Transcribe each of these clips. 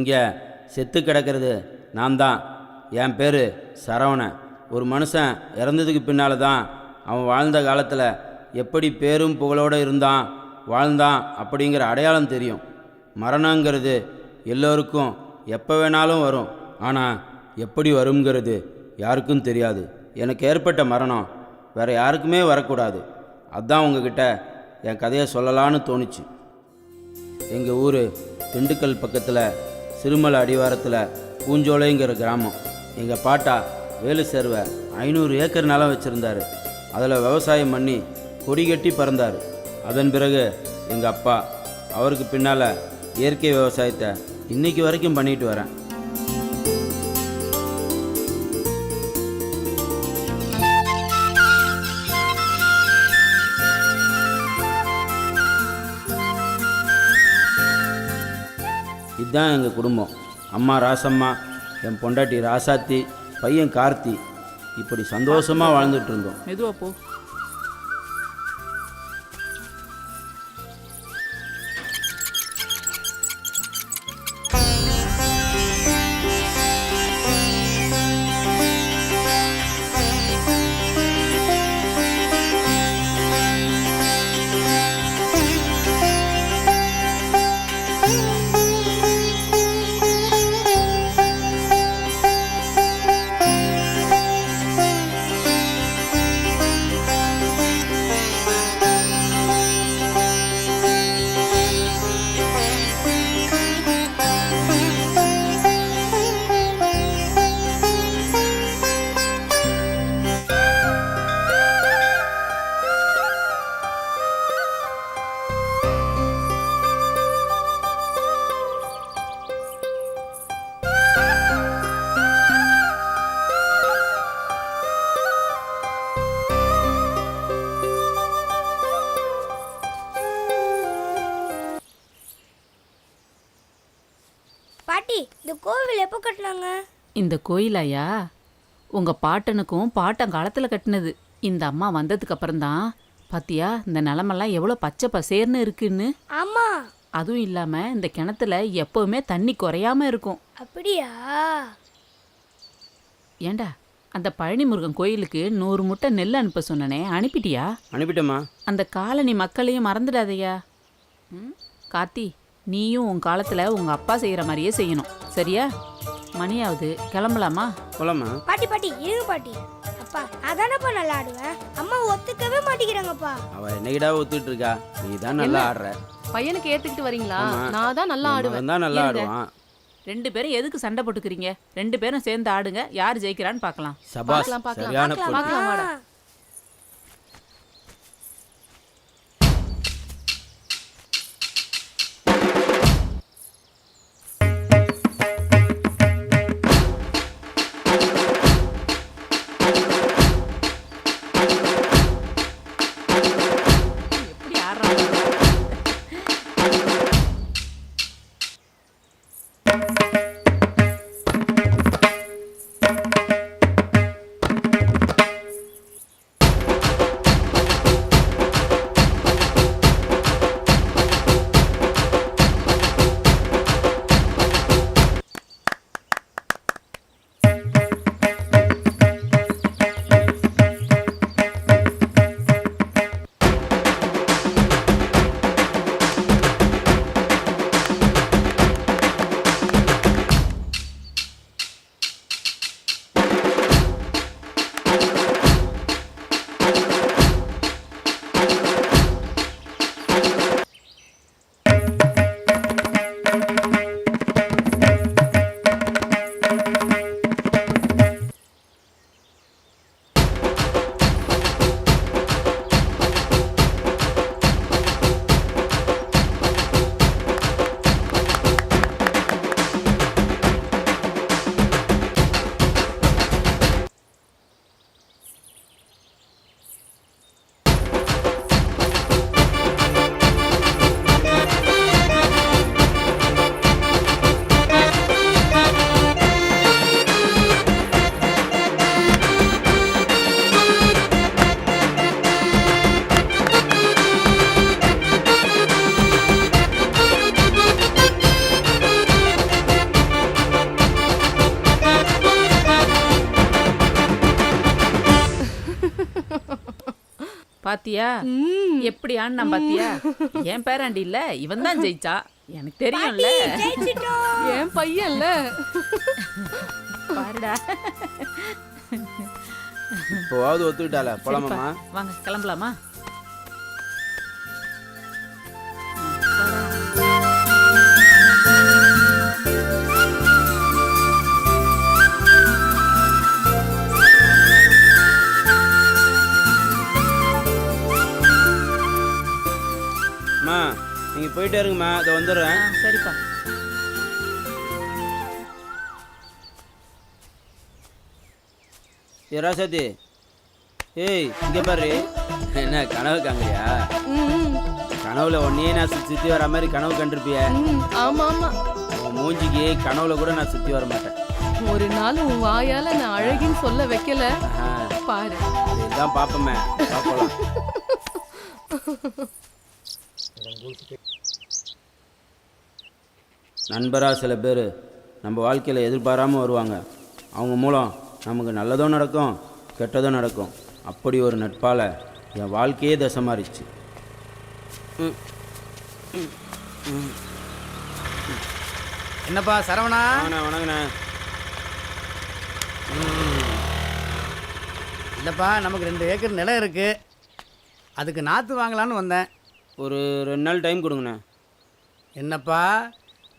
இங்கே செத்து கிடக்கிறது நான் தான். என் பேர் சரவணன். ஒரு மனுஷன் இறந்ததுக்கு பின்னால் தான் அவன் வாழ்ந்த காலத்தில் எப்படி பேரும் புகழோடு வாழ்ந்தான் அப்படிங்கிற அடையாளம் தெரியும். மரணங்கிறது எல்லோருக்கும் எப்போ வேணாலும் வரும். ஆனால் எப்படி வருங்கிறது யாருக்கும் தெரியாது. எனக்கு ஏற்பட்ட மரணம் வேறு யாருக்குமே வரக்கூடாது. அதுதான் உங்ககிட்ட என் கதையை சொல்லலான்னு தோணுச்சு. எங்கள் ஊர் திண்டுக்கல் பக்கத்தில் சிறுமலை அடிவாரத்தில் பூஞ்சோலைங்கிற கிராமம். எங்கள் பாட்டா வேலு சேர்வை 500 ஏக்கர் நிலம் வச்சுருந்தார். அதில் விவசாயம் பண்ணி கொடி கட்டி பறந்தார். அதன் பிறகு எங்கள் அப்பா, அவருக்கு பின்னால் இயற்கை விவசாயத்தை இன்றைக்கி வரைக்கும் பண்ணிட்டு வரேன். இதுதான் எங்கள் குடும்பம். அம்மா ராசம்மா, என் பொண்டாட்டி ராசாத்தி, பையன் கார்த்தி. இப்படி சந்தோஷமாக வாழ்ந்துட்டு இருந்தோம். மெதுவா போ. பாட்டி, இந்த கோவில் எப்போ கட்டினாங்க? இந்த கோயிலாயா உங்கள் பாட்டனுக்கும் பாட்டங்காலத்தில் கட்டினது. இந்த அம்மா வந்ததுக்கு அப்புறம்தான் பாத்தியா இந்த நிலமெல்லாம் எவ்வளோ பச்சை பசேர்னு இருக்குன்னு. ஆமா. அதுவும் இல்லாமல் இந்த கிணத்துல எப்போவுமே தண்ணி குறையாம இருக்கும். அப்படியா? ஏண்டா அந்த பழனி முருகன் கோயிலுக்கு 100 மூட்டை நெல் அனுப்ப சொன்னனே, அனுப்பிட்டியா? அனுப்பிட்டேம்மா. அந்த காலனி மக்களையும் மறந்துடாதையா. கார்த்தி, நீயும் உன் காலத்தில் உங்கள் அப்பா செய்கிற மாதிரியே செய்யணும், சரியா? மணியாவது, கிளம்பலாமா? போலாமா? பாட்டி பாட்டி இருங்க பாட்டி. அப்பா, அதானப்பா நல்லா ஆடுவேன். அம்மா ஒத்துக்கவே மாட்டேங்கிறாங்கப்பா. அவ என்னைக்கிடா ஒத்துட்டு இருக்கா? நீ தான் நல்லா ஆடுற. பையனுக்கு ஏத்துக்கிட்டு வரீங்களா? நான் தான் நல்லா ஆடுவேன். தான் நல்லா ஆடுவான். 2 பேரும் எதுக்கு சண்டை போட்டுக்கிறீங்க? 2 பேரும் சேர்ந்து ஆடுங்க, யார் ஜெயிக்கிறான்னு பார்க்கலாம். சபாஸ், சரியான பொண்ணு. பார்க்கலாம் வாடா. எப்படி ஆடுறாங்க? பாத்தியா ம். எப்படி ஆடினா பாத்தியா? என் பேராண்டி இல்ல, இவன் தான் ஜெயிச்சா. எனக்கு தெரியும்ல. ஜெயிச்சிட்டோம். என் பையன்ல. பாருடா. இப்போவாவது ஒத்துக்கிட்டால போலாமாம்மா? வாங்க கிளம்பலாமா? அம்மா நீங்கள் போயிட்டே இருங்கம்மா, அதை வந்துடுறேன். சரிப்பா. ஏ ராசாத்தி, ஏய் இங்கே பாரு. என்ன கனவு காங்கறியா? ம், கனவுல ஒன்னே நான் சுற்றி வர மாதிரி கனவு கண்டிருப்பிய. ம். ஆமா ஆமா. உன் மூஞ்சிக்கு கனவுல கூட நான் சுற்றி வர மாட்டேன். ஒரு நாள் உன் வாயால நான் அழகின்னு சொல்ல வைக்கல பாரு. இதுதான் பார்ப்போமே, பார்க்கலாம். நண்பராக சில பேர் நம்ம வாழ்க்கையில் எதிர்பாராமல் வருவாங்க. அவங்க மூலம் நமக்கு நல்லதும் நடக்கும், கெட்டதும் நடக்கும். அப்படி ஒரு நட்பால் என் வாழ்க்கையே தசை மாறிச்சு. என்னப்பா சரவணா? வணங்கண்ணே. இல்லைப்பா, நமக்கு 2 ஏக்கர் நிலம் இருக்கு. அதுக்கு நாற்று வாங்கலான்னு வந்தேன். ஒரு 2 நாள் டைம் கொடுங்கண்ணே. என்னப்பா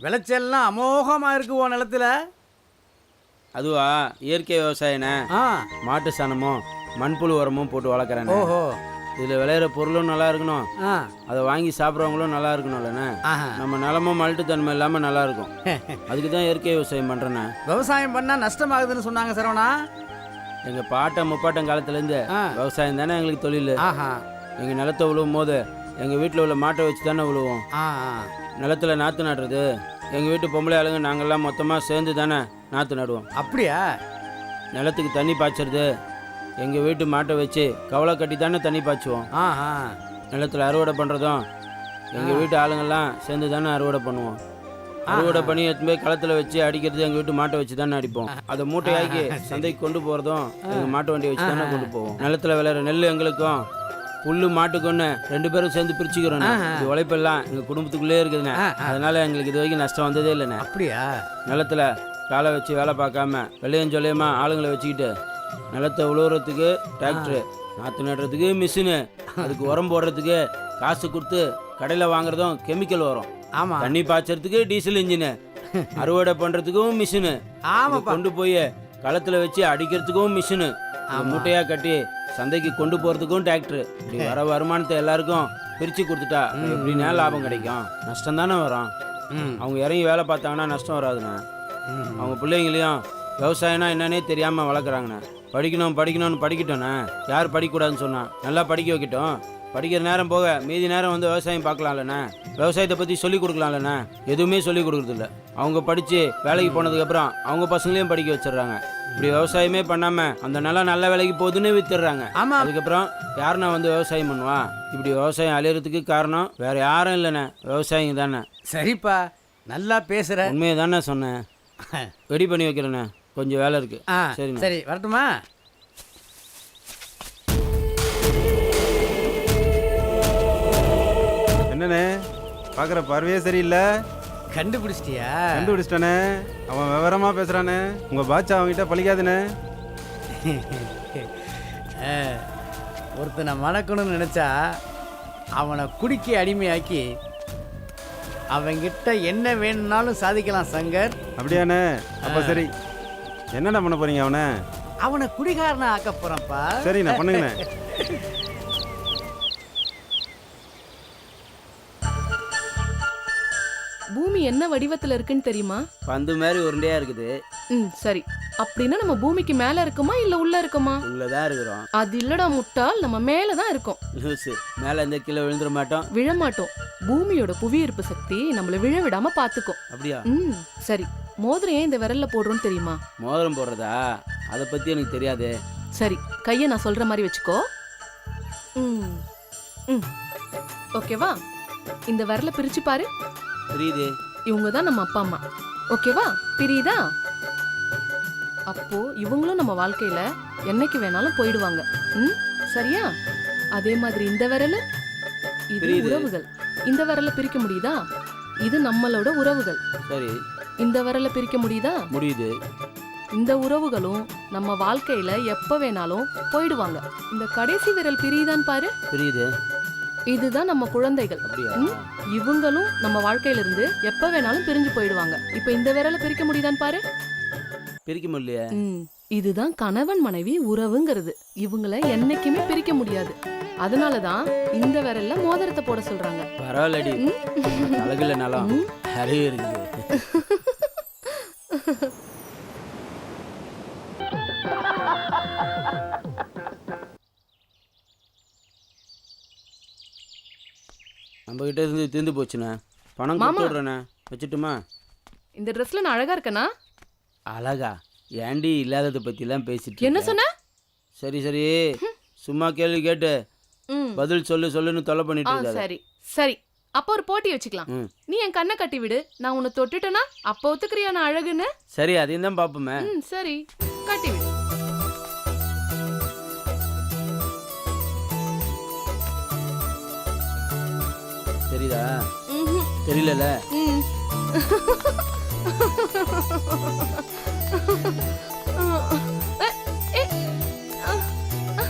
விளைச்சல்லாம் அமோகமாக இருக்கு உன் நிலத்துல? அதுவா இயற்கை விவசாயண்ணே. ஆ. மாட்டு சாணமும் மண்புழு உரமும் போட்டு வளர்க்குறேண்ணே. ஓஹோ. இதில் விளையிற பொருளும் நல்லா இருக்கணும், ஆ. அதை வாங்கி சாப்பிட்றவங்களும் நல்லா இருக்கணும்லண்ணே. ஆஹா. நம்ம நிலமும் மல்ட்டுத்தன்மை இல்லாமல் நல்லா இருக்கும். அதுக்கு தான் இயற்கை விவசாயம் பண்ணுறேண்ணே. விவசாயம் பண்ணால் நஷ்டமாகுதுன்னு சொன்னாங்க சரவணா. எங்கள் பாட்டம் முப்பாட்டம் காலத்துலேருந்து ஆ. விவசாயம் தானே எங்களுக்கு தொழில். ஆஹா. எங்கள் நிலத்தை விழுவும் போது எங்கள் வீட்டில் உள்ள மாட்டை வச்சு தானே விழுவோம். ஆ. நிலத்தில் நாற்று நடுறது எங்கள் வீட்டு பொம்பளை ஆளுங்க நாங்கள்லாம் மொத்தமாக சேர்ந்து தானே நாற்று நடுவோம். அப்படியா? நிலத்துக்கு தண்ணி பாய்ச்சறது எங்கள் வீட்டு மாட்டை வச்சு கவலை கட்டி தானே தண்ணி பாய்ச்சுவோம். ஆஹா. நிலத்தில் அறுவடை பண்ணுறதும் எங்கள் வீட்டு ஆளுங்கள்லாம் சேர்ந்து தானே அறுவடை பண்ணுவோம். அறுவடை பண்ணி எடுத்து போய் களத்தில் வச்சு அடிக்கிறது எங்கள் வீட்டு மாட்டை வச்சு தானே அடிப்போம். அதை மூட்டையாக்கி சந்தைக்கு கொண்டு போகிறதும் எங்கள் மாட்டு வண்டியை வச்சு தானே கொண்டு போவோம். நிலத்தில் விளையிற நெல் எங்களுக்கும் புல்லு மாட்டுக்குன்னு 2 பேரும் சேர்ந்து பிரிச்சுக்கிறோம். இது உழைப்பெல்லாம் எங்கள் குடும்பத்துக்குள்ளே இருக்குதுண்ணே. அதனால எங்களுக்கு இது வரைக்கும் நஷ்டம் வந்ததே இல்லைண்ணே. அப்படியா? நிலத்தில் காலை வச்சு வேலை பார்க்காம வெள்ளையும் சொல்லியமா ஆளுங்களை வச்சுக்கிட்டு நிலத்தை உழுவுறதுக்கு டிராக்டரு, நாற்று நடுறதுக்கு மிஷினு, அதுக்கு உரம் போடுறதுக்கு காசு கொடுத்து கடையில் வாங்குறதும் கெமிக்கல் வரும். ஆமாம். தண்ணி பாய்ச்சறதுக்கு டீசல் இன்ஜினு, அறுவடை பண்ணுறதுக்கும் மிஷினு, ஆமாப்பா. கொண்டு போய் களத்தில் வச்சு அடிக்கிறதுக்கும் மிஷினு, மூட்டையாக கட்டி சந்தைக்கு கொண்டு போகிறதுக்கும் டிராக்டரு. இப்படி வர வருமானத்தை எல்லாருக்கும் பிரித்து கொடுத்துட்டா எப்படின்னா லாபம் கிடைக்கும்? நஷ்டம் தானே வரும். அவங்க இறங்கி வேலை பார்த்தாங்கன்னா நஷ்டம் வராதுண்ணே. அவங்க பிள்ளைங்களையும் விவசாயம்னா என்னன்னே தெரியாமல் வளர்க்குறாங்கண்ணே. படிக்கணும்னு படிக்கட்டோண்ணே. யார் படிக்கக்கூடாதுன்னு சொன்னான்? நல்லா படிக்க வைக்கட்டும். படிக்கிற நேரம் போக மீதி நேரம் வந்து விவசாயம் பார்க்கலாம்லண்ணே. விவசாயத்தை பற்றி சொல்லிக் கொடுக்கலாம்லண்ணே. எதுவுமே சொல்லிக் கொடுக்குறதில்ல. அவங்க படித்து வேலைக்கு போனதுக்கப்புறம் அவங்க பசங்களையும் படிக்க வச்சிடுறாங்க. இப்படி விவசாயமே பண்ணாமல் அந்த நிலம் நல்ல வேலைக்கு போகுதுன்னு வித்துடுறாங்க. ஆமாம். அதுக்கப்புறம் யாருன்னா வந்து விவசாயம் பண்ணுவா? இப்படி விவசாயம் அழியறதுக்கு காரணம் வேறு யாரும் இல்லைண்ணே, விவசாயிங்க தானே. சரிப்பா, நல்லா பேசுகிற. உண்மையை தானே சொன்னேன். ரெடி பண்ணி வைக்கிறேண்ணே, கொஞ்சம் வேலை இருக்குது. ஆ. சரிண்ணே. சரி, வரட்டுமா? என்னண்ணே பார்க்குற பார்வையே சரியில்லை. கண்டுபிடிச்சிட்டியா? கண்டுபிடிச்சிட்டானே. அவன் விவரமா பேசுறானே. உங்க பாட்சா அவன்கிட்ட பழிக்காதுண்ணே. ஒருத்தனை மணக்கணும்னு நினச்சா அவனை குடிக்க அடிமையாக்கி அவங்கிட்ட என்ன வேணும்னாலும் சாதிக்கலாம் சங்கர். அப்படியாண்ணே? அப்போ சரி, என்னண்ணா பண்ண போறீங்க அவனை? அவனை குடிகாரனை ஆக்க போறப்பா. சரிண்ணா, பண்ணுங்கண்ணே. பூமி என்ன வடிவத்துல இருக்குன்னு தெரியுமா? பந்து மாதிரி உருண்டையாக இருக்குது. சரி. அப்படின்னா நம்ம பூமிக்கு மேல இருக்குமா இல்ல உள்ள இருக்குமா? உள்ளதான் இருக்கிறோம். அது இல்லடா முட்டாள், நம்ம மேலதான் இருக்கோம். லூசு, மேலே எந்த கீழே விழுந்துட மாட்டோம். விழமாட்டோம். பூமியோட புவியீர்ப்பு சக்தி நம்மள விழ விடாம பாத்துக்கும். அப்படியா? சரி. மோதிரம் ஏன் இந்த விரல்ல போடுறோம்னு தெரியுமா? மோதிரம் போடுறதா? அதை பற்றி எனக்கு தெரியாது. சரி, கையை நான் சொல்ற மாதிரி வச்சுக்கோ. ஓகேவா? இந்த விரல பிரிச்சு பாரு. புரியுது. இவங்க தான் நம்ம அப்பா அம்மா. ஓகேவா? பிரியுதா? அப்போ இவங்களும் நம்ம வாழ்க்கையில என்னைக்கு வேணாலும் போயிடுவாங்க. சரியா? அதே மாதிரி இந்த விரல் இது புரியுது. உறவுகள். இந்த விரல பிரிக்க முடியுதா? இது நம்மளோட உறவுகள். சரி, இந்த விரல பிரிக்க முடியுதா? முடியுது. இந்த உறவுகளும் நம்ம வாழ்க்கையில எப்ப வேணாலும் போயிடுவாங்க. இந்த கடைசி விரல் பிரியுதான்னு பாரு. புரியுது. இதுதான் நம்ம குழந்தைகள். அப்படியா? இவங்களும் நம்ம வாழ்க்கையில இருந்து எப்ப வேணாலும் பிரிஞ்சு போயிடுவாங்க. இப்ப இந்த விரல பிரிக்க முடியுதான்னு பாரு. பிரிக்க முடியலையே. இதுதான் கணவன் மனைவி உறவுங்கிறது. இவங்கள என்னைக்குமே பிரிக்க முடியாது. அதனாலதான் இந்த விரல்ல மோதிரத்தை போட சொல்றாங்க. பரவாயில்லடி, அழகுல நலம் அறிவு இருக்குது. நம்ம கிட்ட இருந்து தீர்ந்து போச்சுண்ணே. பணம் மாமா. கொடுத்து விட்றேண்ணே. வச்சுட்டுமா? இந்த ட்ரெஸ்ல நான் அழகா இருக்கேனா? அழகா? ஏண்டி இல்லாததை பற்றிலாம் பேசிட்டு என்ன இருக்க? சொன்ன? சரி சரி, சும்மா கேள்வி கேட்டு ம். பதில் சொல்லுன்னு தொலை பண்ணிட்டு இருக்காத. சரி சரி, அப்ப ஒரு போட்டி வச்சுக்கலாம். ம். நீ என் கண்ணை கட்டி விடு, நான் உன்னை தொட்டுட்டேனா அப்ப ஒத்துக்கிறியா நான் அழகுன்னு? சரி, அதையும் தான் பார்ப்போமே. சரி, கட்டி விடு. தெரியுதா? ம்ஹும். தெரியல. ம். எ, அ, அ.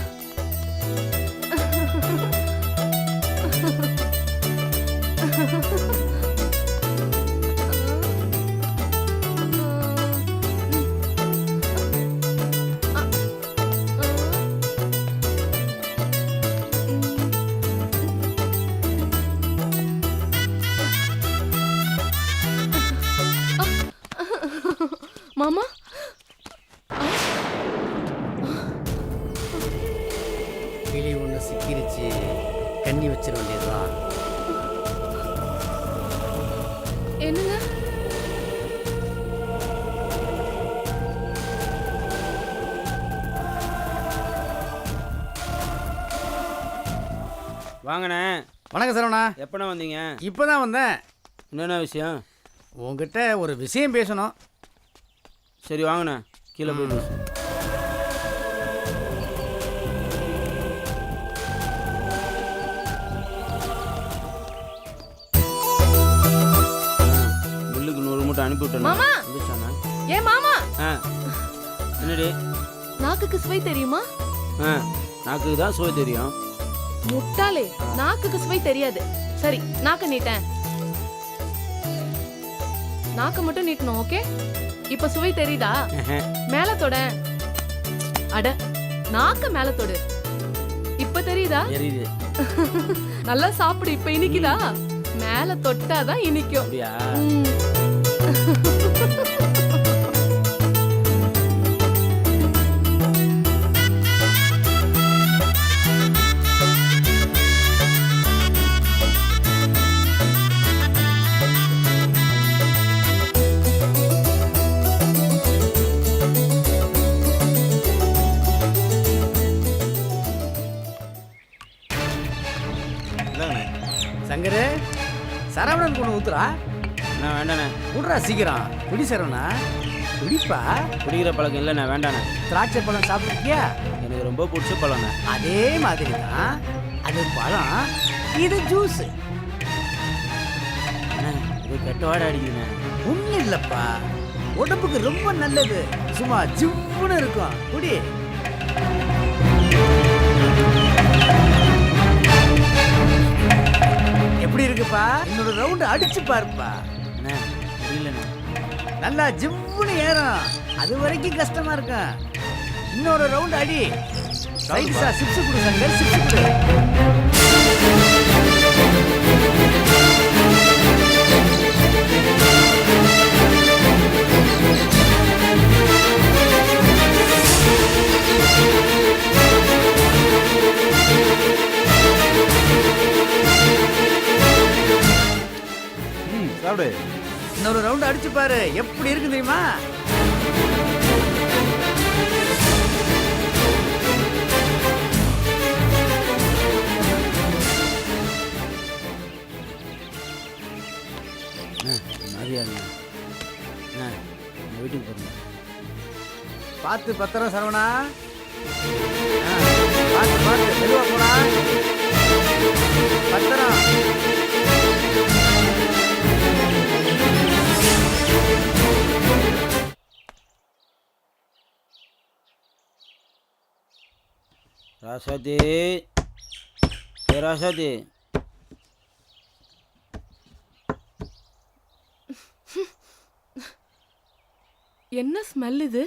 மாமா, கிளி ஒன்று சிக்கிருச்சு, கண்ணி வச்சிட வேண்டியதுதான். என்னங்க? வாங்கண்ணே. வணக்கம் சரவணா. எப்பண்ணா வந்தீங்க? இப்போதான் வந்தேன். என்னென்ன விஷயம்? உங்ககிட்ட ஒரு விஷயம் பேசணும். சரி வாங்கண்ணே, கீழே போயிட்டு. பில்லுக்கு 100 மூட்டை அனுப்பி விட்டேன். மாமா. வந்துச்சாண்ணா? ஏ மாமா, என்னடி? நாக்குக்கு சுவை தெரியுமா? நாக்கு தான் சுவை தெரியும். முட்டாளே, நாக்குக்கு சுவை தெரியாது. சரி, நாக்க நீட்டேன். நாக்க மட்டும் நீட்டணும், ஓகே? இப்ப சுவை தெரியுதா? மேல தொட. அட, நாக்க மேல தொடு. இப்ப தெரியுதா? தெரியுது. நல்லா சாப்பிடு. இப்ப இனிக்குதா? மேல தொட்டாதான் இனிக்கும். அப்படியா? ம். சங்கரு, சரவணன் கொண்டு ஊத்துறா. அண்ணா வேண்டாண்ணே. விட்றா சீக்கிரம். குடி சரவணா, குடிப்பா. குடிக்கிற பழக்கம் இல்லைண்ணே, வேண்டாண்ணே. திராட்சை பழம் சாப்பிட்ருக்கியா? எனக்கு ரொம்ப பிடிச்ச பழம்ண்ணே. அதே மாதிரி தான். அது பழம், இது ஜூஸ். அண்ணா, இது கெட்ட வாடை அடிக்குதுண்ணே. ஒன்றும் இல்லைப்பா, உடம்புக்கு ரொம்ப நல்லது. சும்மா ஜிவ்வுன்னு இருக்கும். குடி. எப்படி இருக்குப்பா? இன்னொரு ரவுண்டு அடிச்சு பாருப்பா. அண்ணா முடியலண்ணே. நல்லா ஜிவ்வுன்னு ஏறும். அது வரைக்கும் கஷ்டமா இருக்கும். இன்னொரு ரவுண்ட் அடி. சைடுஸா சிப்ஸ் கொடு சங்கர், சிப்ஸ் கொடு. சாப்பிடு. இன்னொரு ரவுண்ட் அடிச்சு பாரு, எப்படி இருக்கு தெரியுமா? மாதிரியா இருங்க. அண்ணா, நம்ம வீட்டுக்கு போகிறோம். பார்த்து பத்திரம் சரவணா. பார்த்து மெதுவா போனா. ராசாத்தி ராசாத்தி என்ன ஸ்மெல் இது?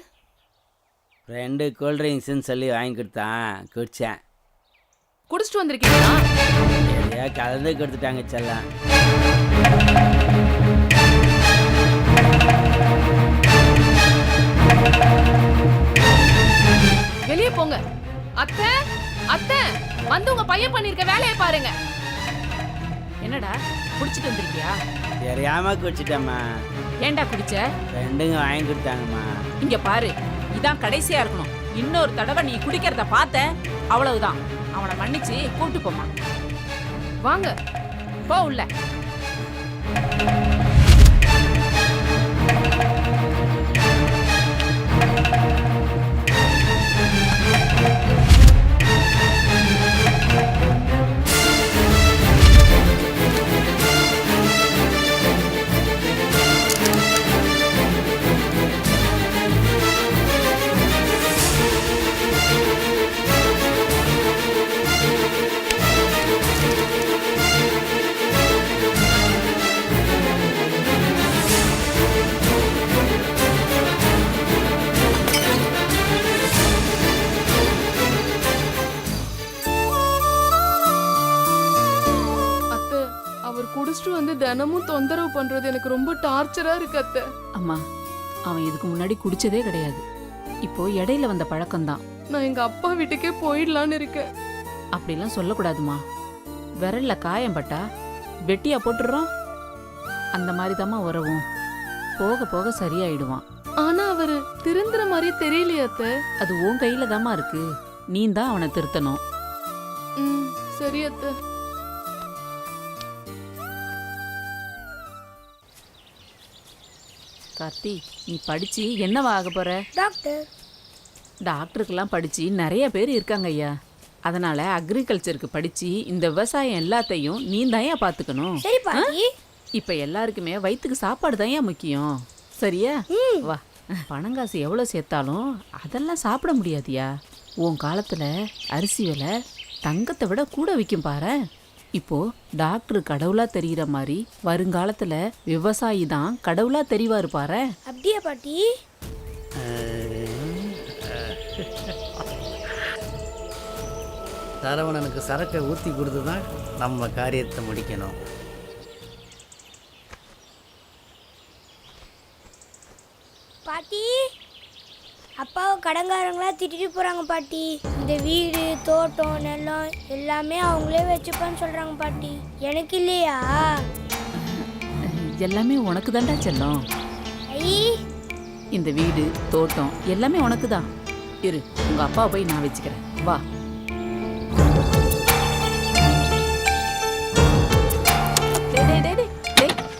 2 கூல்ட்ரிங்க்ஸ்ன்னு சொல்லி வாங்கி கொடுத்தான், குடித்தேன். குடிச்சிட்டு வந்திருக்கீங்களா? எதையா கலந்து கொடுத்துட்டாங்க செல்லம். வெளியே போங்க. அத்தை, அத்தை, வந்து உங்க பையன் பண்ணிருக்க வேலையை பாருங்க. என்னடா குடிச்சிட்டு வந்திருக்கியா? தெரியாம குடிச்சிட்டேம்மா. ஏன்டா குடிச்ச? ஃப்ரெண்டுங்க வாங்கி கொடுத்தாங்கம்மா. இங்க பாரு, இதான் கடைசியா இருக்கணும். இன்னொரு தடவை நீ குடிக்கிறத பார்த்தேன், அவ்வளவுதான். அவனை மன்னிச்சு கூப்பிட்டு போமா. வாங்க. போ உள்ள. அத்தை, அவர் குடிச்சிட்டு வந்து தினமும் தொந்தரவு பண்றது எனக்கு ரொம்ப டார்ச்சரா இருக்கு அத்தை. அம்மா, அவன் இதுக்கு முன்னாடி குடிச்சதே கிடையாது. இப்போ இடையில வந்த பழக்கம்தான். நான் எங்க அப்பா வீட்டுக்கே போயிடலான்னு இருக்கேன். அப்படிலாம் சொல்லக்கூடாதுமா. விரல்ல காயம் பட்டா வெட்டியா போட்டுடுறோம். அந்த மாதிரி தாம்மா உறவும். போக போக சரியாயிடுவான். ஆனா அவரு திருந்துற மாதிரி தெரியலையே அத்தை. அது உன் கையில தாம்மா இருக்கு. நீ தான் அவனை திருத்தணும். சரி அத்தை. கார்த்தி, நீ படிச்சு என்னவா ஆக போற? டாக்டர். டாக்டருக்கெல்லாம் படிச்சு நிறைய பேர் இருக்காங்க ஐயா. அதனால அக்ரிகல்ச்சருக்கு படிச்சு இந்த விவசாயம் எல்லாத்தையும் நீ தாயா பாத்துக்கணும். சரி பாட்டி. இப்ப எல்லாருக்குமே வயிற்றுக்கு சாப்பாடு தாயா முக்கியம். சரியா? வா. பணங்காசு எவ்வளவு சேர்த்தாலும் அதெல்லாம் சாப்பிட முடியாதியா. உன் காலத்துல அரிசி விலை தங்கத்தை விட கூட விற்கும் பாரு. இப்போ டாக்டர் கடவுளா தெரிகிற மாதிரி வருங்காலத்துல விவசாயி தான் கடவுளா தெரிவாரு பாரு. அப்படியே பாட்டி. சரவணனுக்கு சரக்கை ஊற்றி கொடுத்து தான் நம்ம காரியத்தை முடிக்கணும். பாட்டி, அப்பாவை கடங்காரங்களா திட்டிட்டு போறாங்க பாட்டி. இந்த வீடு, தோட்டம், நிலம் எல்லாமே அவங்களே வச்சுப்பான்னு சொல்றாங்க பாட்டி. எனக்கு இல்லையா? எல்லாமே உனக்கு தான்டா செல்லம். ஐ, இந்த வீடு தோட்டம் எல்லாமே உனக்கு தான். இரு, உங்க அப்பாவை போய் நான் வச்சுக்கிறேன். வா.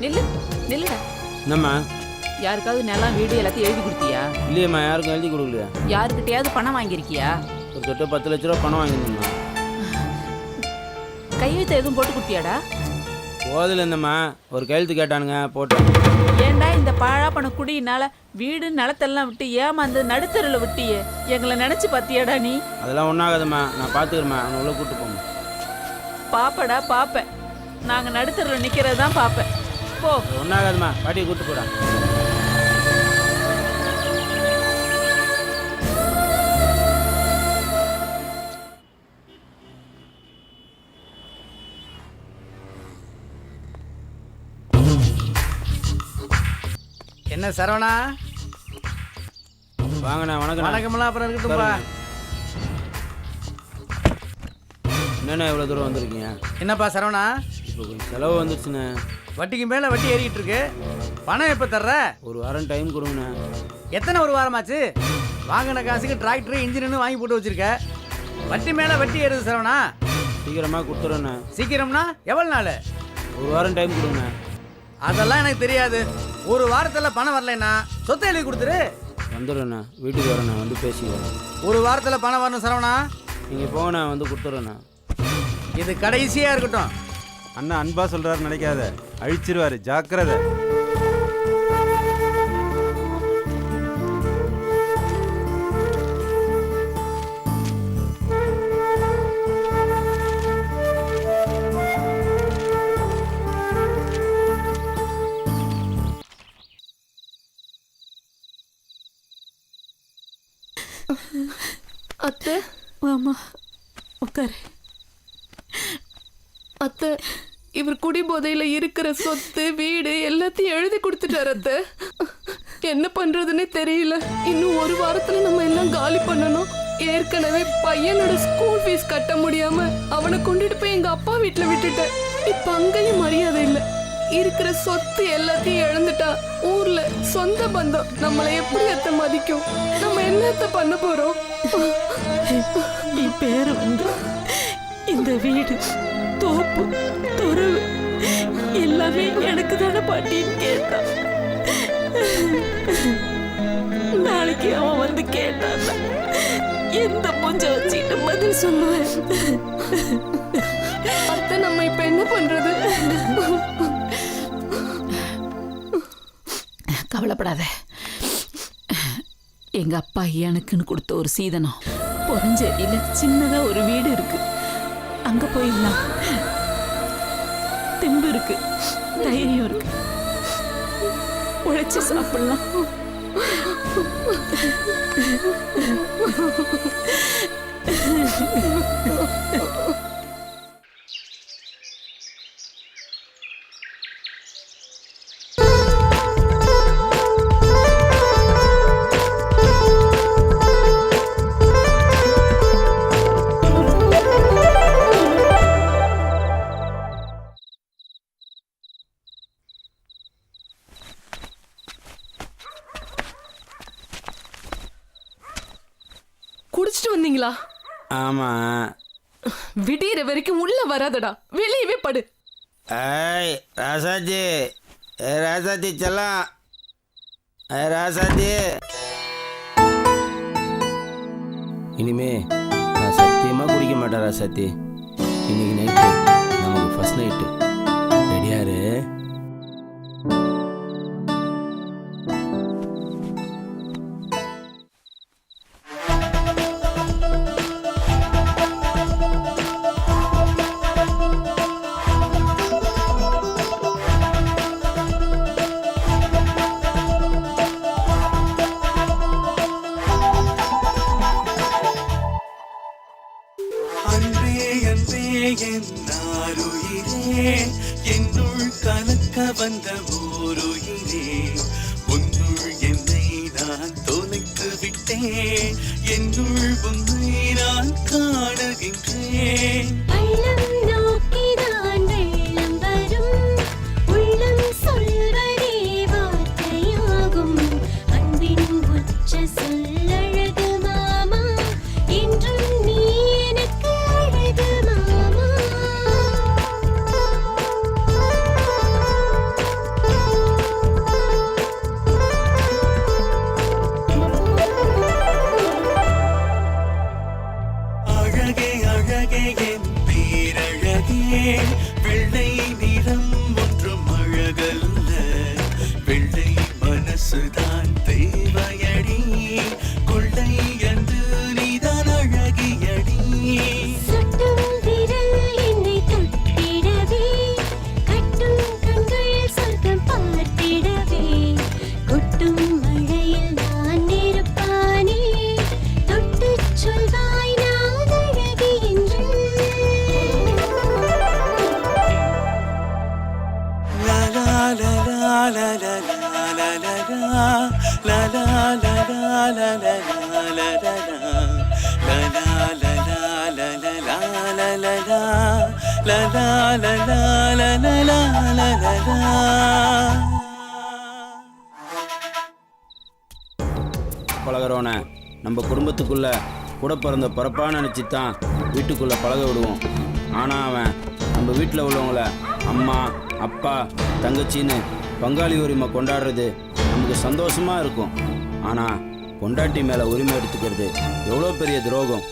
நில்லு நில்லுடா. என்னம்மா? யாருக்காவது நிலம் வீடு எல்லாத்தையும் எழுதி கொடுத்தியா? இல்லையம்மா, யாருக்கும் எழுதி கொடுக்கலையா. யாருக்கிட்டையாவது பணம் வாங்கியிருக்கியா? ஒரு தொட்டு 10 லட்ச ரூபா பணம் வாங்கியிருந்தேம்மா. கையெழுத்து எதுவும் போட்டு கொடுத்தியாடா? போதில் இருந்தம்மா, ஒரு கையெழுத்து கேட்டானுங்க, போட்டேன். ஏன்டா இந்த பாழா பண குடியினால வீடு நிலத்தெல்லாம் விட்டு ஏமாந்து நடுத்தருல விட்டியே. எங்களை நினைச்சு பார்த்தியாடா நீ? அதெல்லாம் ஒன்றாகாதம்மா, நான் பார்த்துக்கிறேம்மா. அவனை உள்ள கூப்பிட்டு போங்க. பாப்படா பாப்பேன். நாங்கள் நடுத்தருல நிற்கிறது தான் பார்ப்பேன். போ. ஒன்றாகாதம்மா, பாட்டியை கூப்பிட்டு போடா. என்ன சரவணா? வாங்கண்ணா. வணக்கம். வணக்கமெல்லாம் அப்புறம் இருக்கட்டும்பா. என்னண்ணா இவ்வளோ தூரம் வந்திருக்கீங்க? என்னப்பா சரவணா? இப்போ கொஞ்சம் செலவு வந்துருச்சுண்ணே. வட்டிக்கு மேலே வட்டி ஏறிக்கிட்டு இருக்கு. பணம் எப்போ தர்ற? ஒரு வாரம் டைம் கொடுங்கண்ணே. எத்தனை ஒரு வாரமாச்சு? வாங்கின காசுக்கு டிராக்டர் இன்ஜின்னு வாங்கி போட்டு வச்சிருக்க. வட்டி மேலே வட்டி ஏறுது சரவணா. சீக்கிரமாக கொடுத்துட்றேண்ணே. சீக்கிரம்னா எவ்வளோ நாள்? ஒரு வாரம் டைம் கொடுங்கண்ணே. அதெல்லாம் எனக்கு தெரியாது. ஒரு வாரத்தில் பணம் வரலைன்னா சொத்தை எழுதி கொடுத்துரு. வந்துடுறேண்ணா, வீட்டுக்கு வரேண்ணா, வந்து பேசிக்கிறேன். ஒரு வாரத்தில் பணம் வரணும் சரவணா. நீங்கள் போங்கண்ணா, வந்து கொடுத்துட்றேண்ணா. இது கடைசியாக இருக்கட்டும். அண்ணா அன்பா சொல்றாரு நினைக்காத, அழிச்சிருவாரு, ஜாக்கிரதை. வாமா உட்காரு. அத்தை, இவர் குடி போதையில இருக்கிற சொத்து வீடு எல்லாத்தையும் எழுதி கொடுத்துட்டாரு அத்தை. என்ன பண்றதுன்னே தெரியல. இன்னும் ஒரு வாரத்துல நம்ம எல்லாம் காலி பண்ணணும். ஏற்கனவே பையனோட ஸ்கூல் ஃபீஸ் கட்ட முடியாம அவனை கொண்டுட்டு போய் எங்க அப்பா வீட்டுல விட்டுட்டேன். இப்ப அங்கேயும் மரியாதை இல்ல. இருக்கிற சொத்து எல்லாத்தையும் இழந்துட்டா ஊர்ல சொந்த பந்தம் நம்மளை எப்படி அத்தை மதிக்கும்? நம்ம என்னத்த பண்ண போறோம்? நீ பேரு இந்த வீடு தோப்பு துறவு எல்லாமே எனக்கு தானே பாட்டின்னு கேட்டான். நாளைக்கு அவன் கேட்டான், எந்த மூஞ்ச வச்சுட்டு பதில் சொல்லுவேன்? அத்தை, நம்ம இப்ப என்ன பண்றது? கவலைப்படாத. எங்க அப்பா எனக்குன்னு கொடுத்த ஒரு சீதனம் பொறஞ்சேரியில சின்னதா ஒரு வீடு இருக்கு. அங்க போயிடலாம். தெம்பு இருக்கு, தைரியம் இருக்கு, உழைச்சு சாப்பிடலாம். குடிச்சிட்டு வந்தீங்களா? ஆமாம். விடியற வரைக்கும் உள்ள வராதடா, வெளியவே படு. ஏய் ராசாஜி, ராசாஜி செல்லாம், ராசாஜி. இனிமே நான் சத்தியமாக குடிக்க மாட்டேன் ராசாத்தி. இன்னைக்கு நைட்டு நமக்கு ஃபர்ஸ்ட் நைட்டு. ரெடியாரு? என்னுள் கலக்க வந்த ஓருயிரே, உன்னுள் என்னை நான் தொலைத்து விட்டேன். என்னுள் உன்னை நான் காணுகின்றேன். வெள்ளை நிறம் ஒன்றும் அழகல்ல, வெள்ளை மனசுதான் தேவையடி. கொள்ளை என்று நீதான் அழகியடி. பழகிறோன நம்ம குடும்பத்துக்குள்ள கூட பிறந்த பிறப்பான்னு நினச்சி தான் வீட்டுக்குள்ளே பழக விடுவோம். ஆனால் அவன் நம்ம வீட்டில் உள்ளவங்கள அம்மா அப்பா தங்கச்சின்னு பங்காளி உரிமை கொண்டாடுறது நமக்கு சந்தோஷமாக இருக்கும். ஆனால் பொண்டாட்டி மேலே உரிமை எடுத்துக்கிறது எவ்வளோ பெரிய துரோகம்.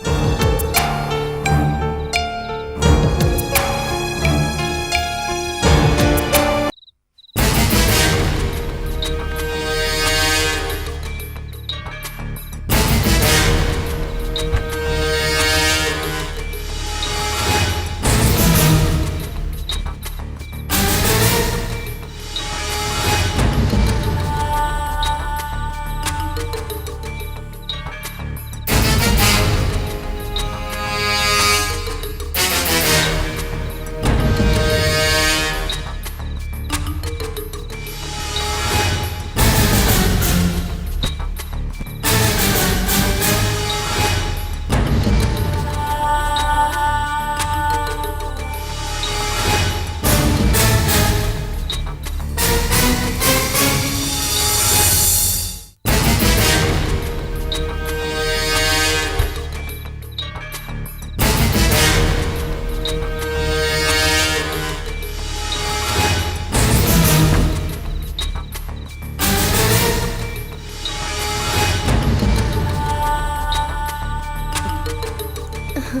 ஏய்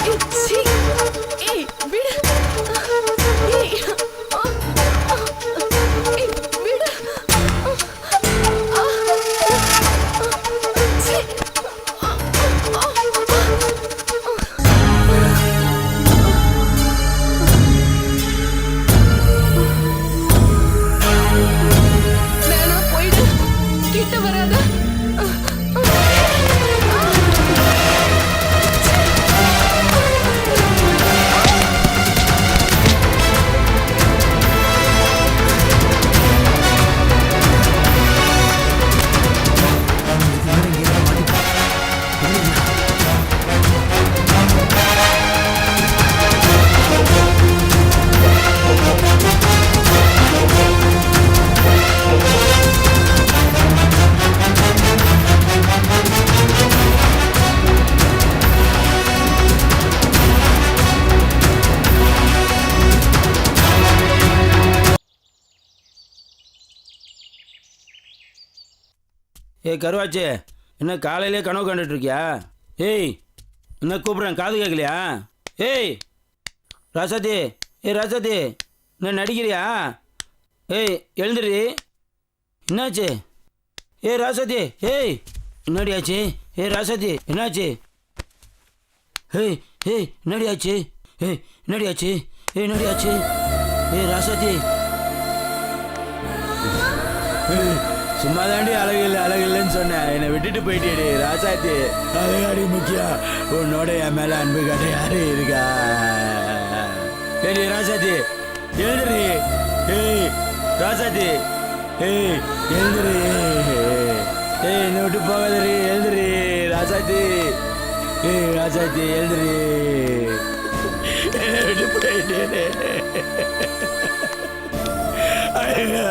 ஏய், சீ. ஏய் விடு. ஏய் ஏய், விடு. சீ. வேணா போயிடு. கிட்ட வராத. ஏய் கருவாச்சி, என்ன காலையிலே கனவு கண்டுட்டு இருக்கியா? ஏய் என்ன கூப்பிட்றேன், காது கேட்கலையா? ஏய் ராசாத்தி, ஏய் ராசாத்தி, என்ன நடிக்கிறியா? ஏய் எழுந்துரு. என்னாச்சு? ஏய் ராசாத்தி, ஏய் என்னடி ஆச்சு? ஏய் ராசாத்தி என்னாச்சு? ஏய் ஏய் என்னடி ஆச்சு? ஏய் என்னடி ஆச்சு? ஏய் என்னடி ஆச்சு? ஏய் ராசாத்தி, சும்மா தாண்டி அழகில்லைன்னு சொன்னேன், என்னை விட்டுட்டு போயிட்டேடி ராசாத்தி. அழகாடி முக்கியம், உன்னோட என் மேல அன்பு காட்ட யாரு இருக்கா? ஏடி ராசாத்தி எழுந்துரு. ஏய் ராசாத்தி, ஏய் எழுந்துரு. ஏய் என்னை விட்டு போகாதரி, எழுந்துரு ராசாத்தி. ஏய் ராசாத்தி எழுந்துரு, என்னை விட்டு போயிட்டேனே. ஐயா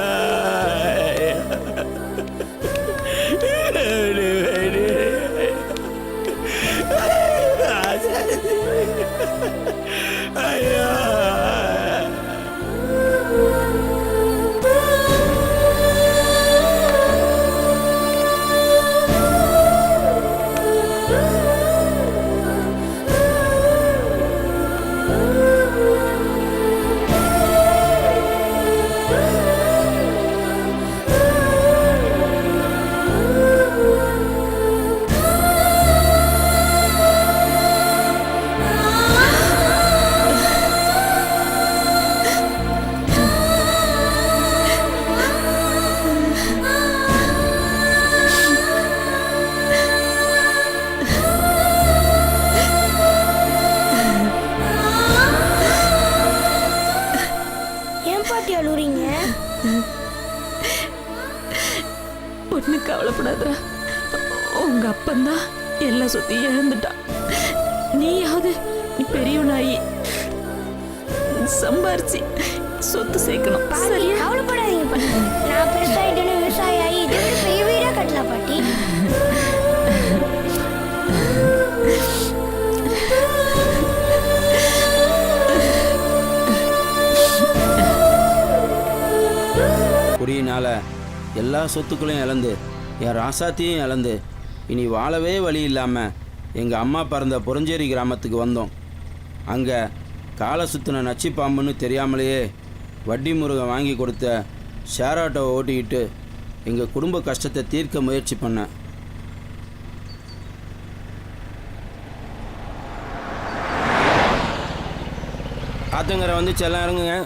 ஒண்ணு கவலைப்படாதடா, உங்க அப்பந்தான் எல்லா சொத்தையும் இழந்துட்டான். நீயாவது பெரியவனாயி சம்பாரிச்சு சொத்து சேர்க்கணும். பாட்டி கவலைப்படாதீங்க பாட்டி, நான் பெருசாயிட்டேன்னு விவசாயி ஆகி இதை விட பெரிய வீடா கட்டலாம் பாட்டி. குறியினால் எல்லா சொத்துக்களையும் இழந்து என் ராசாத்தையும் இழந்து இனி வாழவே வழி இல்லாமல் எங்கள் அம்மா பிறந்த புறஞ்சேரி கிராமத்துக்கு வந்தோம். அங்கே காலை சுற்றின நச்சு பாம்புன்னு தெரியாமலேயே வட்டி முருகன் வாங்கி கொடுத்த ஷேர் ஆட்டோவை ஓட்டிக்கிட்டு எங்கள் குடும்ப கஷ்டத்தை தீர்க்க முயற்சி பண்ணேன். ஆத்தங்கரை வந்து செல்லம் இறங்குங்க.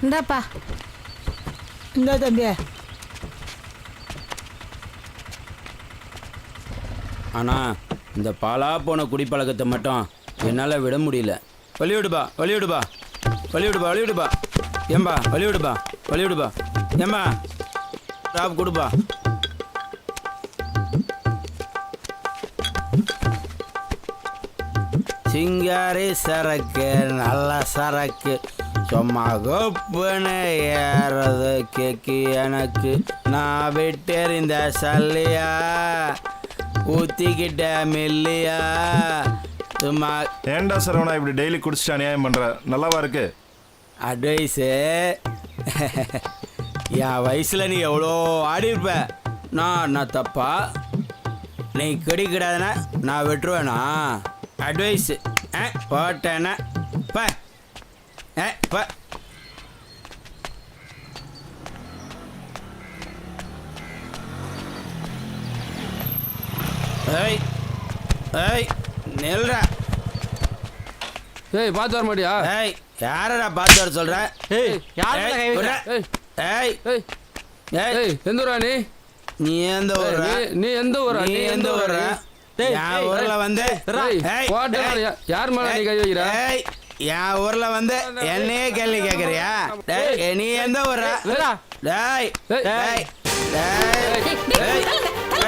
இந்தாப்பா. இந்த தம்பி. ஆனால் இந்த பாலா போன குடிப்பழக்கத்தை மட்டும் என்னால் விட முடியல. வழிவிடுபா வழிவிடுபா வழிவிடுபா வழிவிடுபா ஏம்பா வழிவிடுபா வழிவிடுபா ஏம்பா டாப் கொடுப்பா. சிங்காரி சரக்கு நல்ல சரக்கு சும்மா கொப்புன்னு ஏறது கேக்கு எனக்கு. நான் விட்டெறிந்த சல்லியா ஊத்திக்கிட்ட மில்லியா சும்மா ஏன்டா சரவணா இப்படி டெய்லி குடிச்சிட்டு அநியாயம் பண்ற? நல்லாவா இருக்கு? அட்வைஸு என் வயசில் நீ எவ்வளோ ஆடி இருப்ப. நான் தப்பா? நீ கிடைக்கூடாதுன்னா நான் விட்டுருவேனா? அட்வைஸு போட்டேன்னா ப ப ஏய் ஏய் நில்றா. ஏய் பார்த்து வர மாட்டியா? ஏய் யாரடா பார்த்து வர சொல்ற? ஏய் யார் கை வைக்கிற? ஏய் ஏய் ஏய் ஏய் ஏய் எந்த ஊரா நீ? நீ எந்த ஊர்? நீ எந்த ஊரா? நீ எந்த ஊர்? என் ஊர்ல வந்து ஏய், போட்டு ஏய், யார் மேல நீ கை வைக்கிற? ஏய் என் ஊர்ல வந்து என்னையே கேள்வி கேக்குறியா? டேய் நீ எந்த ஊர்? டேய் ஏய். டேய் டேய்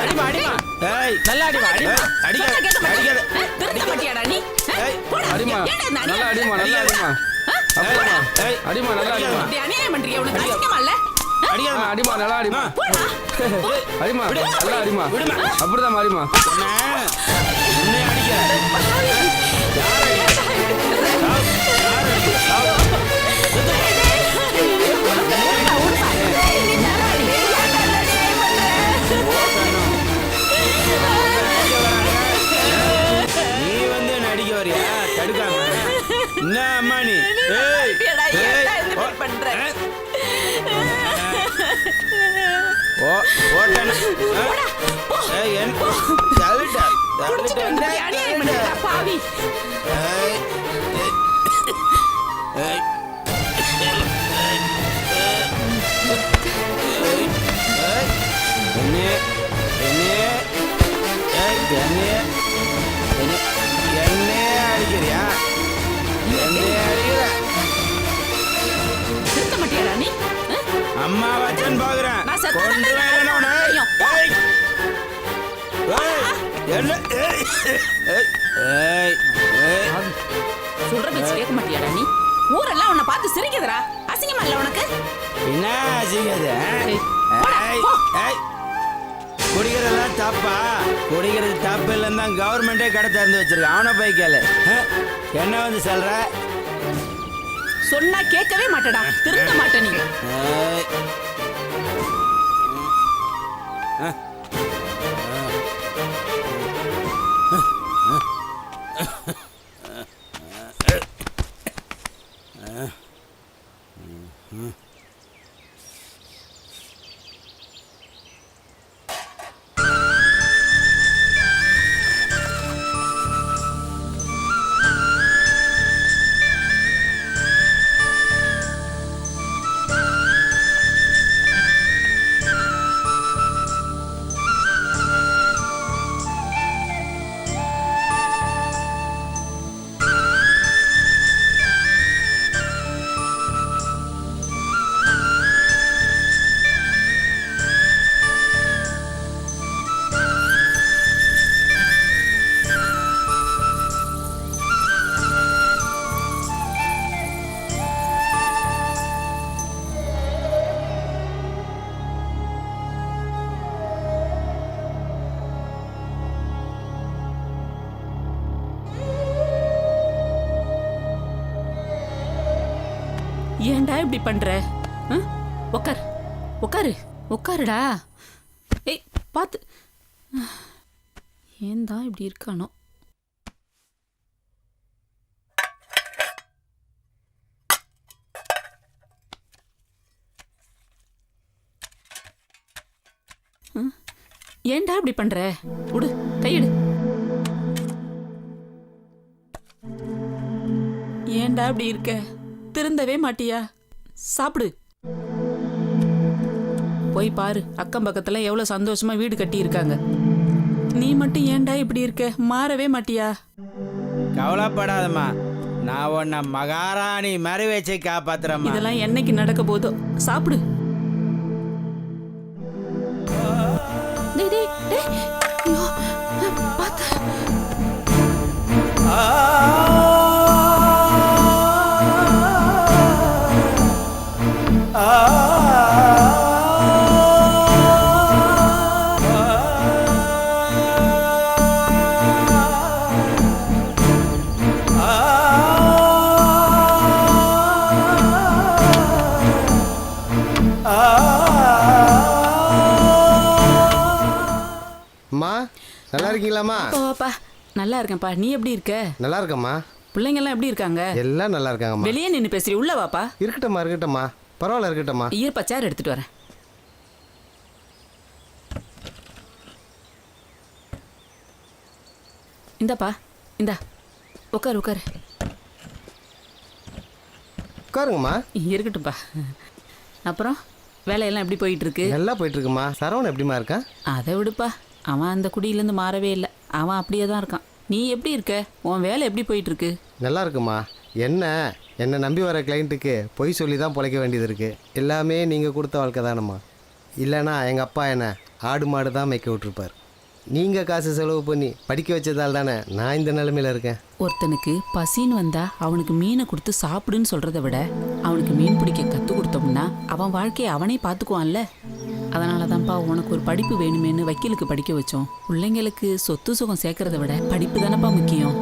அடிமா அடிமா. ஏய் நல்லா அடிமா அடிமா. அடிக்காத அடிக்காத. திருந்த மாட்டியாடா நீ? ஏய் அடிமா நல்லா அடிமா நல்லா அடிமா. அப்படியா? ஏய் அடிமா நல்லா அடிமா. இப்படி அநியாயம் பண்றீங்க, உனக்கு அசிங்கமா இல்ல? அடிக்காத. அடிமா நல்லா அடிமா. அடிமா நல்லா அடிமா. விடுமா. அப்படிதான் அடிமா. உன்னை அடிக்க. நீ வந்து என்ன அடிக்க வரியா? தடுக்காம என்ன அம்மா நீ? ஏய் ஏய் பண்ற ஓ ஓட்டன. ஏய் என் தள்ளிட்ட தள்ளிட்ட. அநியாயம் பண்றா பாவி. ஏய் ஏய் என்ன என்ன ஏய் என்ன அடிக்கிறியா? என்ன அடிக்கிற? திருந்த மாட்டியாடா நீ? அம்மா வச்சன் பாக்குறேன். நான் செத்தா கொண்டு தான் வரணும் உன்னை. தெரியும். ஏய் ஏய் என்ன ஏய் ஏய் ஏய் ஏய் சொல்ற பேச்சு கேட்க மாட்டியாடா நீ? ஊரெல்லாம் உன்னை பார்த்து சிரிக்குதுடா. அசிங்கமா இல்ல உனக்கு? என்ன செய்யுது? ஏய் குடிக்கிறதெல்லாம் தப்பா? குடிக்கிறது தப்பு இல்லைன்னு தான் கவர்மெண்டே கடை திறந்து வச்சிருக்கு. அவனை போய் கேளு. என்ன வந்து சொல்ற? சொன்னா கேட்கவே மாட்டடா. திருந்த மாட்ட நீ. ஏய். ஏன்டா இப்படி பண்ற? உட்கார் உட்காரு உட்காருடா. ஏய் பார்த்து. ஏன் தான் இப்படி இருக்கானோ? ஏன்டா இப்படி பண்ற? விடு, கையிடு. ஏன்டா இப்படி இருக்க? திருந்தவே மாட்டியா? சாப்பிடு. போய் பாரு, அக்கம் பக்கத்துல எவ்வளவு சந்தோஷமா வீடு கட்டி இருக்காங்க. நீ மட்டும் ஏன்டா இப்படி இருக்க? மாறவே மாட்டியா? கவலைப்படாதம்மா, நான் உன்னை மகாராணி மாதிரி வச்சு காப்பாத்துறேம்மா. இதெல்லாம் என்னைக்கு நடக்க போதோ. சாப்பிடு. டேய் டேய் டேய், ஐயோ, பாத்து. இருக்கீங்களாம்மா? வாப்பா நல்லா இருக்கேன்ப்பா. நீ எப்படி இருக்க? நல்லா இருக்கம்மா. பிள்ளைங்கெல்லாம் எப்படி இருக்காங்க? எல்லாம் நல்லா இருக்காங்கம்மா. வெளியே நின்று பேசுறீ, உள்ள வாப்பா. இருக்கட்டம்மா இருக்கட்டம்மா, பரவாயில்ல இருக்கட்டம்மா. இருப்பா, சேர் எடுத்துட்டு வரேன். இந்தாப்பா, இந்தா உட்காரு உட்காரு. உட்காருங்கம்மா. இருக்கட்டும்ப்பா. அப்புறம் வேலையெல்லாம் எப்படி போயிட்டு இருக்கு? நல்லா போயிட்டு இருக்குமா. சரவணன் எப்படிமா இருக்கான்? அதை விடுப்பா, அவன் அந்த குடியிலேருந்து மாறவே இல்லை. அவன் அப்படியே தான் இருக்கான். நீ எப்படி இருக்க? உன் வேலை எப்படி போயிட்டு இருக்கு? நல்லா இருக்குமா. என்னை நம்பி வர கிளைண்ட்டுக்கு பொய் சொல்லி தான் பிழைக்க வேண்டியது இருக்குது. எல்லாமே நீங்கள் கொடுத்த வாழ்க்கை தானம்மா. இல்லைனா எங்கள் அப்பா என்னை ஆடு மாடு தான் மேய்க்க விட்டுருப்பார். நீங்கள் காசு செலவு பண்ணி படிக்க வச்சதால் தானே நான் இந்த நிலைமையில் இருக்கேன். ஒருத்தனுக்கு பசின்னு வந்தா அவனுக்கு மீனை கொடுத்து சாப்பிடுன்னு சொல்கிறத விட அவனுக்கு மீன் பிடிக்க கற்றுக் கொடுத்தோம்னா அவன் வாழ்க்கையை அவனே பார்த்துக்குவான்ல. அதனால தான்ப்பா உனக்கு ஒரு படிப்பு வேணுமேனு வக்கீலுக்கு படிக்க வச்சோம். பிள்ளைங்களுக்கு சொத்து சுகம் சேர்க்கறத விட படிப்பு தானப்பா முக்கியம்.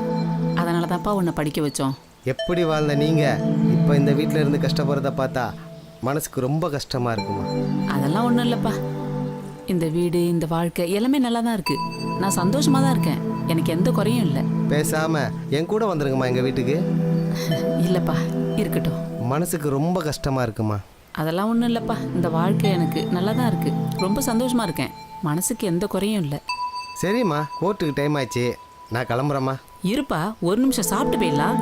அதனால தான்ப்பா உன்னை படிக்க வச்சோம். எப்படி வாழ்ந்த நீங்கள் இப்போ இந்த வீட்டில் இருந்து கஷ்டப்படுறத பார்த்தா மனசுக்கு ரொம்ப கஷ்டமாக இருக்குமா. அதெல்லாம் ஒன்றும் இல்லைப்பா. இந்த வீடு, இந்த வாழ்க்கை எல்லாமே நல்லா தான் இருக்கு. நான் சந்தோஷமாக தான் இருக்கேன். எனக்கு எந்த குறையும் இல்லை. பேசாமல் என் கூட வந்துருங்கம்மா எங்கள் வீட்டுக்கு. இல்லைப்பா, இருக்கட்டும். மனசுக்கு ரொம்ப கஷ்டமாக இருக்குமா. அதெல்லாம் ஒன்றும் இல்லைப்பா. இந்த வாழ்க்கை எனக்கு நல்லா தான் இருக்கு. ரொம்ப சந்தோஷமாக இருக்கேன். மனசுக்கு எந்த குறையும் இல்லை. சரிம்மா, கோர்ட்டுக்கு டைம் ஆயிடுச்சு, நான் கிளம்புறேம்மா. இருப்பா, ஒரு நிமிஷம் சாப்பிட்டு போயிடலாம்.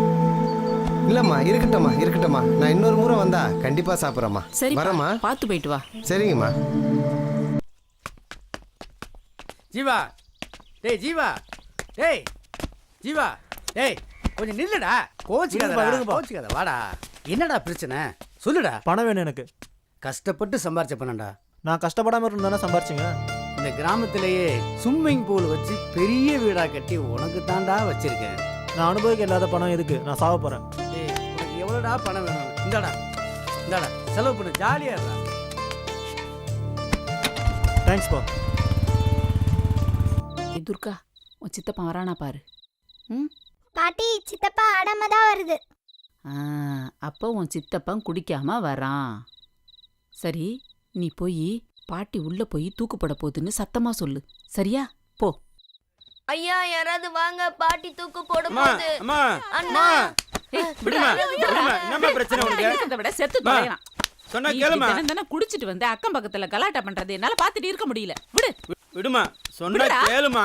இல்லைம்மா இருக்கட்டம்மா, நான் இன்னொரு முறை வந்தா கண்டிப்பாக சாப்பிட்றேம்மா. சரி, வரேம்மா. பார்த்து போயிட்டு வா. சரிங்கம்மா. ஜீவா, டேய் ஜீவா, டேய் ஜீவா, டேய் கொஞ்சம் நில்லுடா. கோச்சிக்காத வாடா. என்னடா பிரச்சனை சொல்லுடா. பணம் வேணும் எனக்கு. கஷ்டப்பட்டு சம்பாரிச்ச பணம்டா. நான் கஷ்டப்படாம இருந்தானே சம்பாரிச்சிங்க. இந்த கிராமத்திலேயே ஸ்விம்மிங் பூல் வச்சு பெரிய வீடா கட்டி உனக்கு தாண்டா வச்சிருக்கேன். நான் அனுபவிக்க இல்லாத பணம் எதுக்கு? நான் சாவ போறேன். டேய் உனக்கு எவ்வளோடா பணம் வேணும்? இந்தாடா செலவு பண்ணு, ஜாலியா இருக்கா. தேங்க்ஸ் பா. துர்கா, உன் சித்தப்பா வரானா பாரு. ம், பாட்டி சித்தப்பா ஆடாம தான் வருது. அப்போ உன் சித்தப்பன் குடிக்காம வரான். சரி, நீ போய் பாட்டி உள்ள போய் தூக்குப்பட போகுதுன்னு சத்தமா சொல்லு. சரியா? போ. ஐயா யாராவது வாங்க, பாட்டி தூக்கு போடும் அம்மா போது. அம்மா அண்ணா விடுமா என்னம்மா பிரச்சனை உனக்கு? இருக்கிறத விட செத்து தொலைறான். சொன்னா நீ கேளுமா. இப்படி தினம் குடிச்சிட்டு வந்து அக்கம் பக்கத்துல கலாட்டா பண்றது என்னால பாத்துட்டு இருக்க முடியல. விடு விடுமா, சொன்னா விடுடா. கேளுமா.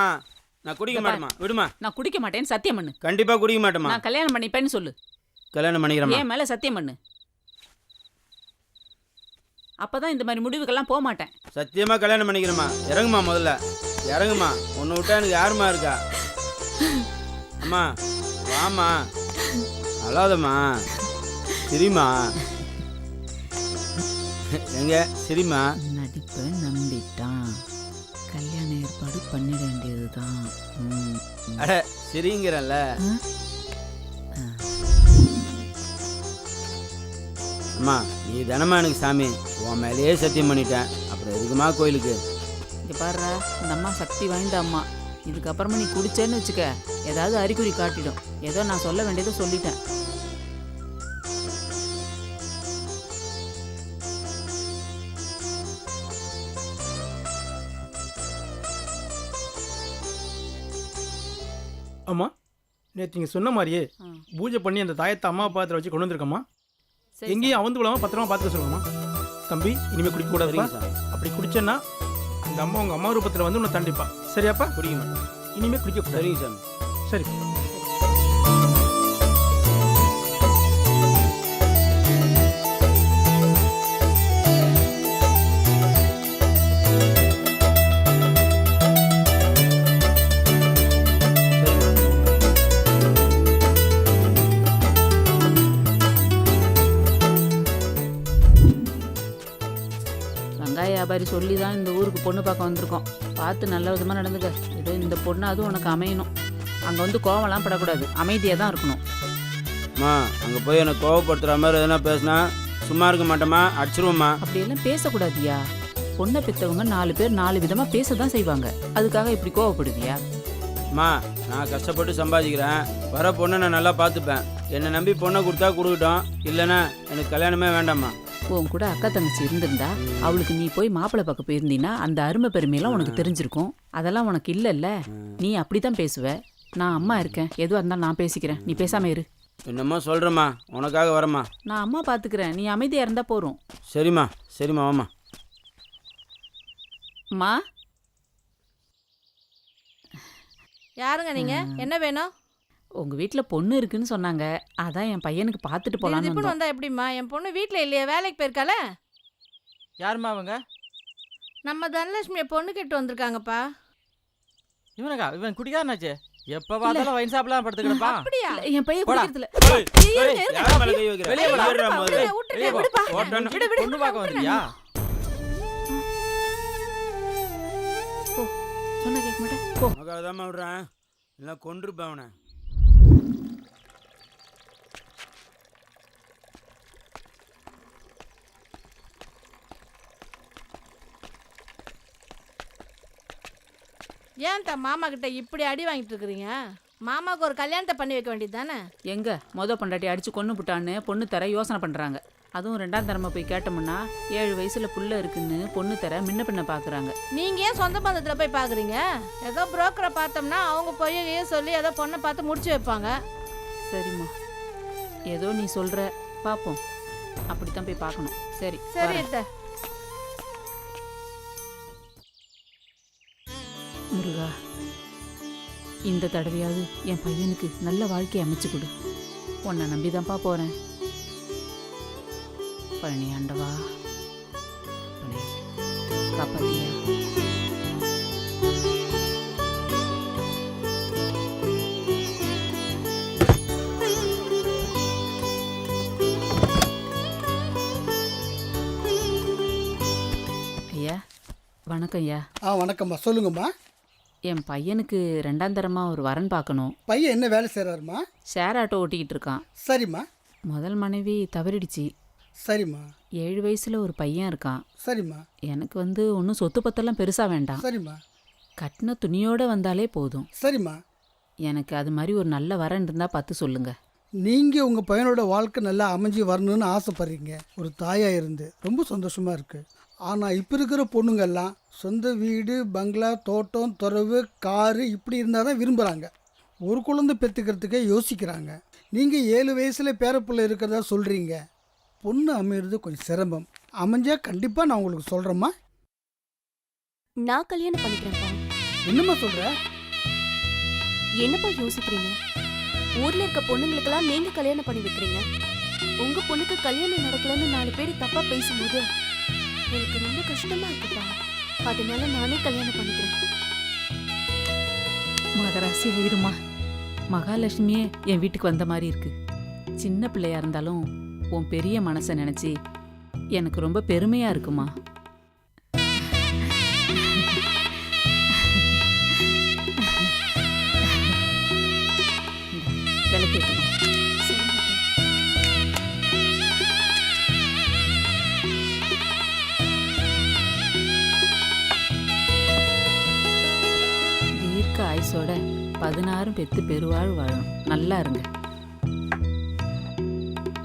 நான் குடிக்க மாட்டேமா. விடுமா. நான் குடிக்க மாட்டேன்னு சத்தியம் பண்ணு. கண்டிப்பா குடிக்க மாட்டேமா. நான் கல்யாணம் பண்ணிப்பேன்னு சொல்லு. கல்யாணம் பண்ணிக்கிறேம்மா. என் மேல சத்தியம் பண்ணு. அப்பதான் இந்த மாதிரி முடிவுக்கெல்லாம் போக மாட்டேன். சத்தியமா கல்யாணம் பண்ணிக்கிறேம்மா. இறங்குமா, முதல்ல இறங்குமா. உன்னை விட்டா எனக்கு யாருமா இருக்கா? அம்மா வாமா, அழாதம்மா. சரிம்மா, எங்க சரிம்மா. நடிப்பை நம்பிட்டான். கல்யாண ஏற்பாடு பண்ணிட வேண்டியதுதான். அட சரிங்கிறல்ல. அம்மா நீ தானம்மா எனக்கு சாமி. உன் மேலேயே சத்தியம் பண்ணிட்டேன், அப்புறம் எதுக்குமா கோயிலுக்கு? இங்க பாருடா, இந்த அம்மா சக்தி வாய்ந்த அம்மா. இதுக்கப்புறமா நீ குடிச்சேன்னு வச்சுக்க, ஏதாவது அறிகுறி காட்டிடும். ஏதோ நான் சொல்ல வேண்டியதை சொல்லிட்டேன். அம்மா, நேற்று நீங்கள் சொன்ன மாதிரியே பூஜை பண்ணி அந்த தாயத்தை அம்மா பாத்திரம் வச்சு கொண்டு வந்திருக்கம்மா. சரி, எங்கேயும் அவந்து விடாம பத்திரமா பார்த்துக்க சொல்லுங்கம்மா. தம்பி, இனிமேல் குடிக்க கூடாதுப்பா. சரிங்க சாமி. அப்படி குடிச்சேன்னா அந்த அம்மா உங்கள் அம்மா ரூபத்தில் வந்து உன்னை தண்டிப்பா. சரியாப்பா? குடிக்க மாட்டேன். இனிமேல் குடிக்க கூடாது. சரிங்க சாமி. சரி. வெங்காய வியாபாரி சொல்லி தான் இந்த ஊருக்கு பொண்ணு பார்க்க வந்திருக்கோம். பார்த்து நல்ல விதமாக நடந்துக்க. ஏதோ இந்த பொண்ணு அதுவும் உனக்கு அமையணும். அங்கே வந்து கோவம்லாம் படக்கூடாது, அமைதியாக தான் இருக்கணும். அம்மா அங்கே போய் என்னை கோவப்படுத்துகிற மாதிரி எதனா பேசினா சும்மா இருக்க மாட்டேம்மா, அடிச்சிருவோம்மா. அப்படியெல்லாம் பேசக்கூடாதியா. பொண்ணை பெற்றவங்க 4 பேர் 4 விதமாக பேச தான் செய்வாங்க. அதுக்காக இப்படி கோவப்படுதியா? அம்மா நான் கஷ்டப்பட்டு சம்பாதிக்கிறேன், வர பொண்ணை நான் நல்லா பார்த்துப்பேன். என்னை நம்பி பொண்ணை கொடுத்தா கொடுக்கட்டும், இல்லைன்னா எனக்கு கல்யாணமே வேண்டாம்மா. உன் கூட அக்கா தங்கச்சி இருந்திருந்தா அவளுக்கு நீ போய் மாப்பிள்ளை பார்க்க போயிருந்தீன்னா அந்த அருமை பெருமையெல்லாம் உனக்கு தெரிஞ்சிருக்கும். அதெல்லாம் உனக்கு இல்லைல்ல. நீ அப்படித்தான் பேசுவ. நான் அம்மா இருக்கேன், எதுவாக இருந்தாலும் நான் பேசிக்கிறேன், நீ பேசாம இரு. என்னம்மா சொல்கிறேம்மா, உனக்காக வரம்மா. நான் அம்மா பார்த்துக்கிறேன், நீ அமைதியாக இருந்தா போறோம். சரிம்மா சரிம்மா வாம்மா. அம்மா யாருங்க நீங்க? என்ன வேணும்? உங்க வீட்ல பொண்ணு இருக்குன்னு சொன்னாங்க, அதான் என் பையனுக்கு பார்த்துட்டு போலான்னு திடீர்னு வந்தோம். வந்தா எப்படிம்மா? என் பொண்ணு வீட்ல இல்லையே, வேலைக்கு போயிருக்கால. யாரும்மா அவங்க? நம்ம தனலட்சுமியை பொண்ணு கேட்டு வந்திருக்காங்கப்பா. இவனுக்கா? இவன் குடிக்காரனாச்சே, எப்ப பார்த்தாலும் வைன் சாப்பிடலாம் படுத்துக்கிடப்பா. அப்படியா? இல்ல, என் பையன் போடா. குடிக்கிறதுல. யார் மேல கை வைக்கிற? வெளியே போடா. வெளியே வா முதல்ல. வெளியே போ. விடுப்பா. ஓட்டணும். பொண்ணு பார்க்க வந்தியா? சொன்னா கேட்க மாட்டேன். போ. உனக்காக தான் விடுறேன், இல்லை கொன்றுப்பேன் அவனை. ஏன் மாமா கிட்ட இப்படி அடி வாங்கிட்டு இருக்கிறீங்க? மாமாவுக்கு ஒரு கல்யாணத்தை பண்ணி வைக்க வேண்டியது தானே? எங்க பொண்டாட்டி அடிச்சு கொன்னு புட்டான்னு பொண்ணு தர யோசனை பண்றாங்க. அதுவும் 2ஆம் தரமா போய் கேட்டோம்னா 7 வயசுல புள்ள இருக்குன்னு பொண்ணு தர முன்ன பின்ன பாக்குறாங்க. நீங்க ஏன் சொந்த பந்தத்துல போய் பாக்குறீங்க? ஏதோ புரோக்கரை பார்த்தோம்னா அவங்க போய் சொல்லி ஏதோ பொண்ணை பார்த்து முடிச்சு வைப்பாங்க. சரிம்மா, ஏதோ நீ சொல்ற, பாப்போம். அப்படித்தான் போய் பார்க்கணும். சரி சரி வரேன். அத்தை. முருகா, இந்த தடவையாவது என் பையனுக்கு நல்ல வாழ்க்கையை அமைச்சு கொடு. உன்னை நம்பிதான்ப்பா போறேன். பழனி ஆண்டவா, பழனி காப்பாத்தியா. ஐயா வணக்கம் ஐயா. வணக்கம்மா, சொல்லுங்கம்மா. என் பையனுக்கு 2ஆம் தரமா ஒரு வரன் பார்க்கணும். பையன் என்ன வேலை செய்கிறாருமா? ஷேர் ஆட்டோ ஓட்டிக்கிட்டு இருக்கான். சரிம்மா. முதல் மனைவி தவறிடுச்சு. சரிம்மா. 7 வயசுல ஒரு பையன் இருக்கான். சரிம்மா. எனக்கு ஒன்றும் சொத்து பத்தெல்லாம் பெருசாக வேண்டாம். சரிம்மா. கட்டின துணியோடு வந்தாலே போதும். சரிம்மா. எனக்கு அது மாதிரி ஒரு நல்ல வரன் இருந்தால் பார்த்து சொல்லுங்க. நீங்கள் உங்கள் பையனோட வாழ்க்கை நல்லா அமைஞ்சு வரணும்னு ஆசைப்படுறீங்க. ஒரு தாயாக இருந்து ரொம்ப சந்தோஷமாக இருக்குது. ஆனால் இப்போ இருக்கிற பொண்ணுங்கெல்லாம் சொந்த வீடு, பங்களா, தோட்டம், துறவு, காரு இப்படி இருந்தால் தான் விரும்புகிறாங்க. ஒரு குழந்தை பெற்றுக்கிறதுக்கே யோசிக்கிறாங்க. நீங்கள் 7 வயசில் பேரப்பிள்ளை இருக்கிறதா சொல்கிறீங்க. பொண்ணு அமையிறது கொஞ்சம் சிரமம். அமைஞ்சால் கண்டிப்பாக நான் உங்களுக்கு சொல்கிறேம்மா. நான் கல்யாணம் பண்ணிக்கிறேன்ப்பா. என்னம்மா சொல்கிற? என்னப்பா யோசிக்கிறீங்க? ஊர்ல இருக்க பொண்ணுங்களுக்கெல்லாம் நீங்க கல்யாணம் பண்ணி வைக்கிறீங்க. உங்க பொண்ணுக்கு கல்யாணம் நடக்கலன்னு 4 பேர் தப்பா பேசும்போது எனக்கு ரொம்ப கஷ்டமா இருக்குப்பா. அதனால நானே கல்யாணம் பண்ணிக்கிறேன். மகராசி உயிருமா, மகாலட்சுமியே என் வீட்டுக்கு வந்த மாதிரி இருக்கு. சின்ன பிள்ளையா இருந்தாலும் உன் பெரிய மனசை நினைச்சு எனக்கு ரொம்ப பெருமையா இருக்குமா. விளக்கேற்றுமா. தீர்க்க ஆயுசோட 16 பெத்து பெருவாழ் வாழணும். நல்லா இருங்க.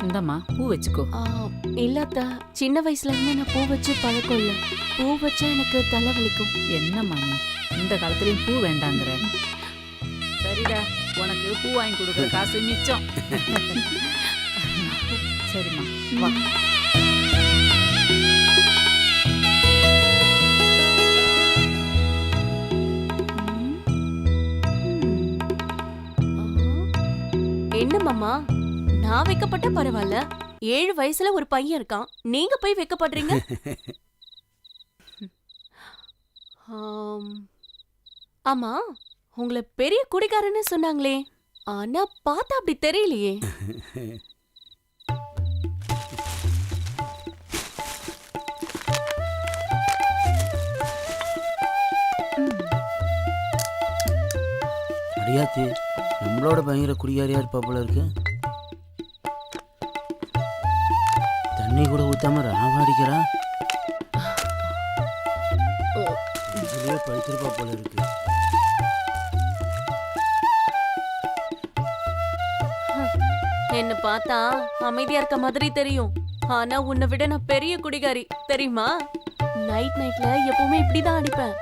இந்தம்மா பூ வச்சுக்கோ. இல்லாத்தா, சின்ன வயசுல இருந்து நான் பூ வச்சு பழக்கம் இல்லை. பூ வச்சா எனக்கு தலை வலிக்கும். என்னம்மா நீ இந்த காலத்துலயும் பூ வேண்டாங்கிற? சரிடா, உனக்கு பூ வாங்கி கொடுக்குற காசு மிச்சம். சரிம்மா வா. என்ன மாமா, நான் வைக்கப்பட்ட பரவாயில்ல. 7 வயசுல ஒரு பையன் இருக்கான், நீங்க போய் வைக்கப்படுறீங்க. ஆமா, உங்களை பெரிய குடிகாரன்னு சொன்னாங்களே, ஆனா பார்த்தா அப்படி தெரியலையே. அடியாத்தி, நம்மளோட பயங்கர குடியாரியா இருப்பா போல இருக்கு. தண்ணி கூட ஊத்தாம ராவாடிக்கிறா. இதுலயே படுத்திருப்பா போல இருக்கு. என்ன பார்த்தா அமைதியா இருக்க மாதிரி தெரியும். ஆனா உன்னை விட நான் பெரிய குடிகாரி தெரியுமா? நைட்ல எப்பவுமே இப்படிதான் அடிப்பேன்.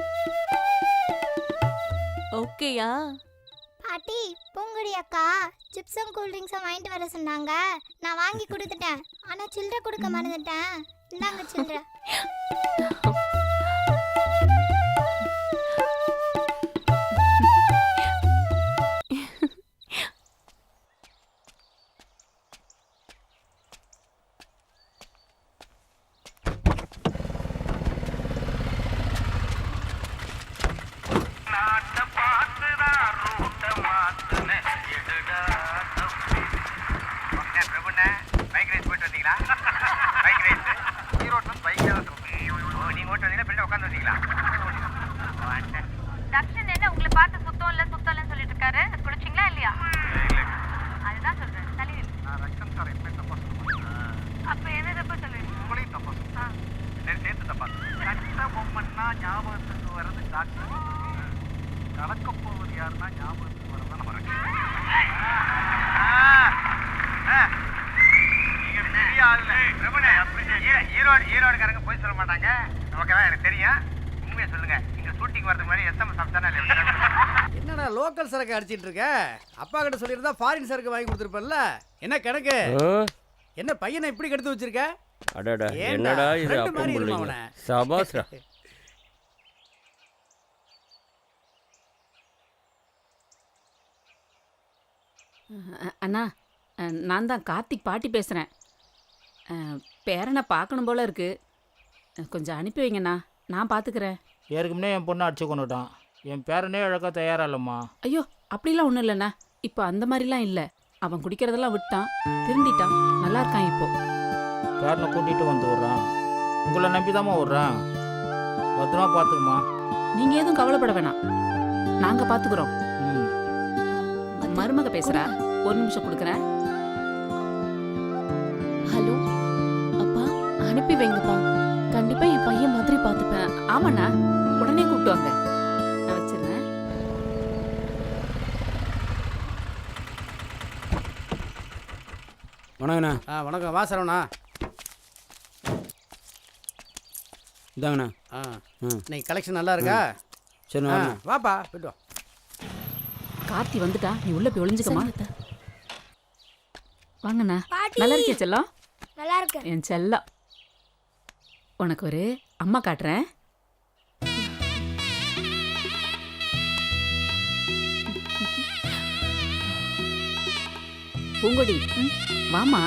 ஓகேயா? பாட்டி, பூங்குடி அக்கா சிப்ஸும் கூல் ட்ரிங்க்ஸும் வாங்கிட்டு வர சொன்னாங்க. நான் வாங்கி கொடுத்துட்டேன். ஆனா சில்லறை கொடுக்க மறந்துட்டேன். இந்தாங்க சில்லறை. ஈரோடுக்காரங்க போய் சொல்ல மாட்டாங்க. ஓகேவா? எனக்கு தெரியும். உண்மையை சொல்லுங்க. இங்க ஷூட்டிங் வரதுக்கு முன்னாடி எஸ்எம்எஸ் சாப்பிட்டானே இல்லையா? என்னடா லோக்கல் சரக்கு அடிச்சிட்டு இருக்க? அப்பா கிட்ட சொல்லியிருந்தா ஃபாரின் சரக்கு வாங்கி கொடுத்துருப்பல்ல. என்ன கணக்கு? என்ன பையனை இப்படி கெடுத்து வச்சிருக்க? அடடா, என்னடா இது அப்பம் புள்ளைங்க. சபாஸ்ரா. அண்ணா, நான் தான் கார்த்திக் பாட்டி பேசுகிறேன். பேரனை பார்க்கணும் போல இருக்கு. கொஞ்சம் அனுப்பி வைங்கண்ணா, நான் பார்த்துக்கிறேன். ஏற்கனவே என் பொண்ணை அடிச்சு கொண்டுட்டான். என் பேரனே இழக்க தயாரா இல்லைம்மா. ஐயோ, அப்படிலாம் ஒன்றும் இல்லைண்ணா. இப்போ அந்த மாதிரிலாம் இல்லை. அவன் குடிக்கிறதெல்லாம் விட்டான், திருந்திட்டான், நல்லா இருக்கான் இப்போ. பேரனை கூட்டிகிட்டு வந்து விட்றான். உங்களை நம்பிதாம்மா விட்றான். பத்திரமா பார்த்துக்குமா. நீங்கள் எதுவும் கவலைப்பட வேணாம், நாங்கள் பார்த்துக்குறோம். மருமக பேசுகிறா, ஒரு நிமிஷம் கொடுக்குறேன். ஹலோ அப்பா, அனுப்பி வைங்கப்பா. கண்டிப்பா என் பையன் மாதிரி பார்த்துப்பேன். ஆமாண்ணா, உடனே கூப்பிட்டு வாங்க. நான் வச்சிடுறேன். வணக்கண்ணா. வணக்கம். வா சரவணா. இதாங்கண்ணா. இன்னைக்கு கலெக்ஷன் நல்லா இருக்கா? சரி, வாப்பா போய்ட்டு வா. கார்த்தி வந்துட்டா, நீ உள்ள போய் ஒளிஞ்சுக்கமா. வாங்கண்ணா. நல்லா இருக்கே செல்லம்? நல்லா இருக்கு என் செல்லம். உனக்கு ஒரு அம்மா காட்டுறேன். பூங்கொடி, வாமா.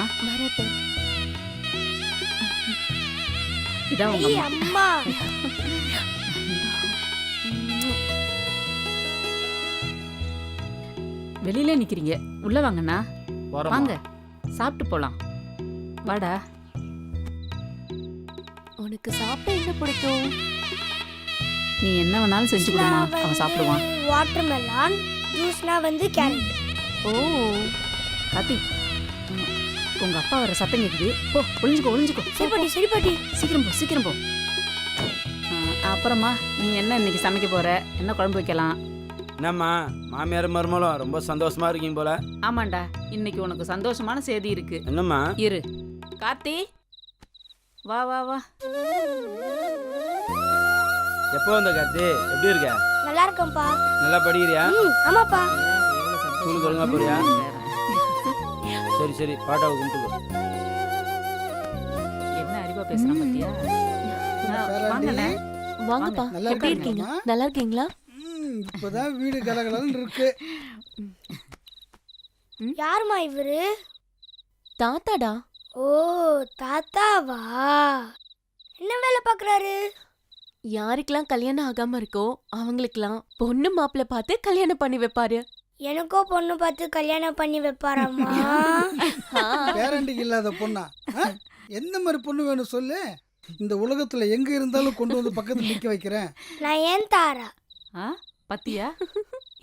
இதான் உங்க அம்மா. வெளியில நிக்கிறீங்க, உள்ள வாங்கண்ணா. வாங்க, சாப்பிட்டு போலாம். வாடா. உனக்கு சாப்பிட என்ன பிடிக்கும்? நீ என்ன வேணாலும் செஞ்சு கொடுமா, அவன் சாப்பிடுவான். வாட்டர் மெலான், ஜூஸ்னா வந்து கேரட். ஓ கார்த்தி, உங்க அப்பா வர சத்தம் கேக்குது. போ, ஒளிஞ்சுக்கோ. சரி பாட்டி, சரி பாட்டி. சீக்கிரம் போ. அப்புறமா நீ என்ன இன்னைக்கு சமைக்க போற? என்ன குழம்பு வைக்கலாம்? என்னம்மா, மாமியார் மருமகளும் ரொம்ப சந்தோஷமா இருக்கீங்க போல. ஆமாண்டா, இன்னைக்கு உனக்கு சந்தோஷமான செய்தி இருக்கு. என்னம்மா? இரு கார்த்தி, வா. எப்போ வந்த கார்த்தி? எப்படி இருக்க? நல்லா இருக்கேன்ப்பா. நல்லா படிக்கிறியா? ஆமாப்பா. ஸ்கூலுக்கு ஒழுங்கா போறியா? சரி, பாட்டாவை கும்பிட்டுக்கோ. என்ன அறிவா பேசுறான் பாத்தியா? வாங்கண்ணே. வாங்கப்பா. எப்படி இருக்கீங்க? நல்லா இருக்கீங்களா? இப்பதான் வீடு கலகலன்னு இருக்கு. யாருமா இவரு? தாத்தாடா. ஓ, தாத்தாவா? என்ன வேலை பார்க்கறாரு? யாருக்கெல்லாம் கல்யாணம் ஆகாம இருக்கோ அவங்களுக்கெல்லாம் பொண்ணு மாப்பிள்ளை பார்த்து கல்யாணம் பண்ணி வைப்பாரு. எனக்கோ பொண்ணு பார்த்து கல்யாணம் பண்ணி வைப்பாராமா? பேரண்டிக்கு இல்லாத பொண்ணா? எந்த மாதிரி பொண்ணு வேணும் சொல்லு. இந்த உலகத்துல எங்க இருந்தாலும் கொண்டு வந்து பக்கத்துல நிக்க வைக்கிறேன். நான் ஏன் தாரா? பத்தியா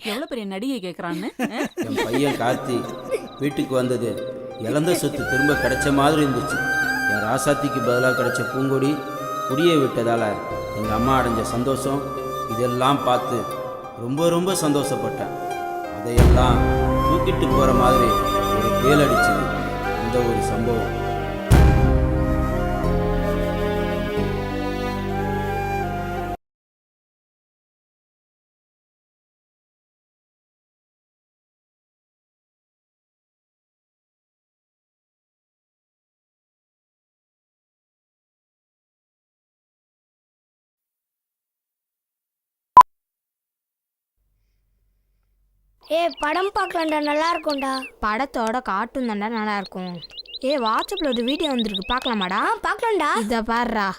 எவ்வளவு பெரிய நடிகை கேட்கறான்னு. என் பையன் கார்த்தி வீட்டுக்கு வந்தது இழந்த சொத்து திரும்ப கிடைச்ச மாதிரி இருந்துச்சு. என் ராசாத்திக்கு பதிலாக கிடைச்ச பூங்கொடி குடியை விட்டதால் எங்கள் அம்மா அடைஞ்ச சந்தோஷம் இதெல்லாம் பார்த்து ரொம்ப சந்தோஷப்பட்டேன். அதையெல்லாம் தூக்கிட்டு போகிற மாதிரி ஒரு பேல் அடிச்சது அந்த ஒரு சம்பவம். படம் பார்க்கலாம்டா, நல்லா இருக்கும்டா. படத்தோட கார்ட்டூன் தான்டா நல்லா இருக்கும். வாட்ஸ்அப்ல ஒரு வீடியோ வந்திருக்கு, பார்க்கலாமாடா? பார்க்கலாம்டா. இதை பாருடா.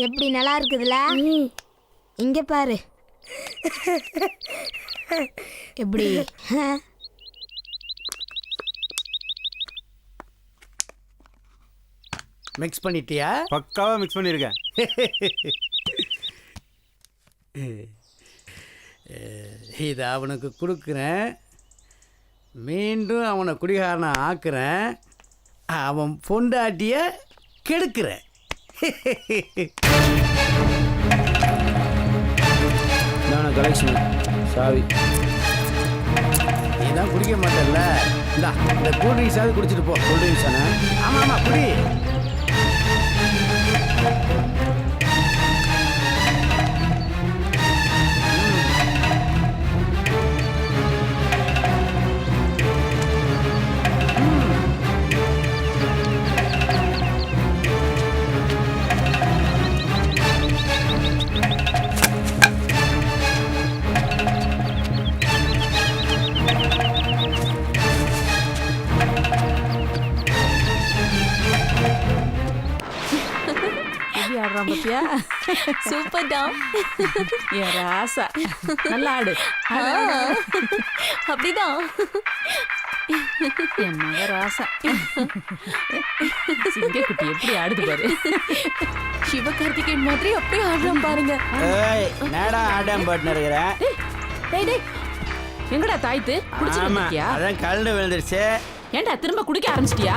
எப்படி நல்லா இருக்குதுல? இங்க பாரு எப்படி. மிக்ஸ் பண்ணிட்டியா? பக்காவாக மிக்ஸ் பண்ணியிருக்கேன். இதை அவனுக்கு கொடுக்குறேன், மீண்டும் அவனை குடிகாரனை ஆக்குறேன், அவன் பொண்டாட்டிய கெடுக்கிறேன். கலெக்ஷன் சாவி. நீ தான் குடிக்க மாட்டேல்ல, இந்த கூல் ட்ரிங்க்ஸாவது குடிச்சிட்டு போ. கூல் ட்ரிங்க்ஸ் தானே? ஆமாம் ஆமாம், குடி. ஆடுறான் பத்தியா? சூப்பர் டா. என் ராசா நல்லா ஆடு. அப்படிதான் என் மக ராசா. சிங்கக்குட்டி எப்படி ஆடுது பாரு. சிவகார்த்திகேயன் மாதிரி அப்படியே ஆடுறான் பாருங்க. நேடா ஆடம் பாட்டு இருக்கிறேன். எங்கடா தாய்த்து குடிச்சிருக்கியா? அதான் கலந்து விழுந்துருச்சு. ஏண்டா திரும்ப குடிக்க ஆரம்பிச்சிட்டியா?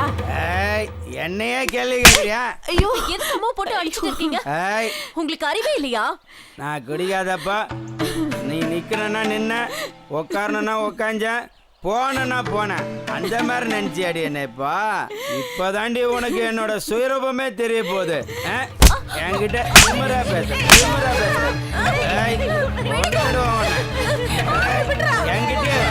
என்னையே கேள்வி கேட்கிறியா? ஐயோ, எதுக்குமோ போட்டு அடிச்சுட்டு இருக்கீங்க? உங்களுக்கு அறிவே இல்லையா? நான் குடிக்காதப்பா. நீ நிக்கிறனா நின்ன, உக்காரனா உக்காஞ்சேன், போனா போனேன். அந்த மாதிரி நினைச்சியாடி என்னப்பா? இப்பதாண்டி உனக்கு என்னோட சுயரூபமே தெரிய போகுது. என்கிட்ட திமிரா பேச என்கிட்டயே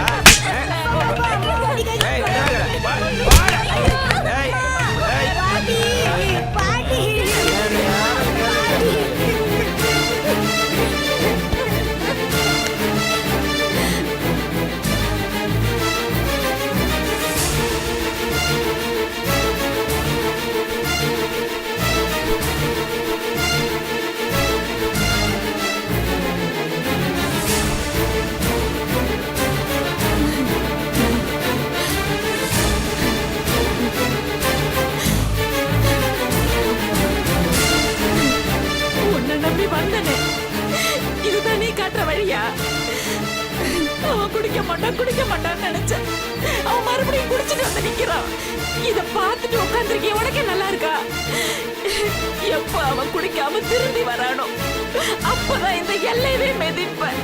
இதுதான் நீ காட்டுற வழியா? அவன் குடிக்க மாட்டான்னு நினைச்சேன். அவன் மறுபடியும் குடிச்சிட்டு வந்து நிக்கிறான். இத பார்த்துட்டு உட்காந்துருக்கேன். உனக்கே நல்லா இருக்கா? எப்ப அவன் குடிக்காம திரும்பி வரானோ அப்பதான் இந்த எல்லையவே மெதிப்பேன்.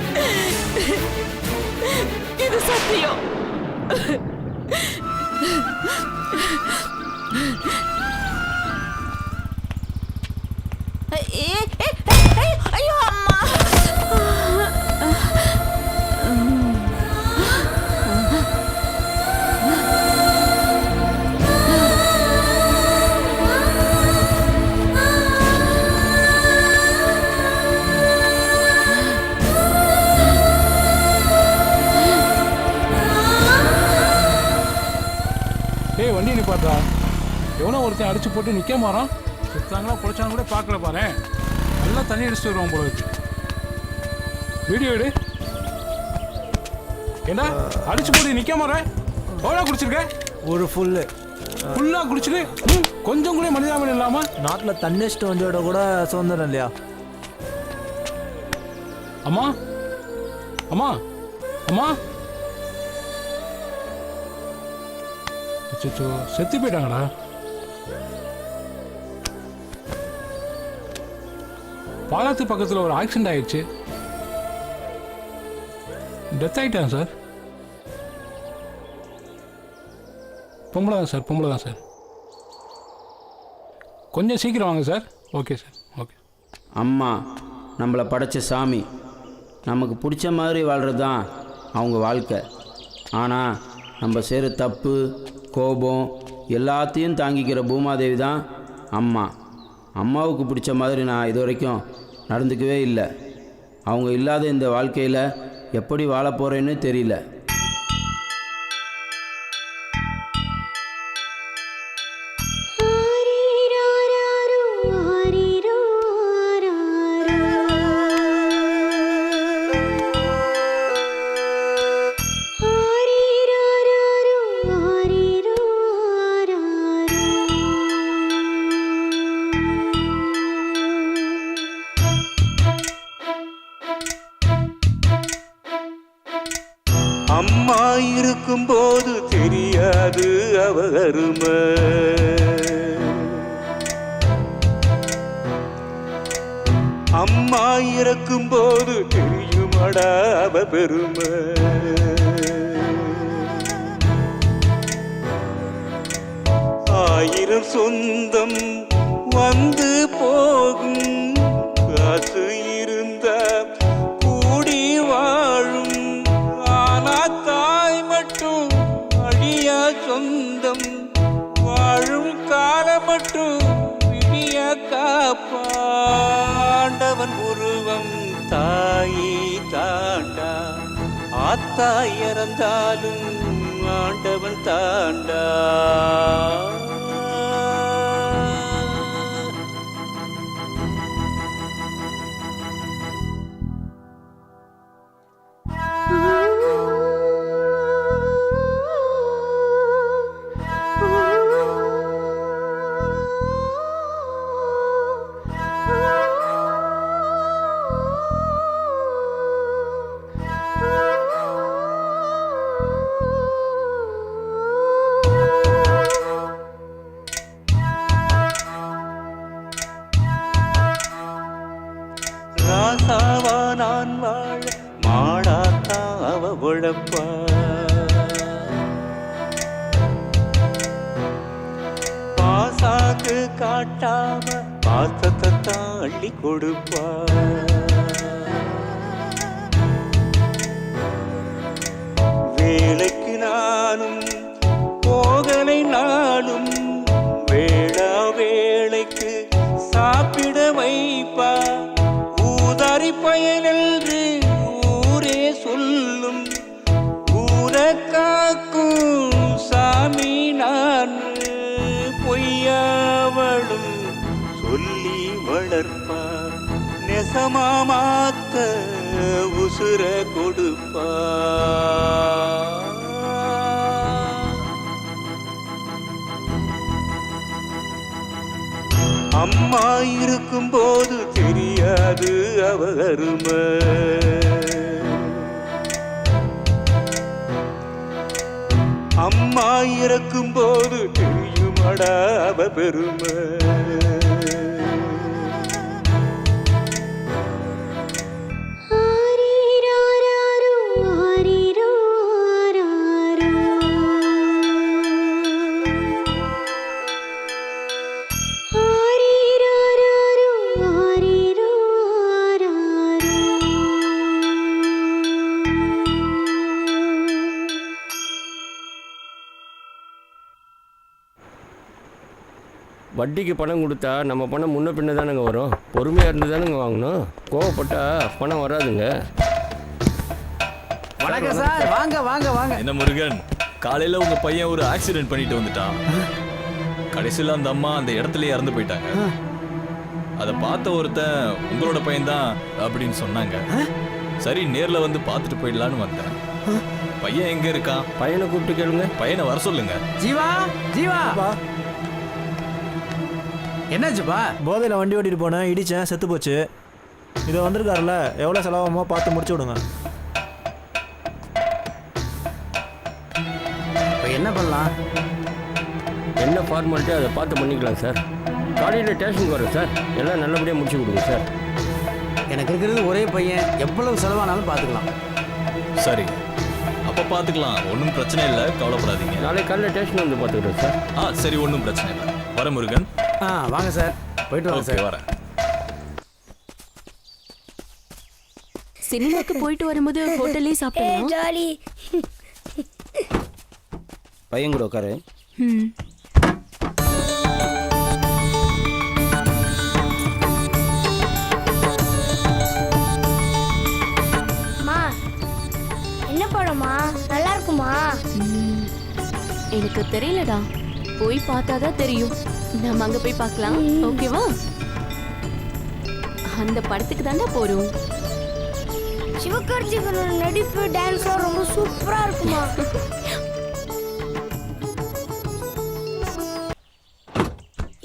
இது சத்தியம். ஐயோ அம்மா. வண்டி நிப்பாட்டா. எவனோ ஒருத்தன் அடிச்சு போட்டு நிக்க மாறான். சுத்தாங்களா பொழைச்சாங்க கூட பார்க்கல பாரு. நல்லா தண்ணி அடிச்சுட்டு வருவான் போல இருக்கு. வீடியோ எடு. ஏண்டா அடிச்சு போட்டு நிக்க மாறேன். எவ்வளோ குடிச்சிருக்க? ஒரு ஃபுல்லாக குடிச்சிட்டு கொஞ்சம் கூட மனிதாமன் இல்லாமல் நாட்டில் தண்ணி அடிச்சுட்டு வந்தோட கூட சுதந்திரம் இல்லையா? அம்மா அம்மா அம்மா. அச்சோ, செத்து போயிட்டாங்கடா. பாலத்து பக்கத்தில் ஒரு ஆக்சிடென்ட் ஆயிடுச்சு. டெத் ஆகிட்டாங்க சார். பொம்பளை தான் சார். கொஞ்சம் சீக்கிரம் வாங்க சார். Okay sir, okay. அம்மா நம்மளை படைச்ச சாமி. நமக்கு பிடிச்ச மாதிரி வாழ்கிறது தான் அவங்க வாழ்க்கை. ஆனால் நம்ம செய்கிற தப்பு, கோபம், எல்லாத்தையும் தாங்கிக்கிற பூமாதேவி தான் அம்மா. அம்மாவுக்கு பிடிச்ச மாதிரி நான் இது வரைக்கும் நடந்துக்கவே இல்லை. அவங்க இல்லாத இந்த வாழ்க்கையில் எப்படி வாழ போகிறேன்னு தெரியல. அம்மா இருக்கும்போது தெரியாது அவ அருமை. அம்மா இருக்கும்போது தெரியுமடா அவ பெருமை. ஆயிரம் சொந்தம் வந்து போகும், காசு இருந்த கூடி வாழும். தாய் மட்டும் அழியா சொந்தம், வாழும் காலம் மட்டும் விடிய காப்பாண்டவன் உருவம் தாயை தாண்டா. ஆத்தா இறந்தாலும் ஆண்டவன் தாண்டா. ராசாவா நான் வாழ மாடாத்தா அவ உழப்பா. பாசாக்கு காட்டாம பாசத்தை தாள்ளி கொடுப்பா. வேலைக்கு நானும் போகலை நாளும், வேளா வேளைக்கு சாப்பிட வைப்பா. ஊதாரி பயனென்று ஊரே சொல்லும், ஊரை காக்கும் சாமி நான். பொய்யாவளும் சொல்லி வளர்ப்பா, நெசமா மாத்த உசுர கொடுப்பா. அம்மா இருக்கும்போது தெரியாது அவ அருமை. அம்மா இறக்கும்போது தெரியுமடா அவ பெருமை. வட்டிக்கு பணம் கொடுத்தா நம்ம பணம் முன்ன பின்ன தானுங்க வரும். பொறுமையாக இருந்து தானுங்க வாங்கணும். கோவப்பட்டா பணம் வராதுங்க. வணக்கம் சார். வாங்க வாங்க வாங்க. என்ன முருகன், காலையில் உங்கள் பையன் ஒரு ஆக்சிடென்ட் பண்ணிட்டு வந்துட்டான். கடைசியில் அந்த அம்மா அந்த இடத்துலயே இறந்து போயிட்டாங்க. அதை பார்த்த ஒருத்தன் உங்களோட பையன்தான் அப்படின்னு சொன்னாங்க. சரி, நேரில் வந்து பார்த்துட்டு போயிடலான்னு வந்தேன். பையன் எங்கே இருக்கான்? பையனை கூப்பிட்டு கேளுங்க. பையனை வர சொல்லுங்க. ஜீவா, ஜீவா, என்னாச்சுப்பா? போதையில் வண்டி ஓட்டிட்டு போனேன், இடிச்சேன், செத்து போச்சு. இதை வந்திருக்காருல்ல, எவ்வளோ செலவாகுமோ பார்த்து முடிச்சு விடுங்க. இப்போ என்ன பண்ணலாம்? என்ன ஃபார்மாலிட்டி அதை பார்த்து பண்ணிக்கலாம் சார். காலையில் ஸ்டேஷனுக்கு வரேன் சார். எல்லாம் நல்லபடியாக முடிச்சு கொடுங்க சார். எனக்கு இருக்கிறது ஒரே பையன், எவ்வளவு செலவானாலும் பார்த்துக்கலாம். சரி, அப்போ பார்த்துக்கலாம். ஒன்றும் பிரச்சனை இல்லை, கவலைப்படாதீங்க. நாளைக்கு காலையில் ஸ்டேஷன் வந்து பார்த்துக்கிறேன் சார். சரி, ஒன்றும் பிரச்சனை இல்லை. வர முருகன். வாங்க சார், போயிட்டு வாங்க சார். வரேன். சினிமாக்கு போயிட்டு வரும்போது ஹோட்டல்லே சாப்பிட்டோம். ஜாலி. பையன் கூட உட்காரு. எனக்கு தெரியலடா, போய் பார்த்தாதான் தெரியும். நம்ம அங்க போய் பார்க்கலாம், ஓகேவா? அந்த படத்துக்கு தாண்டா போறோம். சிவகார்த்திகனோட நடிப்பு டான்ஸ்லாம் ரொம்ப சூப்பரா இருக்குமா?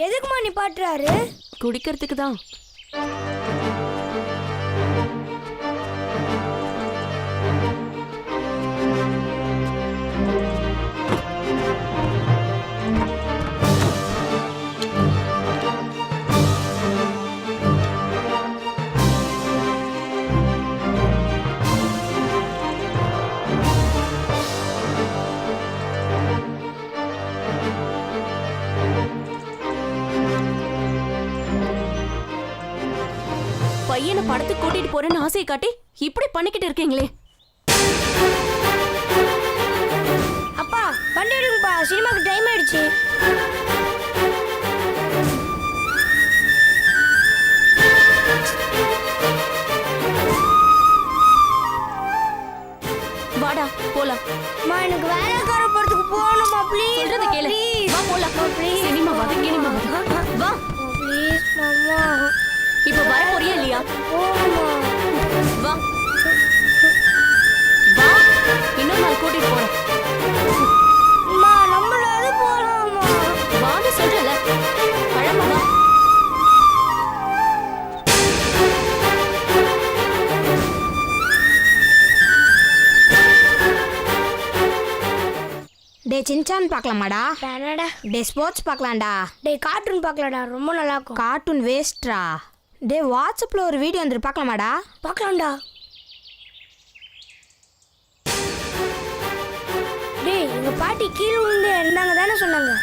எதுக்குமா நீ பாட்டுறாரு? குடிக்கிறதுக்கு தான். பையனை படத்துக்கு கூட்டிட்டு போறேன்னு ஆசையை காட்டி இப்படி பண்ணிக்கிட்டு இருக்கீங்களே. அப்பா வண்டி எடுங்கப்பா, சினிமாக்கு டைம் ஆயிடுச்சு. வாடா போலாம். அம்மா எனக்கு வேலைக்கார படத்துக்கு போகணுமா ப்ளீஸ். சொல்றத கேளு. வா போலாம். ப்ளீஸ். சினிமா வா, சினிமா வா. வா. ப்ளீஸ் மாமா. இப்போ வர போறியா இல்லையா? போமா. வா. வா. இன்னொரு நாள் கூட்டிட்டு போறேன். அம்மா நம்மளால போலாமா? வான்னு சொல்றல. பழமா வா. டே சின்சான் பார்க்கலாமாடா? வேணாடா. டே ஸ்போர்ட்ஸ் பார்க்கலாம்டா. டே கார்ட்டூன் பார்க்கலாம்டா, ரொம்ப நல்லா இருக்கும். கார்ட்டூன் வேஸ்ட்ரா. டே வாட்ஸ்அப்பில் ஒரு வீடியோ வந்துட்டு பார்க்கலாமாடா? பார்க்கலாம்டா. டேய் எங்க பாட்டி கீழே விழுந்து இருந்தாங்க தானே சொன்னாங்க.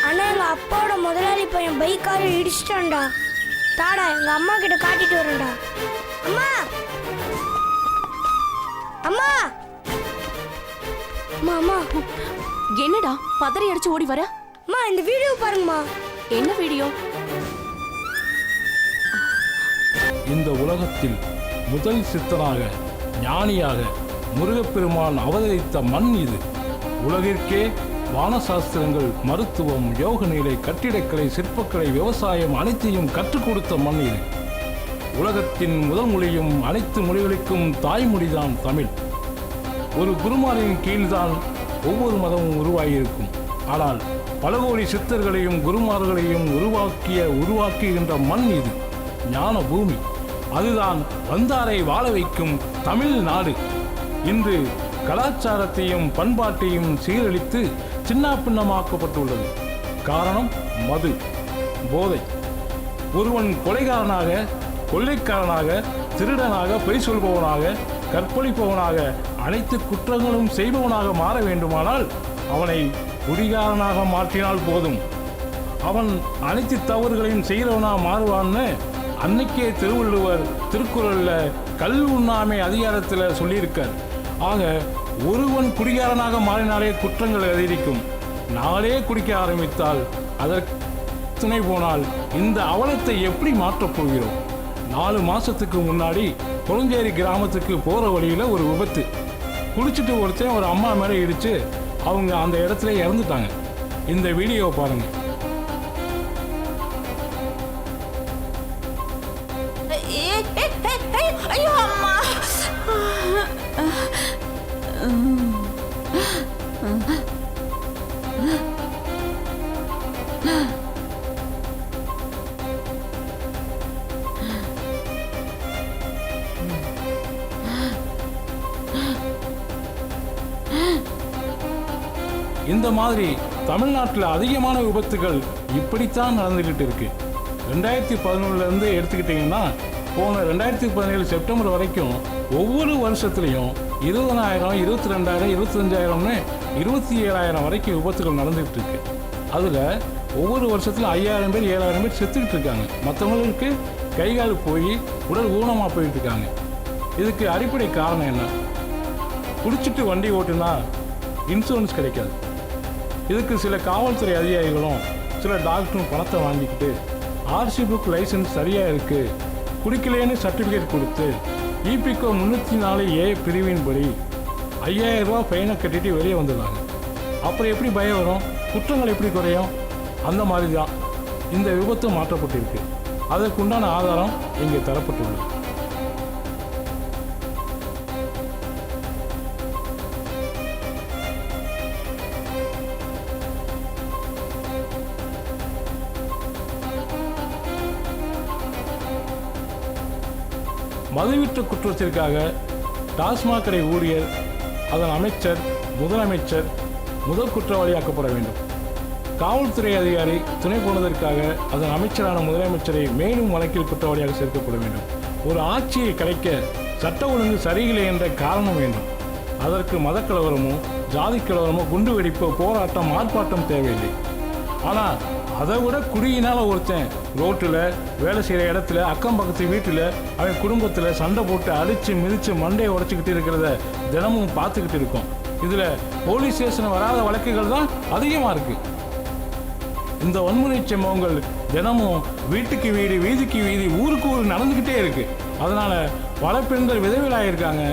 ஆனா எங்க அப்பாவோட முதலாளி பையன் பைக்கார இடிச்சிட்டான்டா. தாடா எங்க அம்மா கிட்ட காட்டிட்டு வரேன்டா. அம்மா அம்மா அம்மா அம்மா. என்னடா பதறி அடிச்சு ஓடி வர? அம்மா இந்த வீடியோ பாருங்கம்மா. என்ன வீடியோ? இந்த உலகத்தில் முதல் சித்தனாக ஞானியாக முருகப்பெருமான் அவதரித்த மண் இது. உலகிற்கே வானசாஸ்திரங்கள், மருத்துவம், யோக நிலை, கட்டிடக்கலை, சிற்பக்கலை, விவசாயம் அனைத்தையும் கற்றுக் கொடுத்த மண் இது. உலகத்தின் முதல் மொழியும் அனைத்து மொழிகளுக்கும் தாய்மொழிதான் தமிழ். ஒரு குருமாரின் கீழ்தான் ஒவ்வொரு மதமும் உருவாகியிருக்கும். ஆனால் பல கோடி சித்தர்களையும் குருமார்களையும் உருவாக்குகின்ற மண் இது, ஞான பூமி. அதுதான் வந்தாரை வாழ வைக்கும் தமிழ்நாடு. இன்று கலாச்சாரத்தையும் பண்பாட்டையும் சீரழித்து சின்னாபின்னமாக்கப்பட்டுள்ளது. காரணம் மது, போதை. ஒருவன் கொலைகாரனாக, கொள்ளைக்காரனாக, திருடனாக, பொய் சொல்பவனாக, கற்பழிப்பவனாக, அனைத்து குற்றங்களும் செய்பவனாக மாற வேண்டுமானால் அவனை குடிகாரனாக மாற்றினால் போதும். அவன் அனைத்து தவறுகளையும் செய்கிறவனாக மாறுவான்னு அன்னைக்கே திருவள்ளுவர் திருக்குறள்ல கல் உண்ணாமை அதிகாரத்தில் சொல்லியிருக்கார். ஆக ஒருவன் குடிகாரனாக மாறினாலே குற்றங்கள் அதிகரிக்கும். நாளே குடிக்க ஆரம்பித்தால் அதற்கு துணை போனால் இந்த அவலத்தை எப்படி மாற்றப் போகிறோம்? 4 மாசத்துக்கு முன்னாடி கொளஞ்சேரி கிராமத்துக்கு போகிற வழியில் ஒரு விபத்து. குடிச்சிட்டு ஒருத்தன் ஒரு அம்மா மேலே இடித்து அவங்க அந்த இடத்துல இறந்துட்டாங்க. இந்த வீடியோவை பாருங்கள். ஐயோ அம்மா. இந்த மாதிரி தமிழ்நாட்டில் அதிகமான விபத்துகள் இப்படித்தான் நடந்துக்கிட்டு இருக்கு. 2011 எடுத்துக்கிட்டிங்கன்னா போன 2017 செப்டம்பர் வரைக்கும் ஒவ்வொரு வருஷத்துலையும் 20,000, 22,000, 25,000ன்னு 27,000 வரைக்கும் விபத்துகள் நடந்துகிட்டு இருக்கு. அதில் ஒவ்வொரு வருஷத்துல 5,000 பேர் 7,000 பேர் செத்துக்கிட்டு இருக்காங்க. மற்றவங்களுக்கு கைகால் போய் உடல் ஊனமாக போயிட்டு இருக்காங்க. இதுக்கு அடிப்படை காரணம் என்ன? குடிச்சிட்டு வண்டி ஓட்டுனா இன்சூரன்ஸ் கிடைக்காது. இதுக்கு சில காவல்துறை அதிகாரிகளும் சில டாக்டரும் பணத்தை வாங்கிக்கிட்டு ஆர்சி புக் லைசன்ஸ் சரியாக இருக்குது, குடிக்கலேன்னு சர்டிஃபிகேட் கொடுத்து EPCO 304A பிரிவின்படி 5,000 ரூபா ஃபைனை கட்டிட்டு வெளியே வந்துடுறாங்க. அப்புறம் எப்படி பயம் வரும்? குற்றங்கள் எப்படி குறையும்? அந்த மாதிரி தான் இந்த விபத்து மாற்றப்பட்டிருக்கு. அதற்குண்டான ஆதாரம் இங்கே தரப்பட்டுள்ளது. மதுவிற்ற குற்றத்திற்காக டாஸ்மாக் கடை ஊழியர், அதன் அமைச்சர், முதலமைச்சர் முதல் குற்றவாளியாக்கப்பட வேண்டும். காவல்துறை அதிகாரி துணை போனதற்காக அதன் அமைச்சரான முதலமைச்சரை மேலும் வழக்கில் குற்றவாளியாக சேர்க்கப்பட வேண்டும். ஒரு ஆட்சியை கலைக்க சட்ட ஒழுங்கு சரியில்லை என்ற காரணம் வேண்டும். அதற்கு மதக்கலவரமோ ஜாதி கலவரமோ குண்டு வெடிப்போ போராட்டம் ஆர்ப்பாட்டம் தேவையில்லை. ஆனால் அதை விட குடியினால் ஒருத்தன் ரோட்டில் வேலை செய்கிற இடத்துல அக்கம் பக்கத்து வீட்டில் அவன் குடும்பத்தில் சண்டை போட்டு அடித்து மிதித்து மண்டையை உடச்சிக்கிட்டு இருக்கிறத தினமும் பார்த்துக்கிட்டு இருக்கோம். இதில் போலீஸ் ஸ்டேஷன் வராத வழக்குகள் தான் அதிகமாக இருக்குது. இந்த வன்முறை சம்பவங்கள் தினமும் வீட்டுக்கு வீடு, வீதிக்கு வீதி, ஊருக்கு ஊர் நடந்துக்கிட்டே இருக்குது. அதனால் பல பெண்கள் விதவிலாயிருக்காங்க.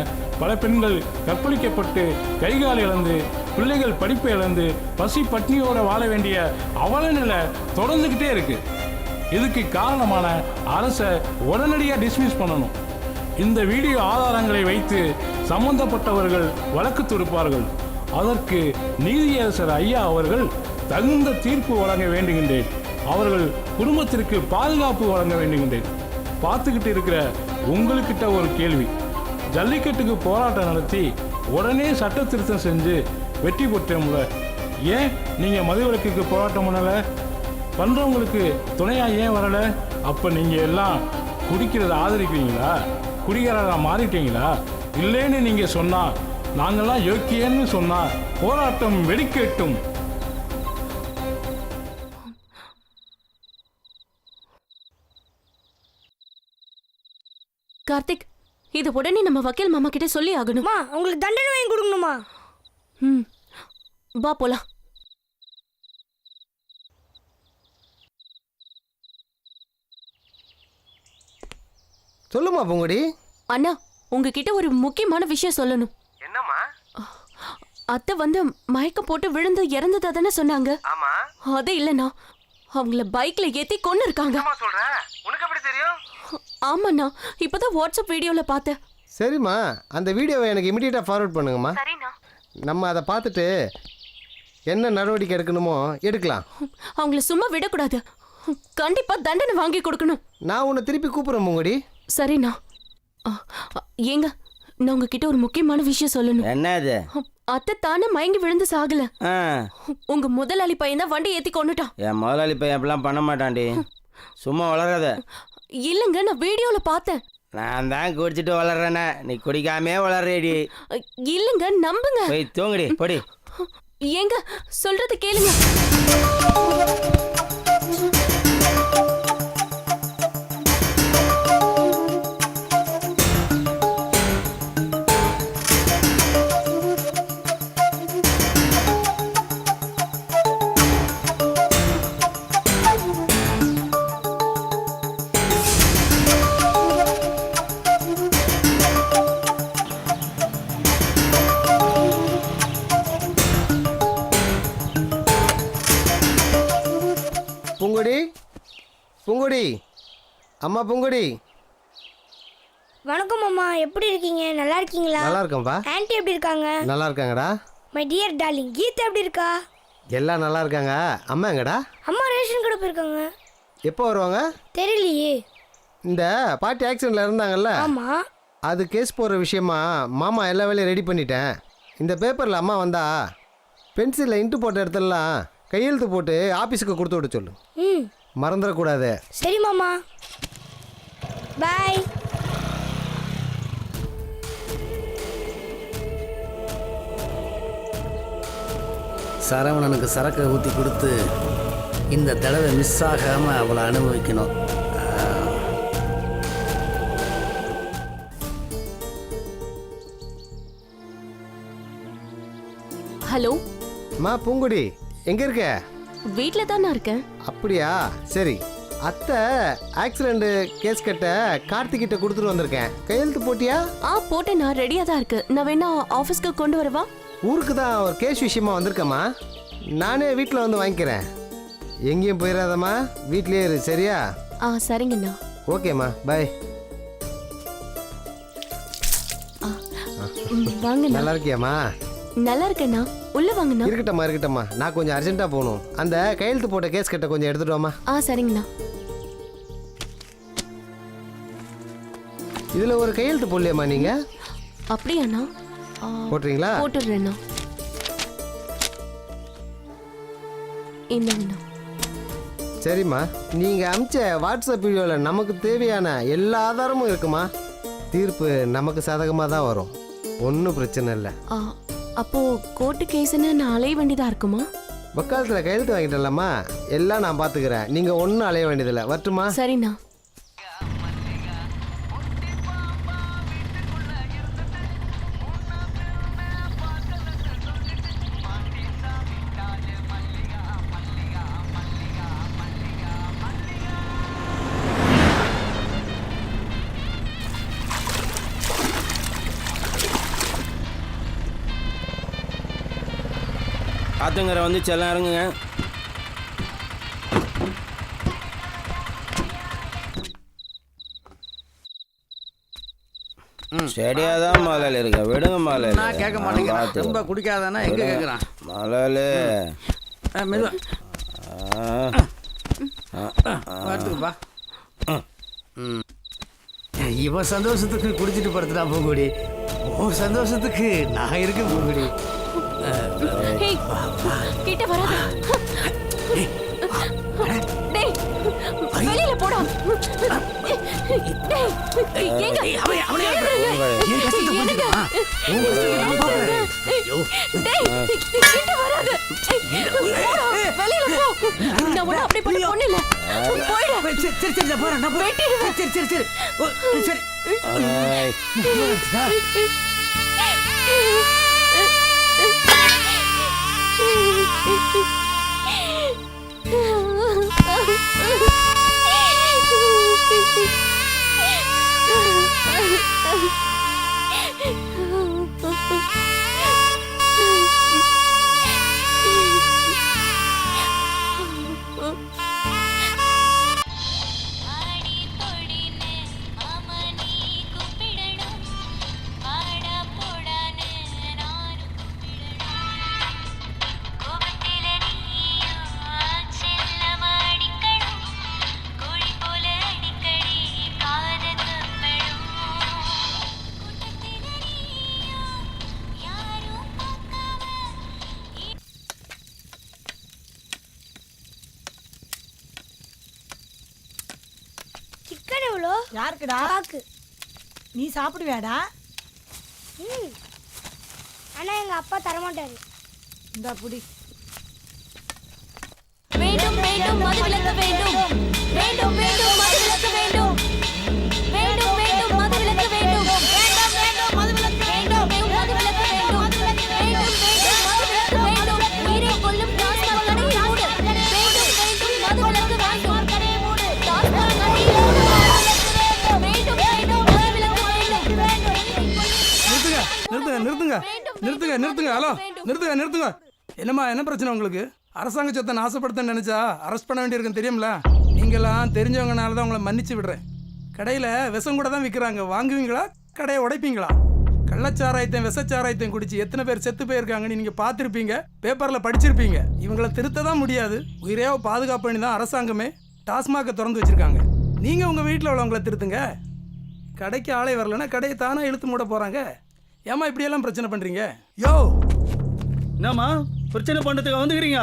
பல பெண்கள் கற்பழிக்கப்பட்டு கைகால் இழந்து, பிள்ளைகள் படிப்பை இழந்து, பசி பட்னியோடு வாழ வேண்டிய அவல நிலை தொடர்ந்துக்கிட்டே இருக்கு. இதுக்கு காரணமான அரசை உடனடியாக டிஸ்மிஸ் பண்ணணும். இந்த வீடியோ ஆதாரங்களை வைத்து சம்பந்தப்பட்டவர்கள் வழக்கு தொடுப்பார்கள். அதற்கு நீதியரசர் ஐயா அவர்கள் தகுந்த தீர்ப்பு வழங்க வேண்டுகின்றேன். அவர்கள் குடும்பத்திற்கு பாதுகாப்பு வழங்க வேண்டுகின்றேன். பார்த்துக்கிட்டு இருக்கிற உங்களுக்கிட்ட ஒரு கேள்வி. ஜல்லிக்கட்டுக்கு போராட்டம் நடத்தி உடனே சட்ட திருத்தம் செஞ்சு வெற்றி பெற்றோம்ல, ஏன் நீங்கள் மதுவிலக்குக்கு போராட்டம் பண்ணலை? பண்ணுறவங்களுக்கு துணையாக ஏன் வரலை? அப்போ நீங்கள் எல்லாம் குடிக்கிறத ஆதரிக்கிறீங்களா? குடிகாரராக மாறிட்டீங்களா? இல்லைன்னு நீங்கள் சொன்னால், நாங்கள்லாம் யோக்கியன்னு சொன்னால் போராட்டம் வெடிக்கட்டும். கார்த்திக், இது உடனே நம்ம வக்கீல் மாமா கிட்ட சொல்லி ஆகணுமா? உங்களுக்கு தண்டனை வாங்கி கொடுக்கணுமா? வா போலாம். சொல்லுமா பூங்குடி. அண்ணா, உங்ககிட்ட ஒரு முக்கியமான விஷயம் சொல்லணும். என்னம்மா? அத்தை வந்து மயக்கம் போட்டு விழுந்து இறந்ததா தானே சொன்னாங்க? ஆமா. அது இல்லைண்ணா, அவங்கள பைக்ல ஏத்தி கொண்டு இருக்காங்க. சொல்ற, உனக்கு எப்படி தெரியும்? ஆமாண்ணா, இப்பதான் வாட்ஸ்அப் வீடியோல பார்த்தேன். சரிம்மா, அந்த வீடியோவை எனக்கு இமிடியேட்டாக ஃபார்வர்ட் பண்ணுங்கம்மா. நம்ம அதை பார்த்துட்டு என்ன நடவடிக்கை எடுக்கணுமோ எடுக்கலாம். அவங்கள சும்மா விடக்கூடாது. கண்டிப்பா தண்டனை வாங்கி கொடுக்கணும். நான் உன்னை திருப்பி கூப்பிட்றேன் பூங்குடி. சரிண்ணா. ஏங்க, நான் உங்ககிட்ட ஒரு முக்கியமான விஷயம் சொல்லணும். என்ன அது? அத்தை தானே மயங்கி விழுந்து சாகல. உங்க முதலாளி பையன் தான் வண்டி ஏத்தி கொண்டுட்டான். என் முதலாளி பையன் அப்படிலாம் பண்ண மாட்டான்டி. சும்மா வளராத. இல்லைங்க, நான் வீடியோல பார்த்தேன். நான் தான் குடிச்சிட்டு வளர்றேனே, நீ குடிக்காமே வளர்றேடி. இல்லைங்க, நம்புங்க. போய் தூங்குடி, போடி. ஏங்க, சொல்றது கேளுங்க. பூங்குடி, பூங்குடி, அம்மா பூங்குடி. வணக்கம் அம்மா, எப்படி இருக்கீங்க? நல்லா இருக்கீங்களா? நல்லா இருக்கேன்ப்பா. ஆன்ட்டி எப்படி இருக்காங்க? நல்லா இருக்காங்கடா. மை டியர் டார்லிங், கீதா எப்படி இருக்கா? எல்லாம் நல்லா இருக்காங்க. அம்மா எங்கடா? அம்மா ரேஷன் கடை போயிருக்காங்க. எப்போ வருவாங்க தெரியலையே. இந்த பாட்டி ஆக்சிடென்ட்ல இருந்தாங்கல்ல, ஆமா, அது கேஸ் போடுற விஷயமா மாமா எல்லா வேலையும் ரெடி பண்ணிட்டேன். இந்த பேப்பரில் அம்மா வந்தா பென்சிலில் இன்ட்டு போட்ட இடத்துலலாம் கையெழுத்து போட்டு ஆஃபீஸுக்கு கொடுத்து விட சொல்லு. மறந்துடக்கூடாது. சரி மாமா, பாய். சரவணனுக்கு சரக்கை ஊற்றி கொடுத்து இந்த தடவை மிஸ் ஆகாமல் அவளை அனுபவிக்கணும். ஹலோ மா பூங்குடி, எங்கே இருக்க? வீட்ல தானே இருக்கேன். அப்படியா, சரி. அத்தை ஆக்சிடென்ட் கேஸ் கட்ட கார்த்திகிட்ட கொடுத்துட்டு வந்திருக்கேன். கையெழுத்து போட்டியா? போட்டேன், நான் ரெடியாக தான் இருக்கு. நான் வேணா ஆஃபீஸ்க்கு கொண்டு வரவா? ஊருக்கு தான் ஒரு கேஷ் விஷயமா வந்திருக்கம்மா. நானே வீட்டில் வந்து வாங்கிக்கிறேன். எங்கேயும் போயிடாதம்மா, வீட்லேயே இரு, சரியா? சரிங்கண்ணா. ஓகேம்மா, பாய். வாங்கண்ணா. நல்லா இருக்கியாம்மா? நல்லா இருக்கேண்ணா. உள்ள வாங்கண்ணா. இருக்கட்டம்மா. நான் கொஞ்சம் அர்ஜென்ட்டாக போகணும். அந்த கையெழுத்து போட்ட கேஸ் கிட்ட கொஞ்சம் எடுத்துட்டு வாமா. சரிங்கண்ணா. இதில் ஒரு கையெழுத்து போடலையாம்மா நீங்கள்? அப்படியாண்ணா? போட்டுறீங்களா? போட்டுடுறேண்ணா. இந்தாங்கண்ணா. சரிம்மா, நீங்கள் அமிச்ச வாட்ஸ்அப் வீடியோவில் நமக்கு தேவையான எல்லா ஆதாரமும் இருக்குமா. தீர்ப்பு நமக்கு சாதகமாக தான் வரும், ஒன்றும் பிரச்சனை இல்லை. அப்போ கோர்ட்டு கேஸ்ன்னு நான் அலைய வேண்டியதாக இருக்குமா? வக்காலத்தில் கையெழுத்து வாங்கிட்டலாமா, எல்லாம் நான் பார்த்துக்கிறேன். நீங்கள் ஒன்றும் அலைய வேண்டியதில்லை. வரட்டுமா? சரிண்ணா. ஆத்தங்கரை வந்து செல்லம் இறங்குங்க. செடியாதான் மலையில இருக்க, விடுங்க மலையில. நான் கேட்க மாட்டேங்கிறேன், ரொம்ப குடிக்காதானே எங்க கேட்குறான் மலையில. மெதுவா பார்த்துக்குப்பா. இவன் சந்தோஷத்துக்கு குடிச்சிட்டு படுத்துட்டா பூங்குடி, உன் சந்தோஷத்துக்கு நான் இருக்கேன் பூங்குடி. கிட்ட வராத. டேய், வெளியில போடா. டேய், எங்க அவனே ஏன் கஷ்டத்தை புரிஞ்சுக்கமா? உன் கஷ்டத்தை நான் பாக்குறேன். டேய், கிட்ட வராத. வெளியில போ. நான் உன்னை அப்படி பண்ண பொண்ணு இல்ல. போய்டா. சரி நான் போறேன். நான் வெட்டிடுவேன். சரி. சிக்கன் எவ்வளோ? யாருக்குடா? பாக்கு. நீ சாப்பிடுவியாடா? ஆனா எங்க அப்பா தரமாட்டாரு. இந்த புடி. வேண்டும் வேண்டும் மதுவிலக்கு வேண்டும். வேண்டும் வேண்டும் மதுவிலக்கு வேண்டும். வேண்டும் வேண்டும் மதுவிலக்கு வேண்டும். வேண்டும் வேண்டும் மதுவிலக்கு வேண்டும். மதுவிலக்கு வேண்டும். வேண்டும் வேண்டும் மதுவிலக்கு வேண்டும். உயிரை கொல்லும் டாஸ்மாக் கடையை மூடு. வேண்டும் வேண்டும் மதுவிலக்கு வேண்டும். கடையை மூடு. டாஸ்மாக் கடையை மூடு. வேண்டும் வேண்டும் மதுவிலக்கு வேண்டும். ஹலோ, நிறுத்துங்க. என்னம்மா, என்ன பிரச்சனை உங்களுக்கு? அரசாங்க சொத்தை நாசப்படுத்த நினைச்சா அரெஸ்ட் பண்ண வேண்டியிருக்குன்னு தெரியும்ல. நீங்களாம் தெரிஞ்சவங்கனால தான் உங்களை மன்னிச்சு விடுறேன். கடையில் விஷம் கூட தான் விற்கிறாங்க, வாங்குவீங்களா கடையை உடைப்பீங்களா? கள்ளச்சாராயத்தையும் விஷச்சாராயத்தையும் குடிச்சு எத்தனை பேர் செத்து போயிருக்காங்கன்னு நீங்கள் பார்த்துருப்பீங்க, பேப்பரில் படிச்சிருப்பீங்க. இவங்களை திருத்த தான் முடியாது, உயிரையோ பாதுகாப்பு பண்ணி தான் அரசாங்கமே டாஸ்மாகை திறந்து வச்சுருக்காங்க. நீங்கள் உங்கள் வீட்டில் உள்ளவங்களை திருத்துங்க. கடைக்கு ஆளே வரலன்னா கடையை தானே இழுத்து மூட போகிறாங்க. ஏமா இப்படியெல்லாம் பிரச்சனை பண்ணுறீங்க? யோ, என்னம்மா பிரச்சனை பண்ணுறதுக்கு வந்துக்கிறீங்க?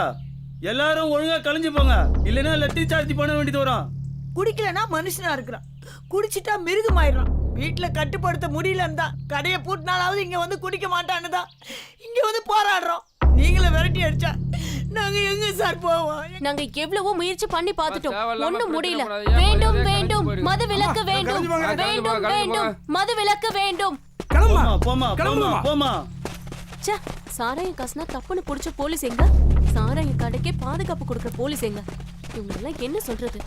எல்லாரும் ஒழுங்காக கழிஞ்சு போங்க, இல்லைன்னா லட்டி சார்ஜ் பண்ண வேண்டியது வரும். குடிக்கலன்னா மனுஷனா இருக்கிறான், குடிச்சிட்டா மிருகமாயிடுறான். வீட்டுல கட்டுப்படுத்த முடியலன்னு தான் கடையை பூட்டினாலாவது இங்க வந்து குடிக்க மாட்டான்னு தான் இங்க வந்து போராடுறோம். நீங்களே விரட்டி அடிச்சா நாங்க எங்க சார் போவோம்? நாங்க எவ்வளவோ முயற்சி பண்ணி பார்த்துட்டோம், ஒண்ணும் முடியல. வேண்டும் வேண்டும் மது விலக்கு வேண்டும். வேண்டும் வேண்டும் மது விலக்கு வேண்டும். போமா. சாராய காசுனா தப்புன்னு புடிச்ச போலீஸ் எங்க? சாராய கடைக்கே பாதுகாப்பு கொடுக்குற போலீஸ் எங்க? இவங்க எல்லாம் என்ன சொல்றது?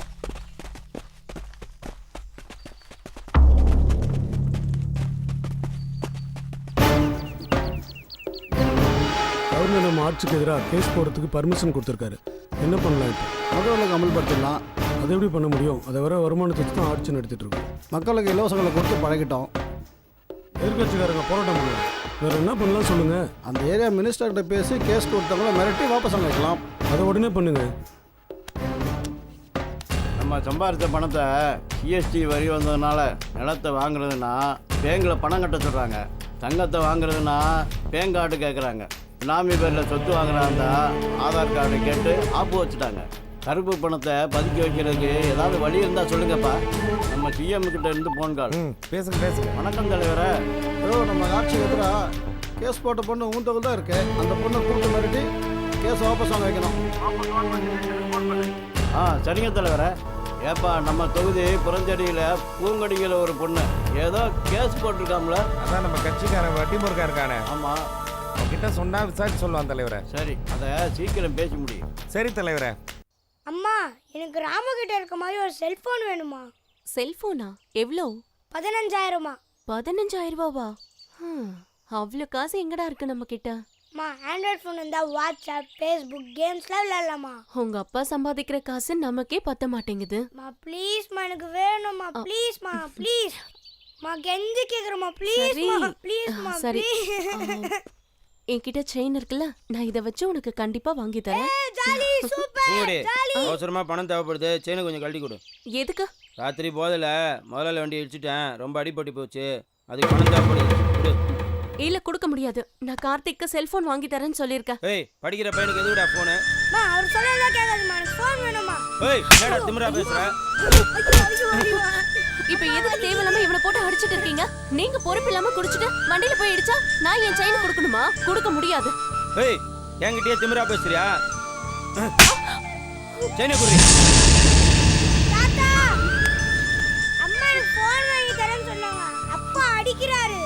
நம்ம ஆட்சிக்கு எதிராக கேஸ் போடுறதுக்கு பர்மிஷன் கொடுத்துருக்காரு. என்ன பண்ணலாம் இப்போ? மக்களுக்கு அமல்படுத்திடலாம். அது எப்படி பண்ண முடியும்? அதை வர வருமானத்தை வச்சு தான் ஆட்சி நடத்திட்டு இருக்கோம். மக்களுக்கு இலவசங்களை கொடுத்து பழகிட்டோம். எதிர்கட்சிக்காரங்க போராட்டம் பண்ணுவாங்க. வேற என்ன பண்ணலாம் சொல்லுங்க. அந்த ஏரியா மினிஸ்டர்கிட்ட பேசி கேஸ் கொடுத்தவங்கள மிரட்டி வாபஸ் வாங்கிக்கலாம். அதை உடனே பண்ணுங்க. நம்ம சம்பாதிச்ச பணத்தை ஜிஎஸ்டி வரி வந்ததுனால நிலத்தை வாங்குறதுன்னா பேங்கில் பணம் கட்ட சொல்கிறாங்க. தங்கத்தை வாங்குறதுன்னா பேங்க் கார்டு கேட்குறாங்க. பினாமி பேரில் சொத்து வாங்குறாங்க, ஆதார் கார்டு கேட்டு ஆப்பு வச்சுட்டாங்க. கருப்பு பணத்தை பதுக்கி வைக்கிறதுக்கு ஏதாவது வழி இருந்தால் சொல்லுங்கப்பா. நம்ம சிஎம் கிட்ட இருந்து போன் கால். பேசுங்க. வணக்கம் தலைவரே. நம்ம ஆட்சிக்கு எதிராக கேஸ் போட்ட பொண்ணு ஊந்தவங்க தான் இருக்கு. அந்த பொண்ணை கூப்பிட்டு மிரட்டி கேஸ் வாபஸ் வாங்க வைக்கணும். சரிங்க தலைவரே. ஏப்பா நம்ம தொகுதி புறஞ்சடியில் பூங்கடிங்கிற ஒரு பொண்ணு ஏதோ கேஸ் போட்டிருக்காம்ல. அதான் நம்ம கட்சிக்காரன் வட்டி முருகா இருக்கானே. ஆமாம், அவன்கிட்ட சொன்னா விசாரிச்சு சொல்லுவான் தலைவரே. சரி, அதை சீக்கிரம் பேசி முடியும். சரி தலைவரே. அம்மா, எனக்கு ராமகிட்ட இருக்க மாதிரி ஒரு செல்போன் வேணுமா? செல்போனா? எவ்வளோ? 15,000. 15,000 ரூபாவா? அவ்வளோ காசு எங்கடா இருக்கு நம்ம கிட்ட? அம்மா, ஆண்ட்ராய்ட் ஃபோன் இருந்தா வாட்ஸ்அப், ஃபேஸ்புக், கேம்ஸ்லாம் விளையாடலாமா? உங்க அப்பா சம்பாதிக்கிற காசு நமக்கே பத்த மாட்டேங்குது. ப்ளீஸ்மா, எனக்கு வேணும்மா. ப்ளீஸ்மா, ப்ளீஸ் மா, கெஞ்சி கேக்குறேம்மா. ப்ளீஸ்மா, ப்ளீஸ்மா. சரி, என்கிட்ட செயின் இருக்குல்ல, நான் இதை வச்சு உனக்கு கண்டிப்பா வாங்கி தரேன். Jolly, super, jolly. அவசரமா பணம் தேவைப்படுது, செயினை கொஞ்சம் கழட்டி கொடு. எதுக்கு? ராத்திரி போதில் முதல்ல வண்டி இடிச்சிட்டேன், ரொம்ப அடிப்பட்டு போச்சு, அதுக்கு பணம் தேவைப்படுது. கொடு. இல்ல, கொடுக்க முடியாது. நான் கார்த்திக்கு செல்போன் வாங்கி தரேன்னு சொல்லியிருக்கேன். ஏய், படிக்கிற பையனுக்கு எதுடா போனு? மா, அவர் சொல்லல கேட்காதம்மா, எனக்கு ஃபோன் வேணுமா? ஏய், என்னடா திமிரா பேசுற? இப்ப எதுக்கு தேவையில்லாம இவனை போட்டு அடிச்சிட்டு இருக்கீங்க? நீங்க பொறுப்பு இல்லாம குடிச்சிட்டு வண்டியில போய் இடிச்சா நான் என் செயின் கொடுக்கணுமா? கொடுக்க முடியாது. ஏய், என்கிட்டயே திமிரா பேசுறியா? செயினை குடி. தாத்தா, அம்மா எனக்கு ஃபோன் வாங்கி தரேன்னு சொன்னாங்க. அப்பா அடிக்கிறாரு.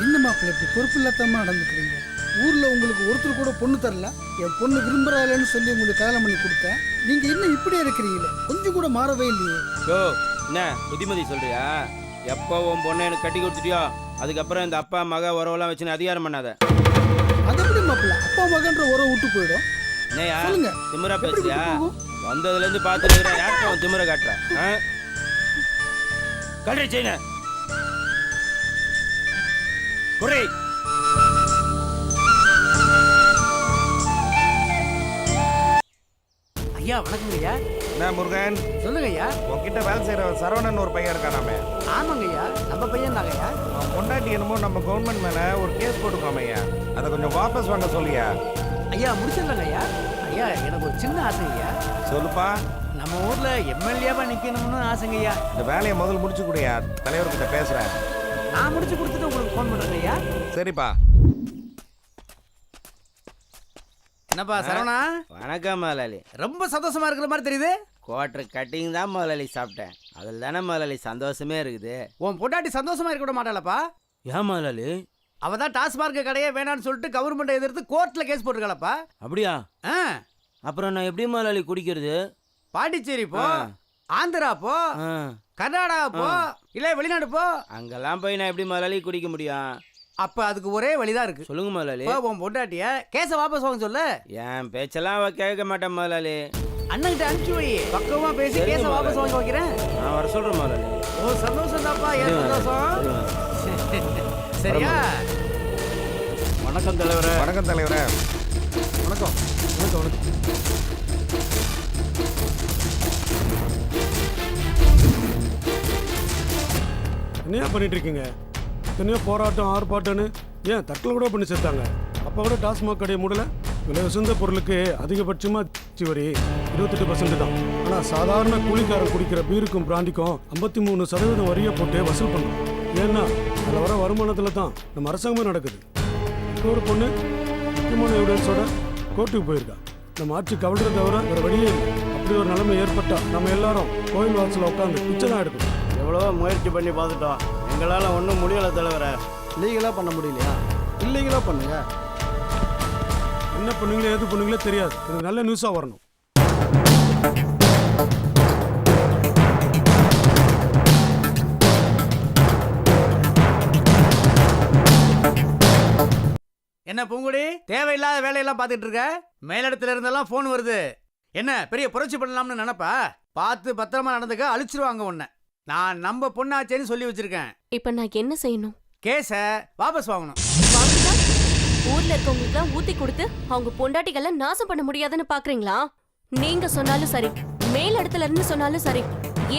என்ன மாப்பிள்ளை இப்படி பொறுப்பு இல்லாதமா நடந்துக்கிறீங்க? ஊர்ல உங்களுக்கு ஒருத்தர் கூட பொண்ணு தரல. என் பொண்ணு விரும்புறாளேன்னு சொல்லி உங்களுக்கு கல்யாணம் பண்ணி கொடுத்தேன். நீங்க இன்னும் இப்படியே இருக்கிறீங்களே, கொஞ்சம் கூட மாறவே இல்லையே. யோ, என்ன புத்திமதி சொல்றியா? எப்போ உன் பொண்ணை எனக்கு கட்டி கொடுத்துட்டியோ அதுக்கப்புறம் இந்த அப்பா மக உறவெல்லாம் வச்சுன்னு அதிகாரம் பண்ணாத. அது எப்படி மாப்பிள்ளை அப்பா மகன்ற உறவு விட்டு போயிடும்? என்னையா சொல்லுங்க, திமிரா பேசுறியா? வந்ததுலேருந்து பார்த்துட்டு யார்கிட்ட அவன் திமிரை காட்டுற? கல்றி செயின குறை. ஐயா வணக்கங்க ஐயா. என்ன முருகன்? சொல்லுங்க ஐயா. உன்கிட்ட வேலை செய்யற சரவணன் ஒரு பையன் இருக்கானாமே. ஆமாங்க ஐயா, நம்ம பையன் தாங்க ஐயா. அவன் பொண்டாட்டி என்னமோ நம்ம கவர்மெண்ட் மேல ஒரு கேஸ் போட்டுக்கோம் ஐயா. அதை கொஞ்சம் வாபஸ் வாங்க சொல்லியா? ஐயா முடிச்சிடலாங்க ஐயா. ஐயா, எனக்கு ஒரு சின்ன ஆசை ஐயா. சொல்லுப்பா. நம்ம ஊர்ல எம்எல்ஏவா நிக்கணும்னு ஆசைங்க ஐயா. இந்த வேலையை முதல்ல முடிச்சு கொடுயா, தலைவர்கிட்ட பேசுறேன். நான் முடிச்சு கொடுத்துட்டு உங்களுக்கு ஃபோன் பண்றேங்க ஐயா. சரிப்பா. என்னப்பா சரவணா? வணக்கம் முதலாளி. ரொம்ப சந்தோஷமா இருக்கிற மாதிரி தெரியுது. குவார்டர் கட்டிங் தான் முதலாளி சாப்பிட்டேன். அதில் தானே முதலாளி சந்தோஷமே இருக்குது. உன் பொண்டாட்டி சந்தோஷமா இருக்க விட மாட்டாளப்பா? ஏன் முதலாளி? அவ தான் டாஸ்மார்க் கடையே வேணான்னு சொல்லிட்டு கவர்மெண்ட் எதிர்த்து கோர்ட்ல கேஸ் போட்டுருக்காளப்பா. அப்படியா? அப்புறம் நான் எப்படி முதலாளி குடிக்கிறது? பாண்டிச்சேரி போ, ஆந்திரா போ, கர்நாடகா போ, இல்ல வெளிநாடு போ. அங்கெல்லாம் போய் நான் எப்படி முதலாளி குடிக்க முடியும்? அப்ப அதுக்கு ஒரே வழிதான் இருக்கு. சொல்லுங்க முதலாளி. உன் பொண்டாட்டிய கேஸ வாபஸ் வாங்க சொல்லு. என் பேச்செல்லாம் அவ கேட்க மாட்டேன் முதலாளி. அண்ணன்கிட்ட அனுப்பிச்சு வை, பக்கமா பேசி கேஸ வாபஸ் வாங்க வைக்கிறேன். நான் வர சொல்றேன் முதலாளி. ஓ சந்தோஷம் தான்ப்பா, ஏன் சந்தோஷம்? சரியா? வணக்கம் தலைவரே. வணக்கம் தலைவரே. வணக்கம் வணக்கம் வணக்கம். என்னையா பண்ணிட்டு இருக்கீங்க? எத்தனையோ போராட்டம் ஆர்ப்பாட்டம்னு ஏன் தற்கொலை கூட பண்ணி சேர்த்தாங்க. அப்போ கூட டாஸ்மாக் கடையை மூடல. விலை உசந்த பொருளுக்கு அதிகபட்சமாக வரி 28% தான். ஆனால் சாதாரண கூலிக்காரன் குடிக்கிற பீருக்கும் பிராண்டிக்கும் 53% வரியை போட்டு வசூல் பண்ணும். ஏன்னா அதில் வர வருமானத்தில் தான் நம்ம அரசாங்கமே நடக்குது. ஒரு பொண்ணு முக்கியமான எவிடன்ஸோட கோர்ட்டுக்கு போயிருக்கா. நம்ம ஆட்சி கவலை தவிர வேறு வழியே இல்லை. அப்படி ஒரு நிலைமை ஏற்பட்டா நம்ம எல்லாரும் கோயில் வாசலில் உட்காந்து பிச்சை தான் எடுக்கணும். எவ்வளவோ முயற்சி பண்ணி பார்த்துட்டோம், எங்களால் ஒன்றும் முடியலை தலைவரை. லீகலாக பண்ண முடியலையா? இல்லீகலாக பண்ணுங்க. என்ன பண்ணுங்களோ எது பண்ணுங்களோ தெரியாது. எனக்கு நல்ல நியூஸாக வரணும். என்ன பூங்குடி, தேவையில்லாத வேலையெல்லாம் பார்த்துட்டு இருக்க? மேலிடத்துல இருந்தெல்லாம் ஃபோன் வருது. என்ன பெரிய புரட்சி பண்ணலாம்னு நினைப்பா? பார்த்து பத்திரமா நடந்துக்க, அழிச்சிருவாங்க உன்னை. நான் நம்ம பொண்ணாச்சேன்னு சொல்லி வச்சிருக்கேன். இப்ப நான் என்ன செய்யணும்? கேஸை வாபஸ் வாங்கணும். ஊர்ல இருக்கவங்களுக்கு ஊத்தி கொடுத்து அவங்க பொண்டாட்டிகளை நாசம் பண்ண முடியாதுன்னு பாக்குறீங்களா? நீங்க சொன்னாலும் சரி, மேல் இடத்துல இருந்து சொன்னாலும் சரி,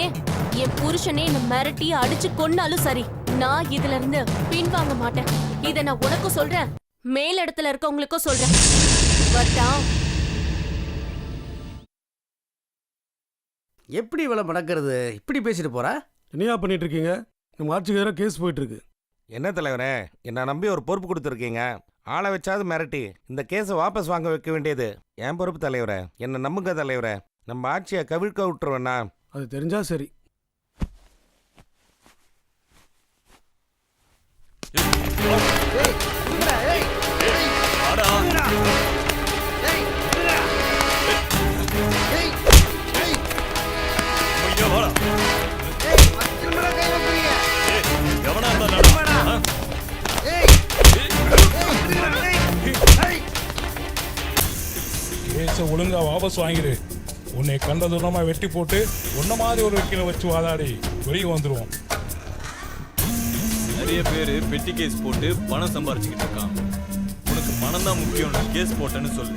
ஏன் என் புருஷனே என்ன மிரட்டி அடிச்சு கொன்னாலும் சரி, நான் இதுல இருந்து பின்வாங்க மாட்டேன். இத நான் உனக்கும் சொல்றேன், மேல் இடத்துல இருக்கவங்களுக்கும் சொல்றேன். வரட்டா? எப்படி இவ்வளவு நடக்கிறது? இப்படி பேசிட்டு போறா? என்னையா பண்ணிட்டு இருக்கீங்க? நம்ம ஆட்சிக்கு எதிராக கேஸ் போயிட்டு இருக்கு. என்ன தலைவரே, என்ன நம்பி ஒரு பொறுப்பு கொடுத்துருக்கீங்க. ஆளை வச்சாவது மிரட்டி இந்த கேஸை வாபஸ் வாங்க வைக்க வேண்டியது என் பொறுப்பு தலைவரே. என்ன நம்புங்க தலைவரே, நம்ம ஆட்சியை கவிழ்க்க விட்டுருவேண்ணா. அது தெரிஞ்சா சரி. கேஸை ஒழுங்கா வாபஸ் வாங்கிடு. உன்னை கண்ட தூரமா வெட்டி போட்டு உன்ன மாதிரி ஒரு வக்கீல வச்சு வாதாடி வெளியே வந்துருவோம். நிறைய பேர் பெட்டி கேஸ் போட்டு பணம் சம்பாரிச்சுக்கிட்டு இருக்கான். உனக்கு பணம் தான் முக்கியம், கேஸ் போட்டேன்னு சொல்லு.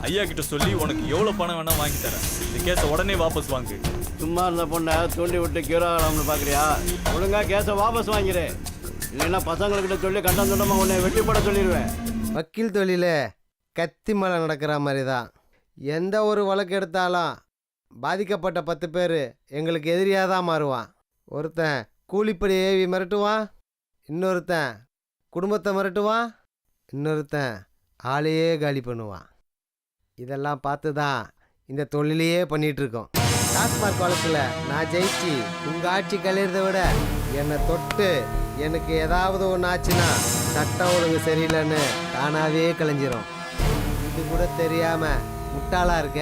ஐயா கிட்ட சொல்லி உனக்கு எவ்வளவு பணம் வேணா வாங்கி தரேன். இந்த கேஸை உடனே வாபஸ் வாங்கு. சும்மா இருந்த பொண்ணை தூண்டி விட்டு கியூரா ஆகலாம்னு பாக்குறியா? ஒழுங்கா கேஸை வாபஸ் வாங்கிடு, இல்லைன்னா பசங்கள்கிட்ட சொல்லி கண்டம் துண்டமா உன்னை வெட்டி போட சொல்லிடுவேன். வக்கீல் தொழில கத்தி மலை நடக்கிற மாதிரி தான். எந்த ஒரு வழக்கு எடுத்தாலும் பாதிக்கப்பட்ட 10 பேர் எங்களுக்கு எதிரியாக தான் மாறுவான். ஒருத்தன் கூலிப்படி ஏவி மிரட்டுவான், இன்னொருத்தன் குடும்பத்தை மிரட்டுவான், இன்னொருத்தன் ஆளையே காலி பண்ணுவான். இதெல்லாம் பார்த்து தான் இந்த தொழிலையே பண்ணிகிட்ருக்கோம். டாஸ்மாக் வழக்கில் நான் ஜெயிச்சு உங்கள் ஆட்சி கழிறதை விட என்னை தொட்டு எனக்கு ஏதாவது ஒன்று ஆச்சுன்னா சட்டம் ஒழுங்கு சரியில்லைன்னு தானாகவே கலைஞ்சிரும். இது கூட தெரியாமல் முட்டாளாக இருக்க.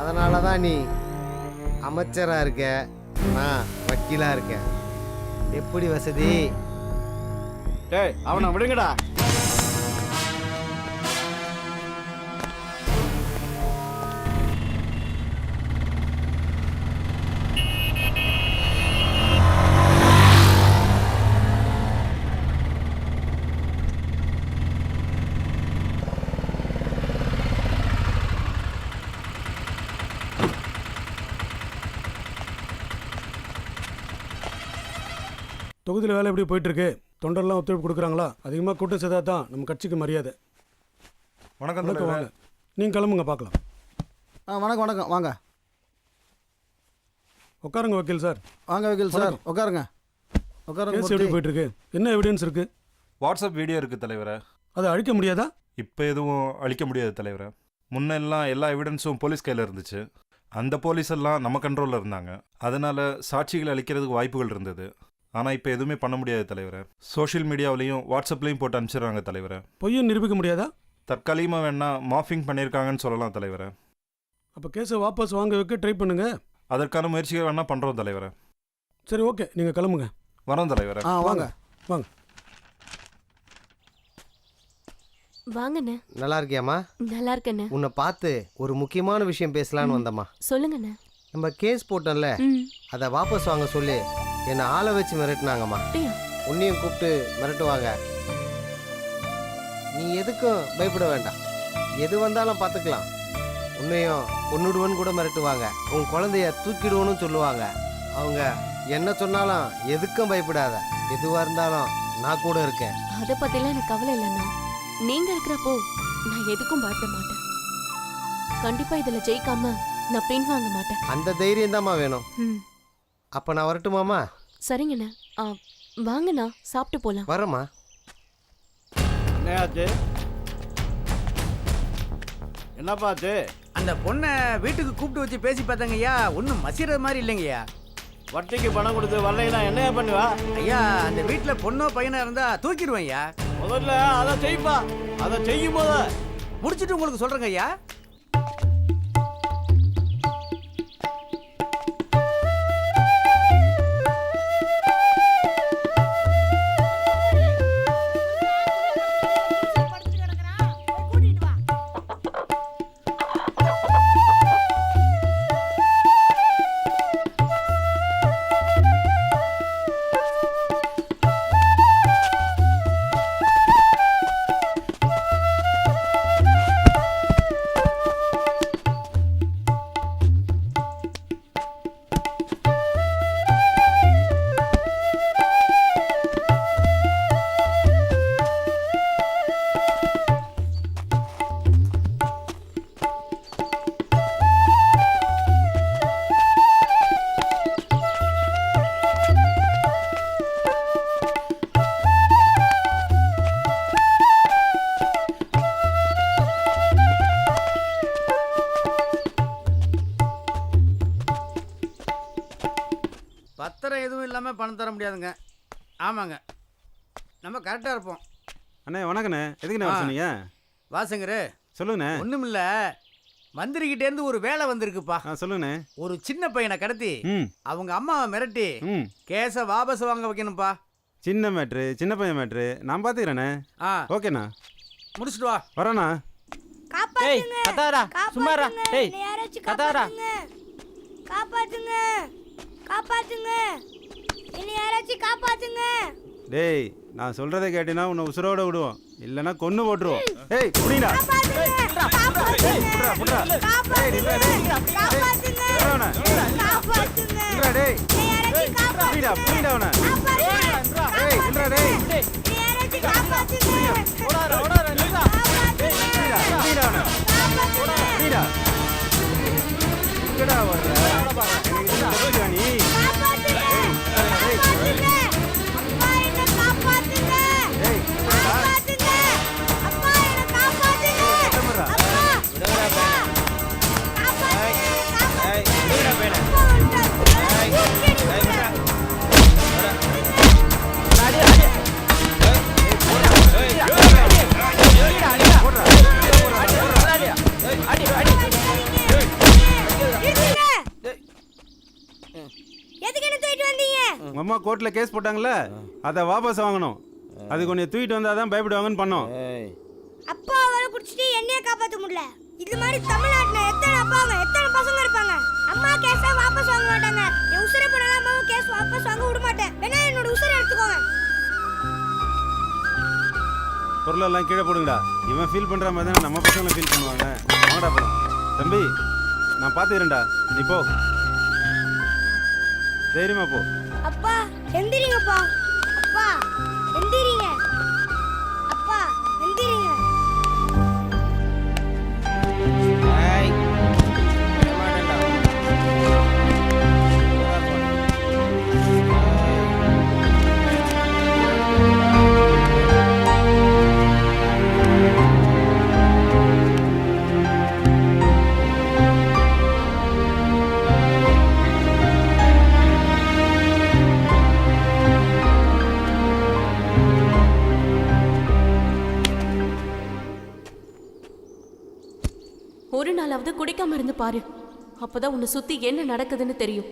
அதனால தான் நீ அமைச்சராக இருக்க, நான் வக்கீலாக இருக்கேன். எப்படி வசதி? டேய் அவனை விடுங்கடா. தொகுதியில் வேலை எப்படி போயிட்டு இருக்கு? தொண்டர்லாம் ஒத்துழைப்பு கொடுக்குறாங்களா? அதிகமாக கூட்டம் செய்தா தான் நம்ம கட்சிக்கு மரியாதை. வணக்கம் வணக்கம், வாங்க. நீங்கள் கிளம்புங்க, பார்க்கலாம். வணக்கம் வணக்கம், வாங்க உட்காருங்க வக்கீல் சார். வாங்க வக்கீல் சார், உட்காருங்க உட்காருங்க. கேஸ் எப்படி போயிட்டு இருக்கு? என்ன எவிடன்ஸ் இருக்கு? வாட்ஸ்அப் வீடியோ இருக்குது தலைவரை. அதை அழிக்க முடியாதா? இப்போ எதுவும் அழிக்க முடியாது தலைவரை. முன்னெல்லாம் எல்லா எவிடன்ஸும் போலீஸ் கையில் இருந்துச்சு. அந்த போலீஸ் எல்லாம் நம்ம கண்ட்ரோலில் இருந்தாங்க. அதனால் சாட்சிகளை அழிக்கிறதுக்கு வாய்ப்புகள் இருந்தது. ஆனால் இப்போ எதுவுமே பண்ண முடியாது தலைவரை. சோஷியல் மீடியாவிலையும் வாட்ஸ்அப்லேயும் போட்டு அனுப்பிச்சிடுறாங்க தலைவரை. பொய்யை நிரூபிக்க முடியாதா? தற்காலிகமாக வேணா மாஃபிங் பண்ணியிருக்காங்கன்னு சொல்லலாம் தலைவரை. அப்போ கேஸை வாபஸ் வாங்க வைக்க ட்ரை பண்ணுங்க. அதற்கான முயற்சிகள் வேணா பண்ணுறோம் தலைவரை. சரி, ஓகே, நீங்கள் கிளம்புங்க. வரோம் தலைவரை. வாங்க வாங்க. வாங்கண்ணே. நல்லா இருக்கியாம்மா? நல்லா இருக்கண்ணே. உன்னை பார்த்து ஒரு முக்கியமான விஷயம் பேசலான்னு வந்தம்மா. சொல்லுங்கண்ணே. நம்ம கேஸ் போட்டோம்ல, அதை வாபஸ் வாங்க சொல்லி என்னை ஆளை வச்சு மிரட்டினாங்கம்மா. உன்னையும் கூப்பிட்டு மிரட்டுவாங்க. நீ எதுக்கும் பயப்பட வேண்டாம், எது வந்தாலும் பார்த்துக்கலாம். உன்னையும் கொன்னுடுவன்னு கூட மிரட்டுவாங்க. உன் குழந்தைய தூக்கிடுவோன்னு சொல்லுவாங்க. அவங்க என்ன சொன்னாலும் எதுக்கும் பயப்படாத, எதுவாக இருந்தாலும் நான் கூட இருக்கேன். அதை பற்றிலாம் எனக்கு கவலை இல்லைண்ணா. நீங்கள் இருக்கிறப்போ நான் எதுக்கும் பயப்பட மாட்டேன். கண்டிப்பாக இதில் ஜெயிக்காம நான் பின் வாங்க மாட்டேன். அந்த தைரியம் தான்மா வேணும். அப்போ நான் வரட்டுமாம்மா? சரிங்கண்ணா. வாங்கண்ணா, சாப்பிட்டு போகலாம். வரேம்மா. என்னையாச்சு? என்னப்பா ஆச்சு? அந்த பொண்ணை வீட்டுக்கு கூப்பிட்டு வச்சு பேசி பார்த்தாங்கய்யா, ஒன்றும் மசிறது மாதிரி இல்லைங்கய்யா. வட்டிக்கு பணம் கொடுத்து வரலைன்னா என்னையா பண்ணுவா? ஐயா, அந்த வீட்டில் பொண்ணோ பையனா இருந்தா தூக்கிடுவேன் ஐயா. முதல்ல அதை செய்ப்பா. அதை செய்யும் போத முடிச்சுட்டு உங்களுக்கு சொல்றேங்க ஐயா. பத்திரம் எதுவும் இல்லாமல் பணம் தர முடியாதுங்க. ஆமாங்க, நம்ம கரெக்டாக இருப்போம். அண்ணே வணக்கண்ணே. எதுக்குண்ணே வர சொன்னீங்க? வாசங்கரு சொல்லுங்கண்ணே. ஒன்றுமில்ல, மந்திரிக்கிட்டேருந்து ஒரு வேலை வந்திருக்குப்பா. சொல்லுங்கண்ணே. ஒரு சின்ன பையனை கடத்தி அவங்க அம்மாவை மிரட்டி கேஸை வாபஸ் வாங்க வைக்கணும்ப்பா. சின்ன மேட்ரு, சின்ன பையன் மேட்ரு, நான் பார்த்துக்கிறேண்ணே. ஓகேண்ணா, முடிச்சுட்டு வா. வரேண்ணா. டேய், நான் சொல்றதை கேட்டினா உன்னை உசுரோட விடுவோம், இல்லைன்னா கொன்னு போட்டுருவோம். ஏய் புடிடா. உங்க அம்மா கோர்ட்ல கேஸ் போட்டாங்கல்ல, அதை வாபஸ் வாங்கணும். அது கொஞ்சம் தூக்கிட்டு வந்தாதான் பயப்படுவாங்கன்னு பண்ணோம். அப்பா அவரை குடிச்சிட்டு என்னைய காப்பாற்ற முடியல. இது மாதிரி தமிழ்நாட்டுல எத்தனை அப்பாங்க எத்தனை பசங்க இருப்பாங்க. அம்மா கேஸை வாபஸ் வாங்க மாட்டாங்க. என் உசுரை போனாலும் அம்மாவும் கேஸ் வாபஸ் வாங்க விட மாட்டேன். வேணா என்னோட உசுரை எடுத்துக்கோங்க. பொருளெல்லாம் கீழே போடுங்கடா. இவன் ஃபீல் பண்ற மாதிரி தான் நம்ம பசங்களும் ஃபீல் பண்ணுவாங்க. வாங்கடா போலாம். தம்பி, நான் பார்த்துக்கிறேன்டா, நீ போ. தைரியமா போ. அப்பா எந்திரிங்கப்பா. அப்பா எந்திரிங்க. அப்பா எந்திரிங்க. ஒரு நாளாவது குடிக்காம இருந்து பாரு. அப்பதான் உன்னை சுத்தி என்ன நடக்குதுன்னு தெரியும்.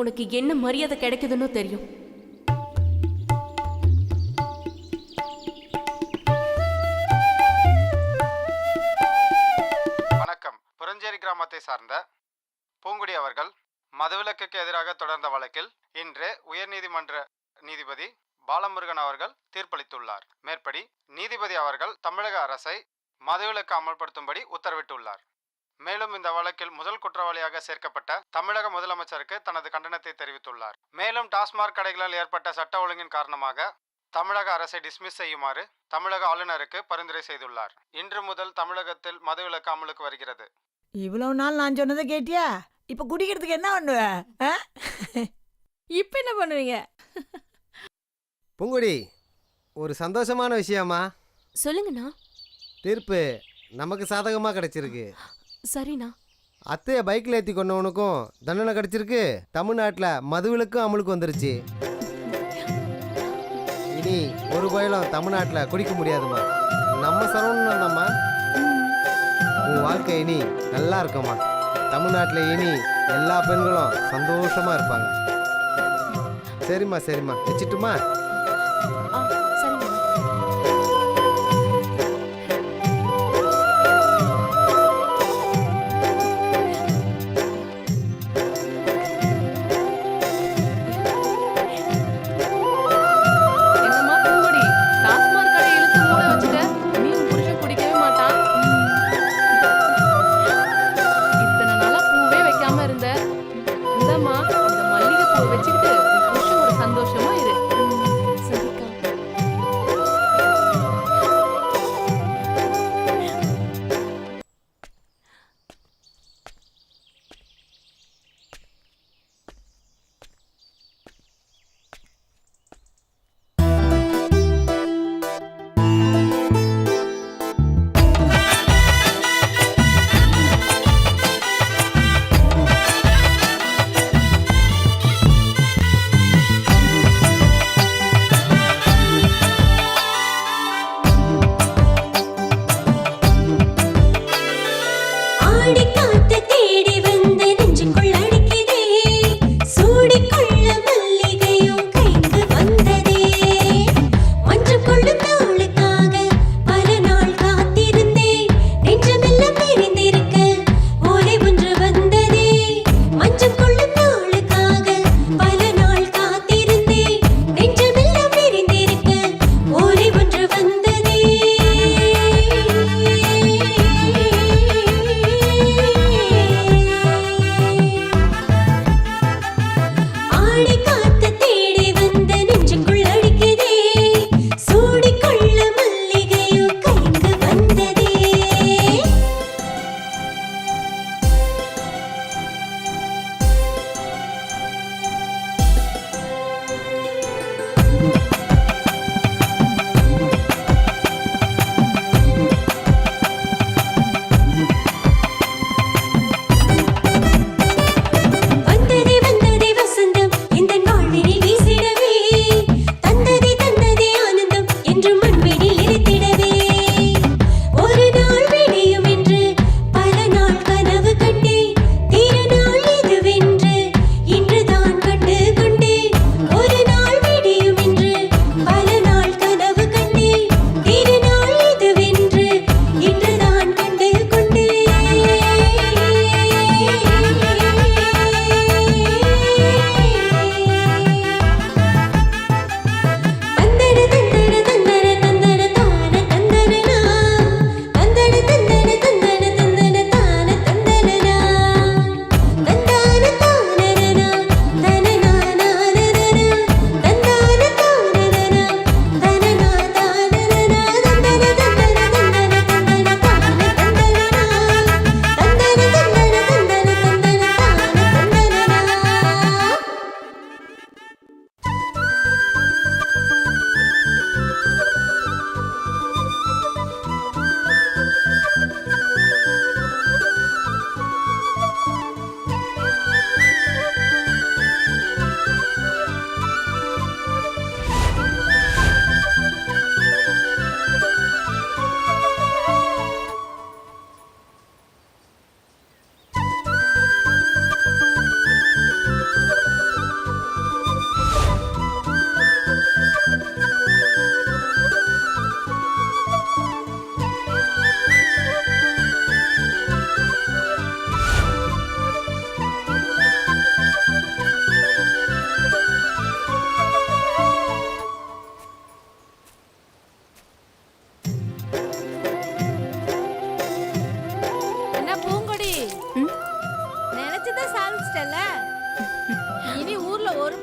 உனக்கு என்ன மரியாதை கிடைக்குதுன்னு தெரியும். வணக்கம். புரஞ்சேரி கிராமத்தை சார்ந்த பூங்குடி அவர்கள் மதுவிலக்குக்கு எதிராக தொடர்ந்த வழக்கில் இன்று உயர்நீதிமன்ற நீதிபதி பாலமுருகன் அவர்கள் தீர்ப்பளித்துள்ளார். மேற்படி நீதிபதி அவர்கள் தமிழக அரசை மதுவிலக்கு அமல்படுத்தும்படி உத்தரவிட்டுள்ளார். மேலும் இந்த வழக்கில் முதல் குற்றவாளியாக சேர்க்கப்பட்ட தமிழக முதலமைச்சருக்கு தனது கண்டனத்தை தெரிவித்துள்ளார். மேலும் டாஸ்மாக் கடைகளால் ஏற்பட்ட சட்ட ஒழுங்கின் காரணமாக தமிழக அரசை டிஸ்மிஸ் செய்யுமாறு தமிழக ஆளுநருக்கு பரிந்துரை செய்துள்ளார். இன்று முதல் தமிழகத்தில் மதுவிலக்கு அமலுக்கு வருகிறது. இவ்வளவு நாள் நான் சொன்னதை கேட்டியா? இப்ப குடிக்கிறதுக்கு என்ன பண்ணுவ? இப்ப என்ன பண்ணுவீங்க? பூங்குடி, ஒரு சந்தோஷமான விஷயமா? சொல்லுங்கண்ணா. தீர்ப்பு நமக்கு சாதகமாக கிடைச்சிருக்கு. சரிண்ணா. அத்தையை பைக்கில் ஏற்றி கொண்டவனுக்கும் தண்டனை கிடைச்சிருக்கு. தமிழ்நாட்டில் மதுவிலக்கும் அமலுக்கு வந்துருச்சு. இனி ஒரு பயலும் தமிழ்நாட்டில் குடிக்க முடியாதுமா. நம்ம சரவணம்மா, உன் வாழ்க்கை இனி நல்லா இருக்குமா. தமிழ்நாட்டில் இனி எல்லா பெண்களும் சந்தோஷமாக இருப்பாங்க. சரிம்மா சரிம்மா, வச்சுட்டுமா?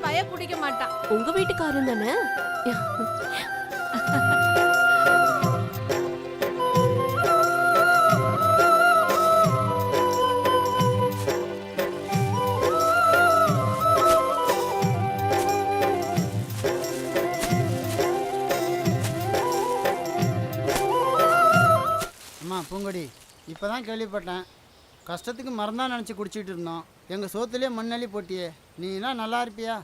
பையன் குடிக்க மாட்டான். உங்க வீட்டுக்காரன் தானே? அம்மா பூங்கொடி இப்போ தான் கேள்விப்பட்டேன். கஷ்டத்துக்கு மறந்தான் நினச்சி குடிச்சிட்டு இருந்தோம். எங்கள் சோத்துலேயே மண்ணள்ளி போட்டியே. நீனா நல்லா இருப்பியா?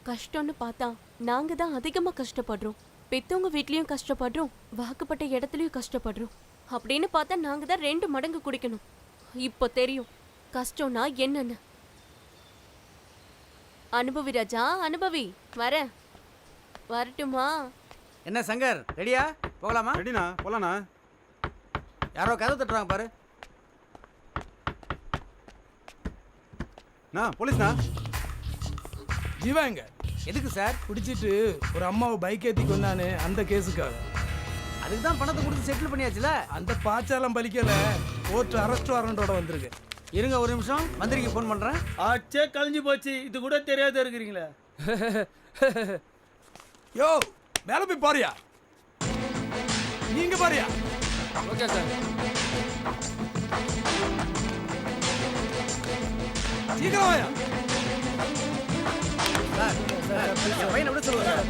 கஷ்டம்னு பார்த்தா நாங்க தான் அதிகமா கஷ்டப்படுறோம். பெத்தவங்க வீட்லயும் கஷ்டப்படுறோம், வாக்குப்பட்ட இடத்துலயும் கஷ்டப்படுறோம். அப்படின்னு பார்த்தா நாங்க தான் 2 மடங்கு குடிக்கணும். இப்போ தெரியும் கஷ்டம்னா என்னன்னு. அனுபவி ராஜா, அனுபவி. வரட்டுமா? என்ன சங்கர், ரெடியா? போகலாமா? ரெடிண்ணா, போகலாண்ணா. யாரோ கதை தட்டுறாங்க பாரு. போலீஸ்ண்ணா. ஜீவா எங்க? எதுக்கு சார்? குடிச்சிட்டு ஒரு அம்மாவை பைக் ஏற்றி கொண்டானே, அந்த கேஸுக்காக. அதுக்கு தான் பணத்தை கொடுத்து செட்டில் பண்ணியாச்சுல. அந்த பாச்சாலம் பலிக்கல, கோர்ட் அரெஸ்ட் வாரண்டோட வந்திருக்கு. இருங்க ஒரு நிமிஷம், மந்திரிக்கு ஃபோன் பண்ணுறேன். ஆச்சே கழிஞ்சு போச்சு, இது கூட தெரியாத இருக்கிறீங்களே. யோ மேலே போய் பாரியா, நீங்க பாரியா. Okay sir. சீக்கிரம் வாயா. பையனை விட சொல்லுங்க சார்.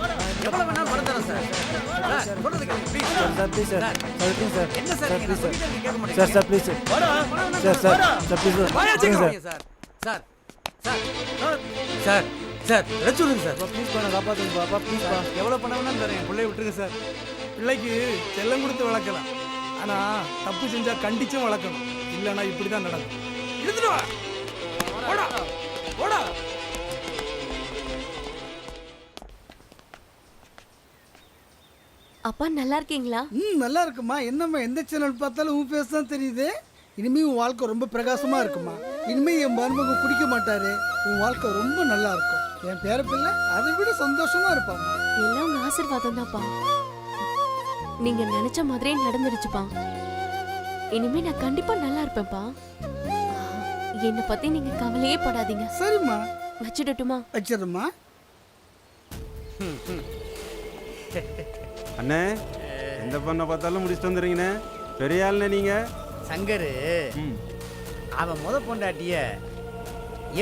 எவ்வளோ வேணாலும் பணம் தரேன் சார். சொல்றது கேளுங்க please. Sir please sir. Sir please sir. என்ன சார் நீங்க ப்ளீஸ் சொல்லிட்டே கேட்க மாட்டீங்க. சார் சார் ப்ளீஸ் வாடா. சார் சார் சார் ப்ளீஸ் வாயா sir. Sir. Sir sir sir sir ரச்சுடுங்க சார். ப்ளீஸ் பண்ண காப்பாத்துங்க பாப்பா, ப்ளீஸ் பா. எவ்வளோ பணம் வேணாலும் தரேன், என் பிள்ளைய விட்டுருங்க சார். பிள்ளைக்கு செல்லம் கொடுத்து வளர்க்கலாம், ஆனா தப்பு செஞ்சா கண்டிச்சும் வளர்க்கணும். இல்லைன்னா இப்படி தான் நடக்கும். எடுத்துட்டு வா. ஓடா ஓடா. அப்பா நல்லா இருக்கீங்களா? நல்லா இருக்குமா. என்னம்மா எந்த சேனல் பார்த்தாலும் உன் பேச தான் தெரியுது. இனிமே உன் வாழ்க்கை ரொம்ப பிரகாசமா இருக்குமா. இனிமே என் மருமகன் குடிக்க மாட்டாரு. உன் வாழ்க்கை ரொம்ப நல்லா இருக்கும். என் பேர பிள்ளை அதை விட சந்தோஷமா இருப்பாம்மா. எல்லாம் உங்க ஆசீர்வாதம் தான்ப்பா. நீங்க நினைச்ச மாதிரியே நடந்துடுச்சுப்பா. இனிமே நான் கண்டிப்பா நல்லா இருப்பேன்ப்பா. என்னை பத்தி நீங்க கவலையே படாதீங்க. சரிம்மா. வச்சிடட்டுமா? வச்சிடுமா. அண்ணே, எந்த பொண்ணை பார்த்தாலும் முடிச்சுட்டு வந்துடுறீங்கண்ணே. பெரிய ஆள்ண்ணே நீங்க. சங்கரு அவன் பொண்டாட்டிய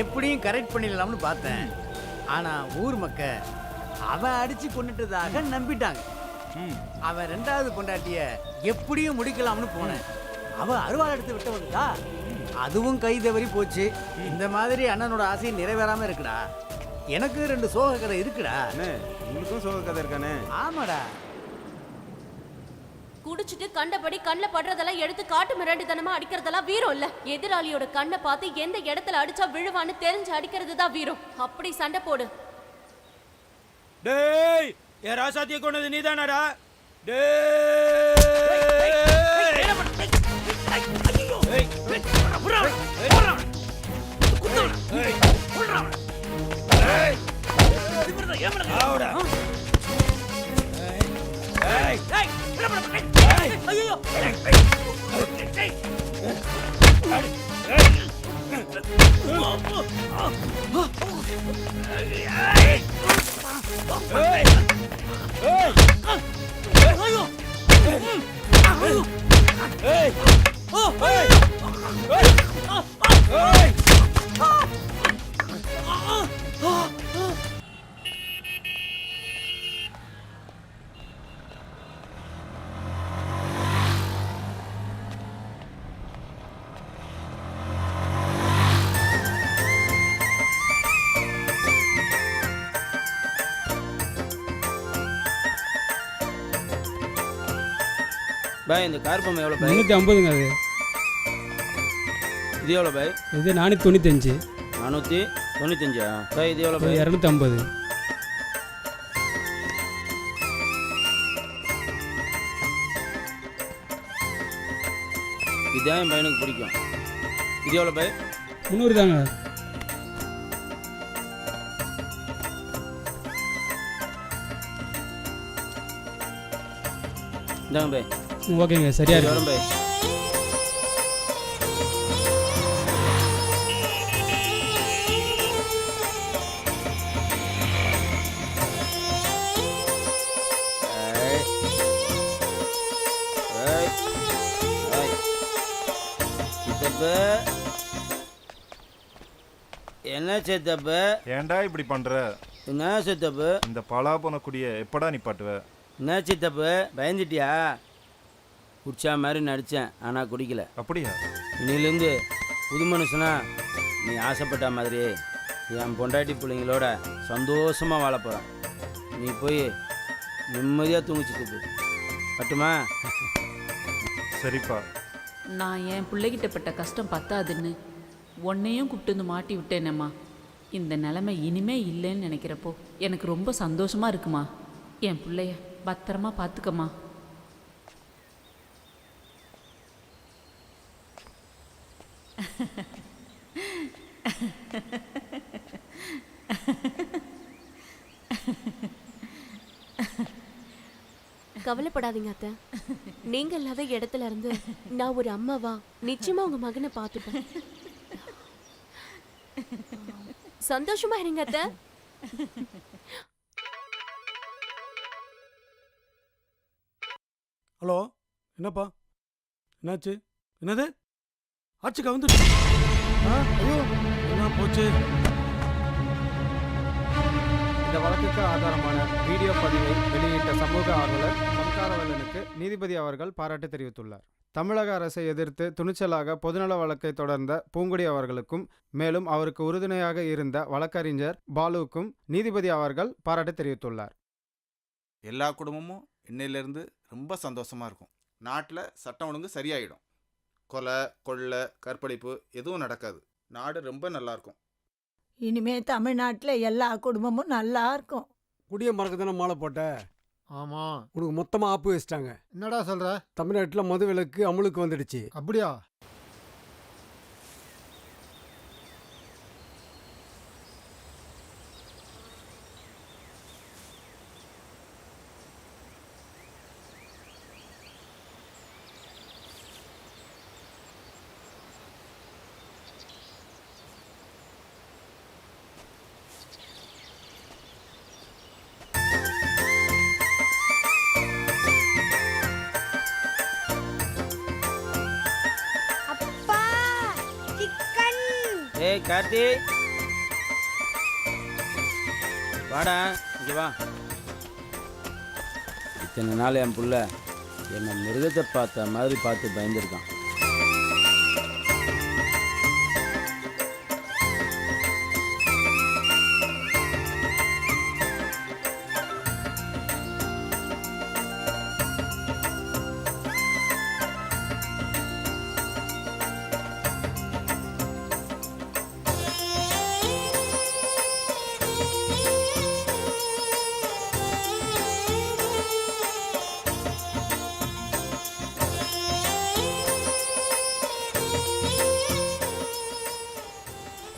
எப்படியும் கரெக்ட் பண்ணிடலாம்னு பார்த்தேன். ஆனா ஊர் மக்க அவன் அடிச்சு கொண்டுட்டதாக நம்பிட்டாங்க. அவன் 2வது பொண்டாட்டிய எப்படியும் முடிக்கலாம்னு போனேன். அவ அருவாள் எடுத்து விட்டு வந்தா, அதுவும் கை தவறி போச்சு. இந்த மாதிரி அண்ணனோட ஆசை நிறைவேறாம இருக்குடா. எனக்கு 2 சோக கதை இருக்குடா. உங்களுக்கும் சோக கதை இருக்கானே? ஆமாடா. குடிச்சிட்டு கண்டபடி கண்ணில் படுறதெல்லாம் எடுத்து காட்டு மிராண்டித்தனமா அடிக்கிறதெல்லாம் வீரம் இல்ல. எதிராளியோட கண்ணை பார்த்து எந்த இடத்துல அடிச்சா விழுவான்னு தெரிஞ்சு அடிக்கிறது தான் வீரம். அப்படி சண்டை போடு. டேய், ஏ ராசாத்திய கொண்டது நீதானடா? பாய் இந்த கார் பொம்மை எவ்வளோ பாய்? 350ங்க. அது இது எவ்வளோ பாய்? இது 495. 495 பாய். இது எவ்வளோ பாய்? 250. இதான் என் பையனுக்கு பிடிக்கும். இது எவ்வளோ பாய்? 300 தாங்க. இந்தாங்க பாய். ஓகேங்க, சரியா இருக்கு. வரும் பாய். என்ன சித்தப்பு? ஏன்டா இப்படி பண்ற? என்ன சித்தப்பு? இந்த பலா போன குடிய எப்படா நிப்பாட்டுவ? என்ன சித்தப்பு பயந்துட்டியா? குடிச்சா மாதிரி நடித்தேன், ஆனால் குடிக்கல. அப்படியா? இன்னிலேருந்து புது மனுஷனா நீ ஆசைப்பட்ட மாதிரி என் பொண்டாட்டி பிள்ளைங்களோட சந்தோஷமாக வாழ போகிறேன். நீ போய் நிம்மதியாக தூங்கு சித்தப்பு. பட்டுமா? சரிப்பா. நான் என் பிள்ளைகிட்ட பட்ட கஷ்டம் பத்தாதுன்னு உன்னையும் கூப்பிட்டு வந்து மாட்டி விட்டேனேம்மா. இந்த நிலைமை இனிமே இல்லைன்னு நினைக்கிறப்போ எனக்கு ரொம்ப சந்தோஷமாக இருக்குமா. என் பிள்ளைய பத்திரமா பார்த்துக்கம்மா. கவலைப்படாதீங்க அத்தை. நீங்க இல்லாத இடத்துல இருந்து நான் ஒரு அம்மாவா நிச்சயமா உங்க மகனை பார்த்துப்பேன். சந்தோஷமா இருங்க அத்தை. ஹலோ, என்னப்பா என்னாச்சு? என்னது ஆட்சி கவுந்துட்டு? ஐயோ என்ன போச்சு? இந்த வழக்குக்கு ஆதாரமான வீடியோ பதிவை வெளியிட்ட சமூக ஆர்வலர் சம்காரவேலனுக்கு நீதிபதி அவர்கள் பாராட்டு தெரிவித்துள்ளார். தமிழக அரசை எதிர்த்து துணிச்சலாக பொதுநல வழக்கை தொடர்ந்த பூங்குடி அவர்களுக்கும் மேலும் அவருக்கு உறுதுணையாக இருந்த வழக்கறிஞர் பாலுவுக்கும் நீதிபதி அவர்கள் பாராட்டு தெரிவித்துள்ளார். எல்லா குடும்பமும் இன்னையிலேருந்து ரொம்ப சந்தோஷமாக இருக்கும். நாட்டில் சட்டம் ஒழுங்கு சரியாயிடும். கொலை, கொள்ளை, கற்பழிப்பு எதுவும் நடக்காது. நாடு ரொம்ப நல்லாயிருக்கும். இனிமே தமிழ்நாட்டில் எல்லா குடும்பமும் நல்லா இருக்கும். குடிய மறக்க தானே மாலை போட்ட? ஆமாம், உனக்கு மொத்தமாக ஆப்பு வச்சிட்டாங்க. என்னடா சொல்கிற? தமிழ்நாட்டில் மது விலக்கு அமலுக்கு வந்துடுச்சு. அப்படியா? ஏய் கார்த்தி, வாடா இங்கே வா. இத்தனை நாள் என் புள்ள என்னை மிருகத்தை பார்த்த மாதிரி பார்த்து பயந்துருக்கான்.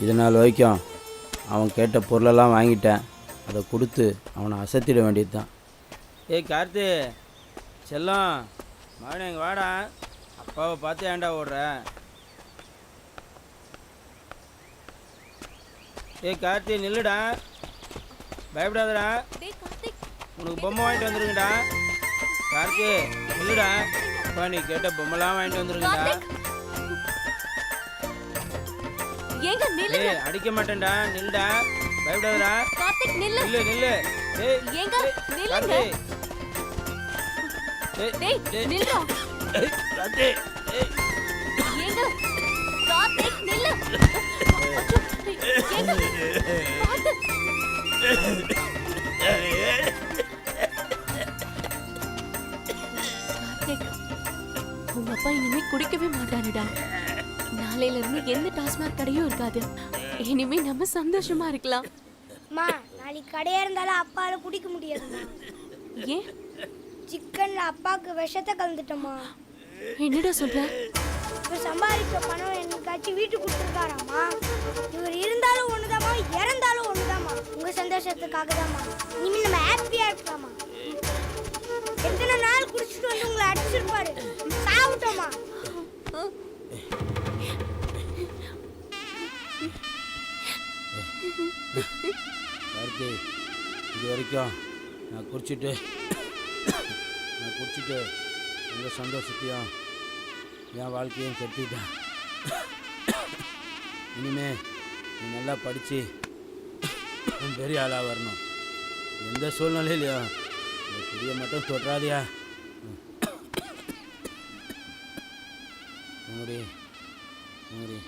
இது நாள் வரைக்கும் அவன் கேட்ட பொருளெல்லாம் வாங்கிட்டேன். அதை கொடுத்து அவனை அசத்திட வேண்டியது தான். ஏய் கார்த்தி செல்லம், மகனே எங்கள் வாடா. அப்பாவை பார்த்து ஏன்டா ஓடுற? ஏய் கார்த்தி நில்லுடா, பயப்படாதடா. உனக்கு பொம்மை வாங்கிட்டு வந்துருங்கடா. கார்த்தி நில்லுடா, அப்பா நீ கேட்ட பொம்மைலாம் வாங்கிட்டு வந்துருங்கடா. ஏங்க நில்லுங்க. ஏய் அடிக்க மாட்டேன்டா, நில்லுடா, பயப்படாதடா. கார்த்திக் நில்லு. நில்லு நில்லு. ஏய் ஏங்க நில்லுங்க. டேய் நில்லுடா. ஏய் கார்த்தி, ஏய் ஏங்க கார்த்திக் நில்லு. ஏங்க பாத்து. கார்த்திக், உங்க அப்பா இனிமே குடிக்கவே மாட்டாருடா. நாளையில இருந்து எந்த டாஸ்மாக் கடையும் இருக்காது. இனிமே நம்ம சந்தோஷமா இருக்கலாம். அம்மா, நாளைக்கு கடையா இருந்தாலும் அப்பால குடிக்க முடியாதும்மா. ஏன்? சிக்கன்ல அப்பாவுக்கு விஷத்தை கலந்துட்டோமா. என்னடா சொல்ற? இப்ப சம்பாதிக்க பணம் என்னைக்காச்சும் வீட்டுக்கு கொடுத்துருக்காராம்மா. இவர் இருந்தாலும் ஒண்ணுதாம்மா, இறந்தாலும் ஒண்ணுதாம்மா. உங்க சந்தோஷத்துக்காக தாம்மா. இனிமே நம்ம ஹாப்பியா இருக்கலாமா. எத்தனை நாள் குடிச்சிட்டு வந்து உங்களை அடிச்சிருப்பாரு. சாப்பிட்டோமா. கார்த்தி, இது வரைக்கும் நான் குடிச்சிட்டு உங்கள் சந்தோஷத்தையும் என் வாழ்க்கையும் கெடுத்துக்கிட்டேன். இனிமே நீ நல்லா படித்து பெரிய ஆளாக வரணும். எந்த சூழ்நிலையிலையும் இந்த குடியை மட்டும் தொட்டுறாதியா. பூங்குடி பூங்குடி,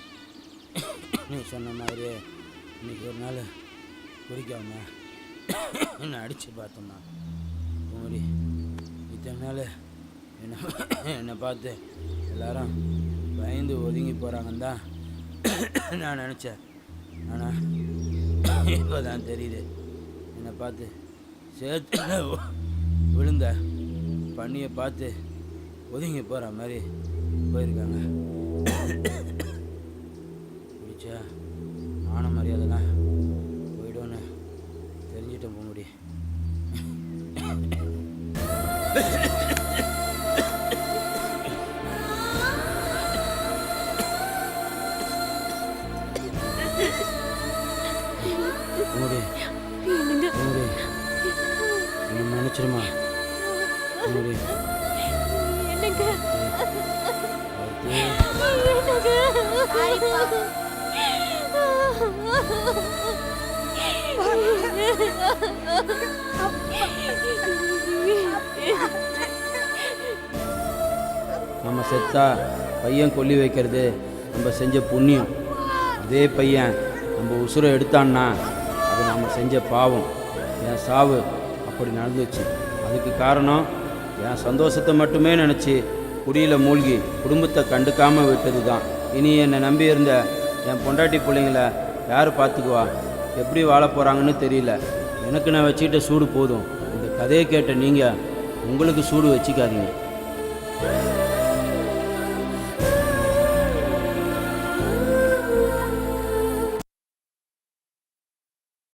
நீ சொன்ன மாதிரியே இன்னைக்கு ஒரு நாள் குடிக்காம என்னை அடித்து பார்த்தோம்மா. பூங்குடி, இத்தனை நாள் என்னை பார்த்து எல்லாரும் பயந்து ஒதுங்கி போகிறாங்கன்னு தான் நான் நினச்சேன். ஆனால் இப்போ தான் தெரியுது, என்னை பார்த்து சேர்த்து விழுந்த பண்ணியை பார்த்து ஒதுங்கி போகிற மாதிரி போயிருக்காங்க. பிடிச்சா மான மரியாதைலாம் போய்டும்னு தெரிஞ்சிட்டேன் பூங்குடி. பூங்குடி பூங்குடி, என்ன மன்னிச்சிருமா பூங்குடி. நம்ம செத்தா பையன் கொல்லி வைக்கிறது நம்ம செஞ்ச புண்ணியம். அதே பையன் நம்ம உசுரை எடுத்தான்னா அது நம்ம செஞ்ச பாவம். என் சாவு அப்படி நடந்துச்சு. அதுக்கு காரணம் என் சந்தோஷத்தை மட்டுமே நினச்சி குடியில் மூழ்கி குடும்பத்தை கண்டுக்காமல் விட்டது தான். இனி என்னை நம்பி இருந்த என் பொண்டாட்டி பிள்ளைங்கள யார் பார்த்துக்குவா? எப்படி வாழ போகிறாங்கன்னு தெரியல. எனக்கு நான் வச்சுக்கிட்ட சூடு போதும். இந்த கதையை கேட்ட நீங்கள் உங்களுக்கு சூடு வச்சுக்காதீங்க.